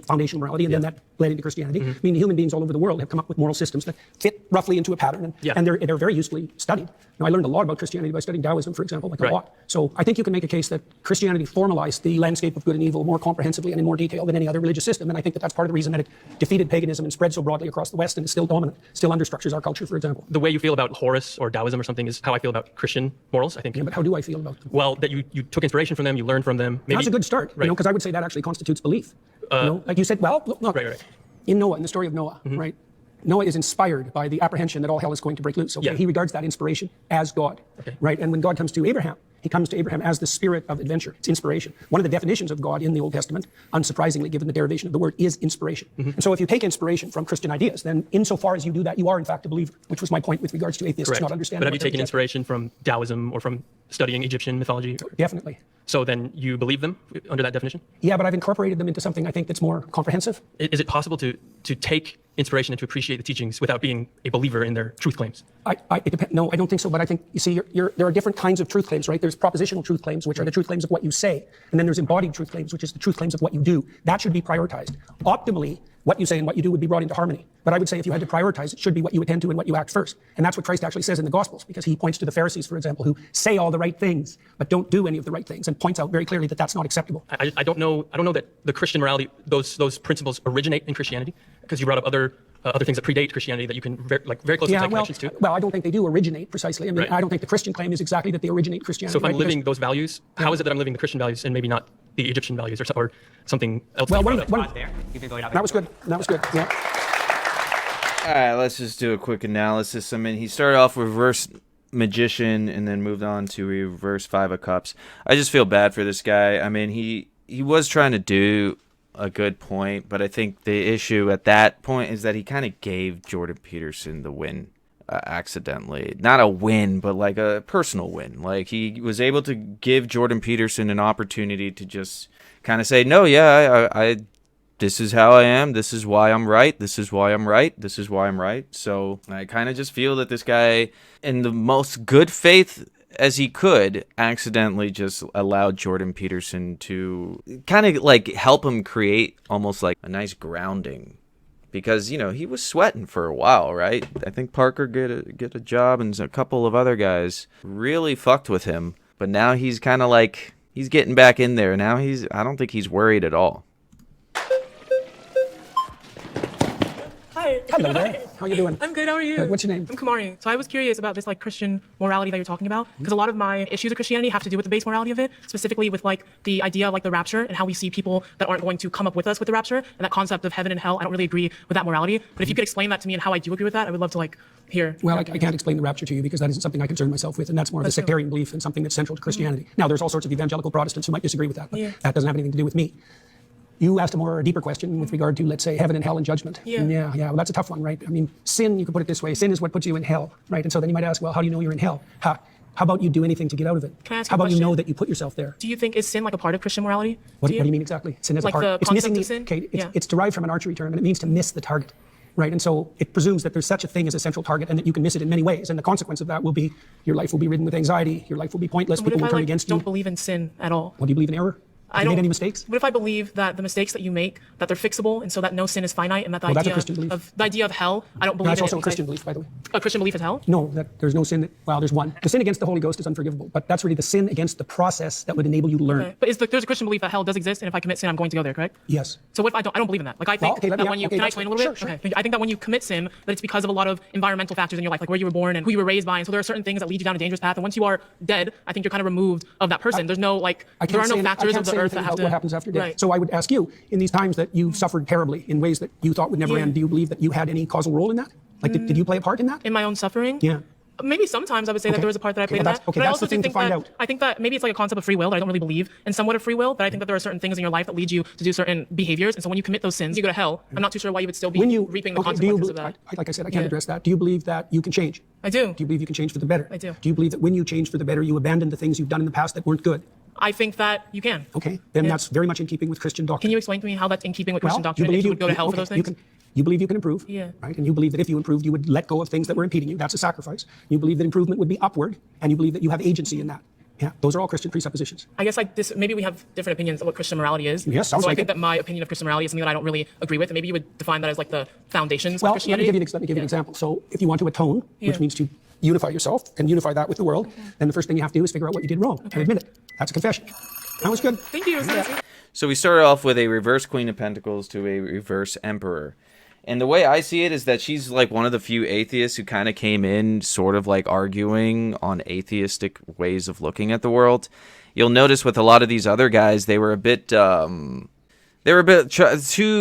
foundational morality, and then that bled into Christianity. I mean, human beings all over the world have come up with moral systems that fit roughly into a pattern, and they're very usefully studied. Now, I learned a lot about Christianity by studying Taoism, for example, like a lot. So I think you can make a case that Christianity formalized the landscape of good and evil more comprehensively and in more detail than any other religious system, and I think that that's part of the reason that it defeated paganism and spread so broadly across the West and is still dominant, still understructures our culture, for example. The way you feel about Horus or Taoism or something is how I feel about Christian morals, I think. Yeah, but how do I feel about them? Well, that you took inspiration from them, you learned from them. Maybe, that's a good start, because I would say that actually constitutes belief. Like you said, well, look, in Noah, in the story of Noah, right? Noah is inspired by the apprehension that all hell is going to break loose. Okay? He regards that inspiration as God, right? And when God comes to Abraham, he comes to Abraham as the spirit of adventure. It's inspiration. One of the definitions of God in the Old Testament, unsurprisingly, given the derivation of the word, is inspiration. And so if you take inspiration from Christian ideas, then insofar as you do that, you are in fact a believer, which was my point with regards to atheists not understanding. But have you taken inspiration from Taoism or from studying Egyptian mythology? Definitely. So then you believe them under that definition? Yeah, but I've incorporated them into something I think that's more comprehensive. Is it possible to take inspiration and to appreciate the teachings without being a believer in their truth claims? No, I don't think so. But I think, you see, there are different kinds of truth claims, right? There's propositional truth claims, which are the truth claims of what you say. And then there's embodied truth claims, which is the truth claims of what you do. That should be prioritized. Optimally, what you say and what you do would be brought into harmony. But I would say if you had to prioritize, it should be what you attend to and what you act first. And that's what Christ actually says in the Gospels, because he points to the Pharisees, for example, who say all the right things, but don't do any of the right things, and points out very clearly that that's not acceptable. I don't know that the Christian morality, those principles originate in Christianity, because you brought up other things that predate Christianity that you can very closely tie connections to. Well, I don't think they do originate precisely. I mean, I don't think the Christian claim is exactly that they originate Christianity. So if I'm living those values, how is it that I'm living the Christian values and maybe not the Egyptian values or something else? Well, that was good. That was good. Yeah. All right, let's just do a quick analysis. I mean, he started off with reverse magician and then moved on to reverse 5 of cups. I just feel bad for this guy. I mean, he was trying to do a good point, but I think the issue at that point is that he kind of gave Jordan Peterson the win accidentally. Not a win, but like a personal win. Like, he was able to give Jordan Peterson an opportunity to just kind of say, no, I this is how I am. This is why I'm right. This is why I'm right. This is why I'm right. So I kind of just feel that this guy, in the most good faith as he could, accidentally just allowed Jordan Peterson to kind of like help him create almost like a nice grounding. Because, he was sweating for a while, right? I think Parker get a job, and a couple of other guys really fucked with him. But now he's kind of like, he's getting back in there. Now I don't think he's worried at all. Hi. Hello there. How you doing? I'm good. How are you? Good. What's your name? I'm Kamari. So I was curious about this Christian morality that you're talking about, because a lot of my issues of Christianity have to do with the base morality of it, specifically with the idea of the rapture and how we see people that aren't going to come up with us with the rapture, and that concept of heaven and hell. I don't really agree with that morality, but if you could explain that to me and how I do agree with that, I would love to hear. Well, I can't explain the rapture to you because that isn't something I concern myself with, and that's more of a sectarian belief and something that's central to Christianity. Now, there's all sorts of evangelical Protestants who might disagree with that, but that doesn't have anything to do with me. You asked a more deeper question with regard to, let's say, heaven and hell and judgment. Yeah. Well, that's a tough one, right? I mean, sin, you could put it this way, sin is what puts you in hell, right? And so then you might ask, well, how do you know you're in hell? How about you do anything to get out of it? Can I ask how you a about question? you know that you put yourself there? Do you think, is sin a part of Christian morality? What do you mean exactly? Sin is a part. The concept of sin? Okay, it's derived from an archery term, and it means to miss the target. Right, and so it presumes that there's such a thing as a central target and that you can miss it in many ways. And the consequence of that will be your life will be ridden with anxiety, your life will be pointless, people will turn against you. Don't believe in sin at all? What, do you believe in error? Have you made any mistakes? What if I believe that the mistakes that you make, that they're fixable, and so that no sin is finite, and that the idea of hell, I don't believe in it. That's also a Christian belief, by the way. A Christian belief is hell? No, that there's no sin. Well, there's one. The sin against the Holy Ghost is unforgivable, but that's really the sin against the process that would enable you to learn. Okay. But there's a Christian belief that hell does exist, and if I commit sin, I'm going to go there, correct? Yes. So what if I don't believe in that? I think that when you, can I explain a little bit? Sure. Okay. I think that when you commit sin, that it's because of a lot of environmental factors in your life, like where you were born and who you were raised by, and so there are certain things that lead you down a dangerous path, and once you are dead, I think you're kind of removed of that person. There's no there are no factors of the earth that have to. What happens after death. Right. So I would ask you, in these times that you've suffered terribly in ways that you thought would never end, do you believe that you had any causal role in that? Did you play a part in that? In my own suffering? Yeah. Maybe sometimes I would say that there was a part that I played in that. Okay, but I that's also the thing do to think find that out. I think that maybe it's like a concept of free will that I don't really believe in somewhat of free will. That I think that there are certain things in your life that lead you to do certain behaviors, and so when you commit those sins, you go to hell. I'm not too sure why you would still be reaping the consequences of that. Like I said, I can't address that. Do you believe that you can change? I do. Do you believe you can change for the better? I do. Do you believe that when you change for the better, you abandon the things you've done in the past that weren't good? I think that you can. Okay, then that's very much in keeping with Christian doctrine. Can you explain to me how that's in keeping with Christian Well, doctrine? If you would go to hell for those things? You believe you can improve, Yeah. right? And you believe that if you improved, you would let go of things that were impeding you. That's a sacrifice. You believe that improvement would be upward, and you believe that you have agency in that. Yeah, those are all Christian presuppositions. I guess like this, maybe we have different opinions of what Christian morality is. Yes, sounds so like I think it. that my opinion of Christian morality is something that I don't really agree with, and maybe you would define that as like the foundations Well, of let me Christianity. give you an example. So if you want to atone, which means to unify yourself and unify that with the world, then the first thing you have to do is figure out what you did wrong and admit it. That's a confession. That was good. Thank you. So we started off with a reverse Queen of Pentacles to a reverse Emperor. And the way I see it is that she's like one of the few atheists who kind of came in sort of like arguing on atheistic ways of looking at the world. You'll notice with a lot of these other guys, they were a bit too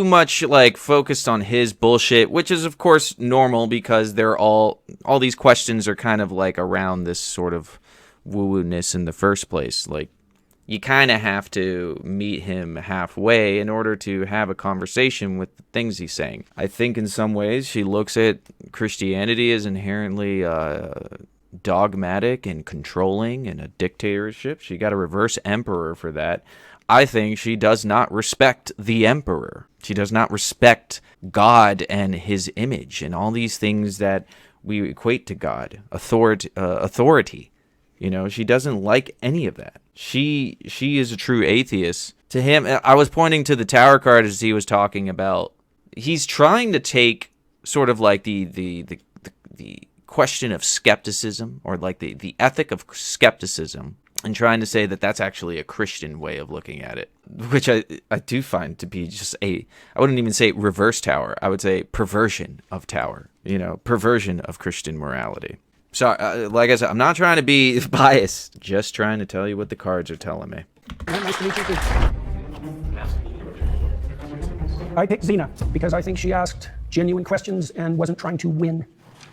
much like focused on his bullshit, which is of course normal because they're all these questions are kind of like around this sort of woo-woo-ness in the first place. Like, you kind of have to meet him halfway in order to have a conversation with the things he's saying. I think in some ways she looks at Christianity as inherently dogmatic and controlling and a dictatorship. She got a reverse emperor for that. I think she does not respect the emperor. She does not respect God and his image and all these things that we equate to God. Authority. You know, she doesn't like any of that. She is a true atheist. To him, I was pointing to the Tower card as he was talking about. He's trying to take sort of like the question of skepticism, or like the ethic of skepticism, and trying to say that that's actually a Christian way of looking at it, which I do find to be just I wouldn't even say reverse Tower. I would say perversion of Tower. You know, perversion of Christian morality. So, like I said, I'm not trying to be biased, just trying to tell you what the cards are telling me. Nice to meet you, too. I picked Xena because I think she asked genuine questions and wasn't trying to win.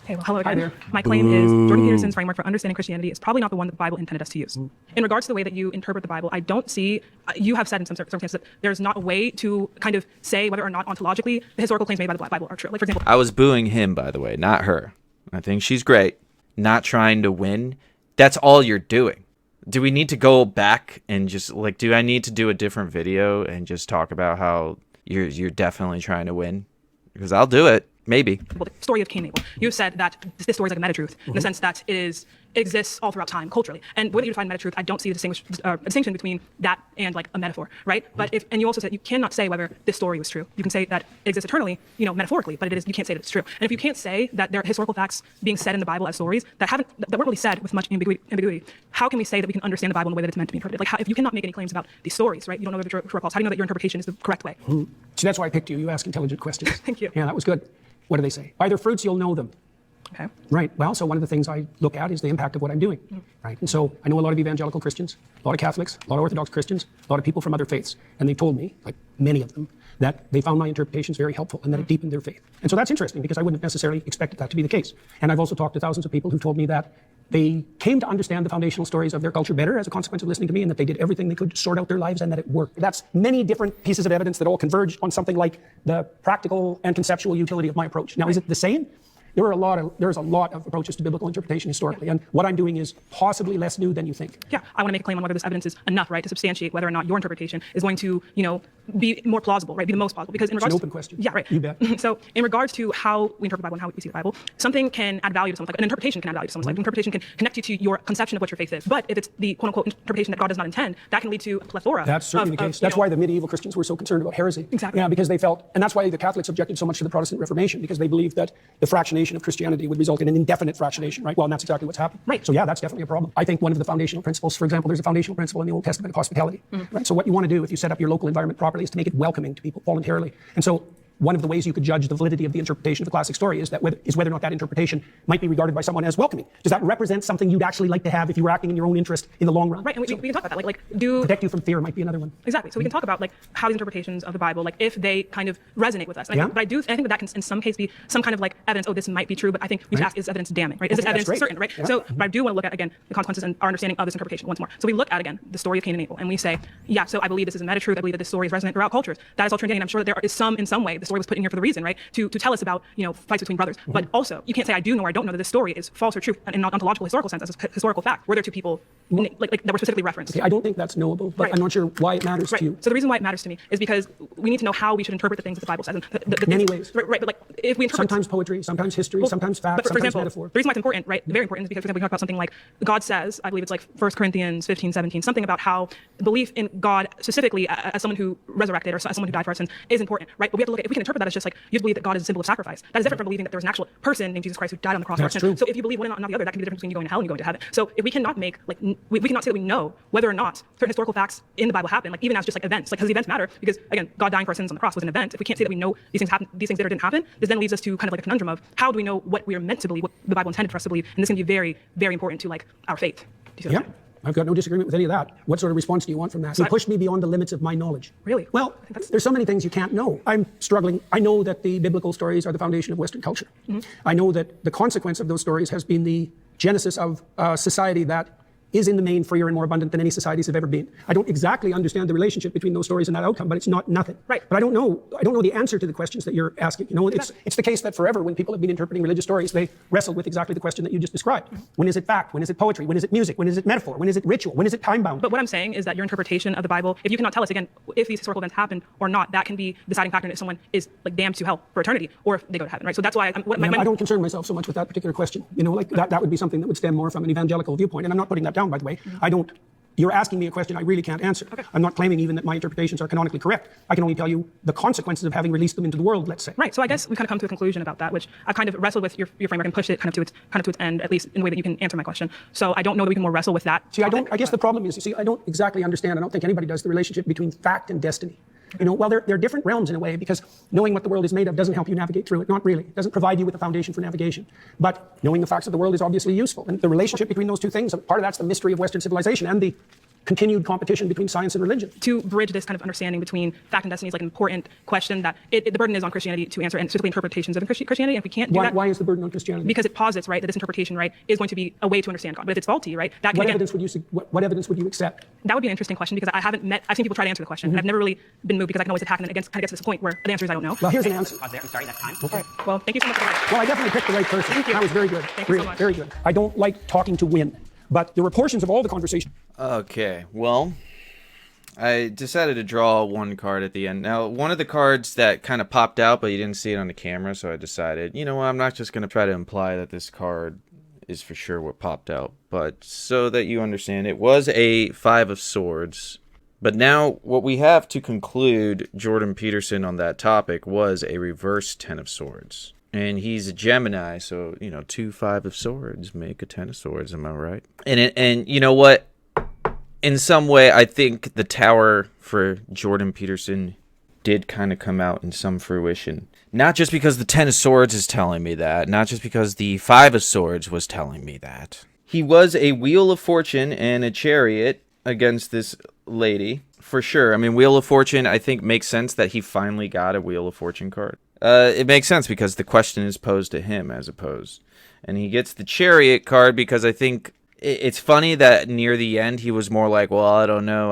Okay, well, hello Hi again. there. My claim is Jordan Peterson's framework for understanding Christianity is probably not the one that the Bible intended us to use. In regards to the way that you interpret the Bible, I don't see, you have said in some circumstances that there's not a way to kind of say whether or not ontologically the historical claims made by the Bible are true. Like, for example, I was booing him, by the way, not her. I think she's great. Not trying to win. That's all you're doing. Do we need to go back and just like, do I need to do a different video and just talk about how you're definitely trying to win? Because I'll do it. Maybe. the story of Cain and Abel. You said that this story is like a meta-truth in the sense that it exists all throughout time, culturally. And the way that you define meta-truth, I don't see a distinction between that and like a metaphor, right? But and you also said you cannot say whether this story was true. You can say that it exists eternally, metaphorically, but you can't say that it's true. And if you can't say that there are historical facts being said in the Bible as stories that weren't really said with much ambiguity, how can we say that we can understand the Bible in the way that it's meant to be interpreted? Like, if you cannot make any claims about these stories, right? You don't know the true or false. How do you know that your interpretation is the correct way? See, that's why I picked you. You ask intelligent questions. Thank you. Yeah, that was good. What do they say? By their fruits, you'll know them. Okay. Right. Well, so one of the things I look at is the impact of what I'm doing. Right. And so I know a lot of evangelical Christians, a lot of Catholics, a lot of Orthodox Christians, a lot of people from other faiths. And they told me, like many of them, that they found my interpretations very helpful and that it deepened their faith. And so that's interesting because I wouldn't have necessarily expected that to be the case. And I've also talked to thousands of people who told me that they came to understand the foundational stories of their culture better as a consequence of listening to me, and that they did everything they could to sort out their lives and that it worked. That's many different pieces of evidence that all converge on something like the practical and conceptual utility of my approach. Now, is it the same? There's a lot of approaches to biblical interpretation historically, and what I'm doing is possibly less new than you think. Yeah, I want to make a claim on whether this evidence is enough, right, to substantiate whether or not your interpretation is going to, be more plausible, right, be the most plausible. Because in regards it's an open question. Yeah, right. You bet. So in regards to how we interpret the Bible and how we see the Bible, something can add value to someone's life. An interpretation can add value to someone's life. An interpretation can connect you to your conception of what your faith is. But if it's the quote-unquote interpretation that God does not intend, that can lead to a plethora. That's certainly the case. That's why the medieval Christians were so concerned about heresy. Exactly. Yeah, because they felt, and that's why the Catholics objected so much to the Protestant Reformation, because they believed that the fractionation of Christianity would result in an indefinite fractionation, right? Well, and that's exactly what's happened. Right. So yeah, that's definitely a problem. I think one of the foundational principles, for example, there's a foundational principle in the Old Testament of hospitality, right? So what you want to do if you set up your local environment properly is to make it welcoming to people voluntarily. And so one of the ways you could judge the validity of the interpretation of the classic story is whether or not that interpretation might be regarded by someone as welcoming. Does that represent something you'd actually like to have if you were acting in your own interest in the long run? Right, and we can talk about that. Protect you from fear might be another one. Exactly. So we can talk about how these interpretations of the Bible, if they kind of resonate with us. I think that can in some case be some kind of evidence. Oh, this might be true, but I think we should ask: is evidence damning? Right? Is this evidence certain? Right. Yeah. So, but I do want to look at again the consequences and our understanding of this interpretation once more. So we look at again the story of Cain and Abel, and we say, yeah. So I believe this is a meta truth. I believe that this story is resonant throughout cultures. That is all Trinitarian. I'm sure that there is in some way the story was put in here for the reason, right, to tell us about fights between brothers. Mm-hmm. But also you can't say I do know or I don't know that this story is false or true in an ontological historical sense as a historical fact. Were there two people that were specifically referenced? Okay, I don't think that's knowable, but I'm not sure why it matters to you. So the reason why it matters to me is because we need to know how we should interpret the things that the Bible says. Many ways. Right, but if we interpret sometimes poetry, sometimes history, sometimes facts, but for sometimes example, metaphor. The reason why it's important, right, very important, is because for example we talk about something like God says, I believe it's 1 Corinthians 15:17, something about how belief in God specifically as someone who resurrected or as someone who died for our sins is important, right? But we have to look at if we can interpret that as just you believe that God is a symbol of sacrifice. That is different from believing that there was an actual person named Jesus Christ who died on the cross for our sins. So if you believe one and not the other, that can be the difference between you going to hell and you going to heaven. So if we cannot make we cannot say that we know whether or not certain historical facts in the Bible happen, even as just events, because the events matter, because again, God dying for our sins on the cross was an event. If we can't say that we know these things happen, these things did or didn't happen, this then leads us to kind of a conundrum of how do we know what we are meant to believe, what the Bible intended for us to believe, and this can be very, very important to our faith. Do you see what I'm saying? I've got no disagreement with any of that. What sort of response do you want from that? You pushed me beyond the limits of my knowledge. Really? Well, there's so many things you can't know. I'm struggling. I know that the biblical stories are the foundation of Western culture. Mm-hmm. I know that the consequence of those stories has been the genesis of a society that is in the main freer and more abundant than any societies have ever been. I don't exactly understand the relationship between those stories and that outcome, but it's not nothing. Right. But I don't know the answer to the questions that you're asking. It's the case that forever when people have been interpreting religious stories, they wrestle with exactly the question that you just described. Mm-hmm. When is it fact? When is it poetry? When is it music? When is it metaphor? When is it ritual? When is it time-bound? But what I'm saying is that your interpretation of the Bible, if you cannot tell us again if these historical events happen or not, that can be the deciding factor in if someone is damned to hell for eternity or if they go to heaven, right? So that's why I don't concern myself so much with that particular question. That would be something that would stem more from an evangelical viewpoint, and I'm not putting that down, by the way. Mm-hmm. You're asking me a question I really can't answer. Okay. I'm not claiming even that my interpretations are canonically correct. I can only tell you the consequences of having released them into the world, let's say. Right. So I guess we kind of come to a conclusion about that, which I've kind of wrestled with your framework and pushed it kind of to its end, at least in the way that you can answer my question. So I don't know that we can more wrestle with that. See, I guess the problem is, I don't exactly understand. I don't think anybody does the relationship between fact and destiny. Well, they're different realms in a way, because knowing what the world is made of doesn't help you navigate through it. Not really. It doesn't provide you with a foundation for navigation. But knowing the facts of the world is obviously useful. And the relationship between those two things, part of that's the mystery of Western civilization and the continued competition between science and religion. To bridge this kind of understanding between fact and destiny is an important question that the burden is on Christianity to answer, and specifically interpretations of Christianity. And if we can't do that, why is the burden on Christianity? Because it posits, right, that this interpretation, right, is going to be a way to understand God. But if it's faulty, right, that can what evidence would you accept? That would be an interesting question, because I've seen people try to answer the question, and I've never really been moved, because I can always attack, and it kind of gets to this point where the answer is I don't know. Well, here's an answer. Pause there. I'm sorry, that's time. Okay. Well, thank you so much for that. Well, I definitely picked the right person. Thank you. That was very good. Thank you so much. Very good. I don't like talking to win, but there were portions of all the conversation. Okay, well, I decided to draw one card at the end. Now, one of the cards that kind of popped out, but you didn't see it on the camera, so I decided, I'm not just going to try to imply that this card is for sure what popped out, but so that you understand, it was a 5 of Swords. But now, what we have to conclude Jordan Peterson on that topic was a reverse 10 of Swords. And he's a Gemini, so, 2 5 of Swords make a 10 of Swords, am I right? And you know what? In some way, I think the Tower for Jordan Peterson did kind of come out in some fruition. Not just because the 10 of Swords is telling me that, not just because the 5 of Swords was telling me that. He was a Wheel of Fortune and a Chariot against this lady, for sure. I mean, Wheel of Fortune, I think, makes sense that he finally got a Wheel of Fortune card. It makes sense because the question is posed to him as opposed. And he gets the Chariot card because I think it's funny that near the end he was more like, well, I don't know,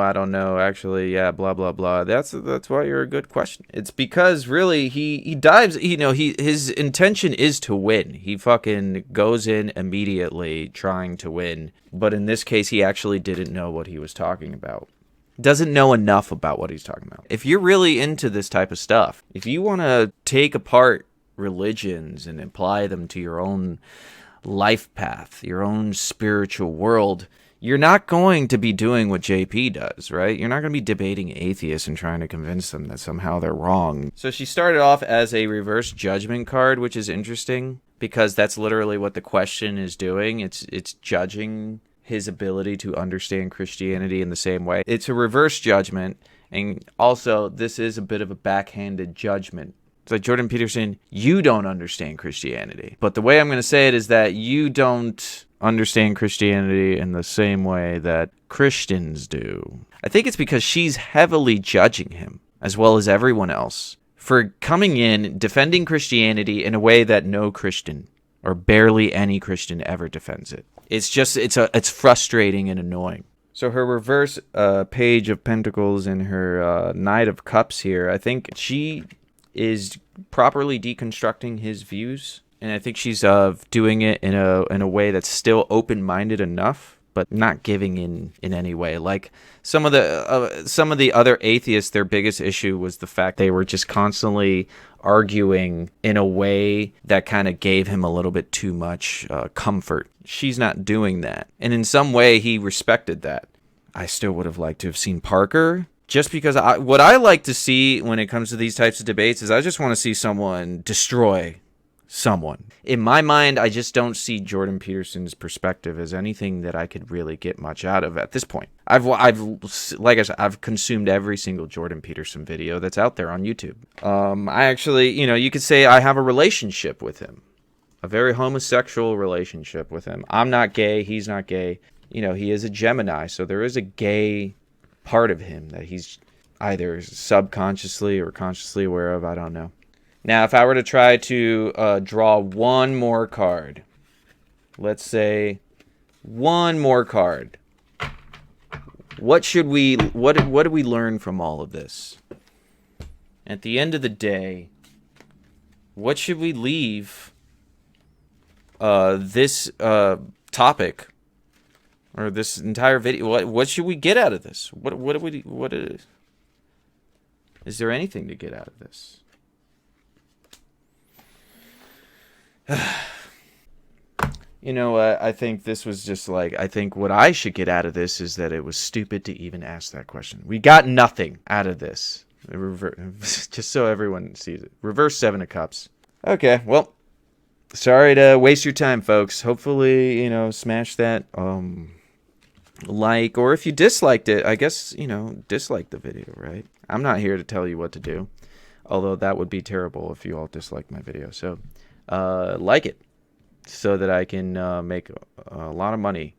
actually, yeah, blah, blah, blah. That's why you're a good question. It's because really he dives, his intention is to win. He fucking goes in immediately trying to win. But in this case, he actually didn't know what he was talking about. Doesn't know enough about what he's talking about. If you're really into this type of stuff, if you want to take apart religions and apply them to your own life path, your own spiritual world, you're not going to be doing what JP does, right? You're not going to be debating atheists and trying to convince them that somehow they're wrong. So she started off as a reverse judgment card, which is interesting because that's literally what the question is doing. It's judging his ability to understand Christianity in the same way. It's a reverse judgment, and also this is a bit of a backhanded judgment It's like, Jordan Peterson, you don't understand Christianity. But the way I'm going to say it is that you don't understand Christianity in the same way that Christians do. I think it's because she's heavily judging him, as well as everyone else, for coming in, defending Christianity in a way that no Christian, or barely any Christian, ever defends it. It's just, it's frustrating and annoying. So her reverse Page of Pentacles and her Knight of Cups here, I think she is properly deconstructing his views, and I think she's doing it in a way that's still open-minded enough, but not giving in any way. Like some of the other atheists, their biggest issue was the fact they were just constantly arguing in a way that kind of gave him a little bit too much comfort. She's not doing that, and in some way he respected that. I still would have liked to have seen Parker. Just because what I like to see when it comes to these types of debates is I just want to see someone destroy someone. In my mind, I just don't see Jordan Peterson's perspective as anything that I could really get much out of at this point. Like I said, I've consumed every single Jordan Peterson video that's out there on YouTube. I actually, you could say I have a relationship with him, a very homosexual relationship with him. I'm not gay. He's not gay. He is a Gemini, so there is a gay part of him that he's either subconsciously or consciously aware of. I don't know. Now, if I were to try to draw one more card, let's say one more card, what do we learn from all of this? At the end of the day, what should we leave this topic or this entire video? What should we get out of this? Is there anything to get out of this? I think this was just like, I think what I should get out of this is that it was stupid to even ask that question. We got nothing out of this. Just so everyone sees it. Reverse 7 of Cups. Okay, well, sorry to waste your time, folks. Hopefully, smash that like, or if you disliked it, I guess, dislike the video, right? I'm not here to tell you what to do, although that would be terrible if you all disliked my video. So like it so that I can make a lot of money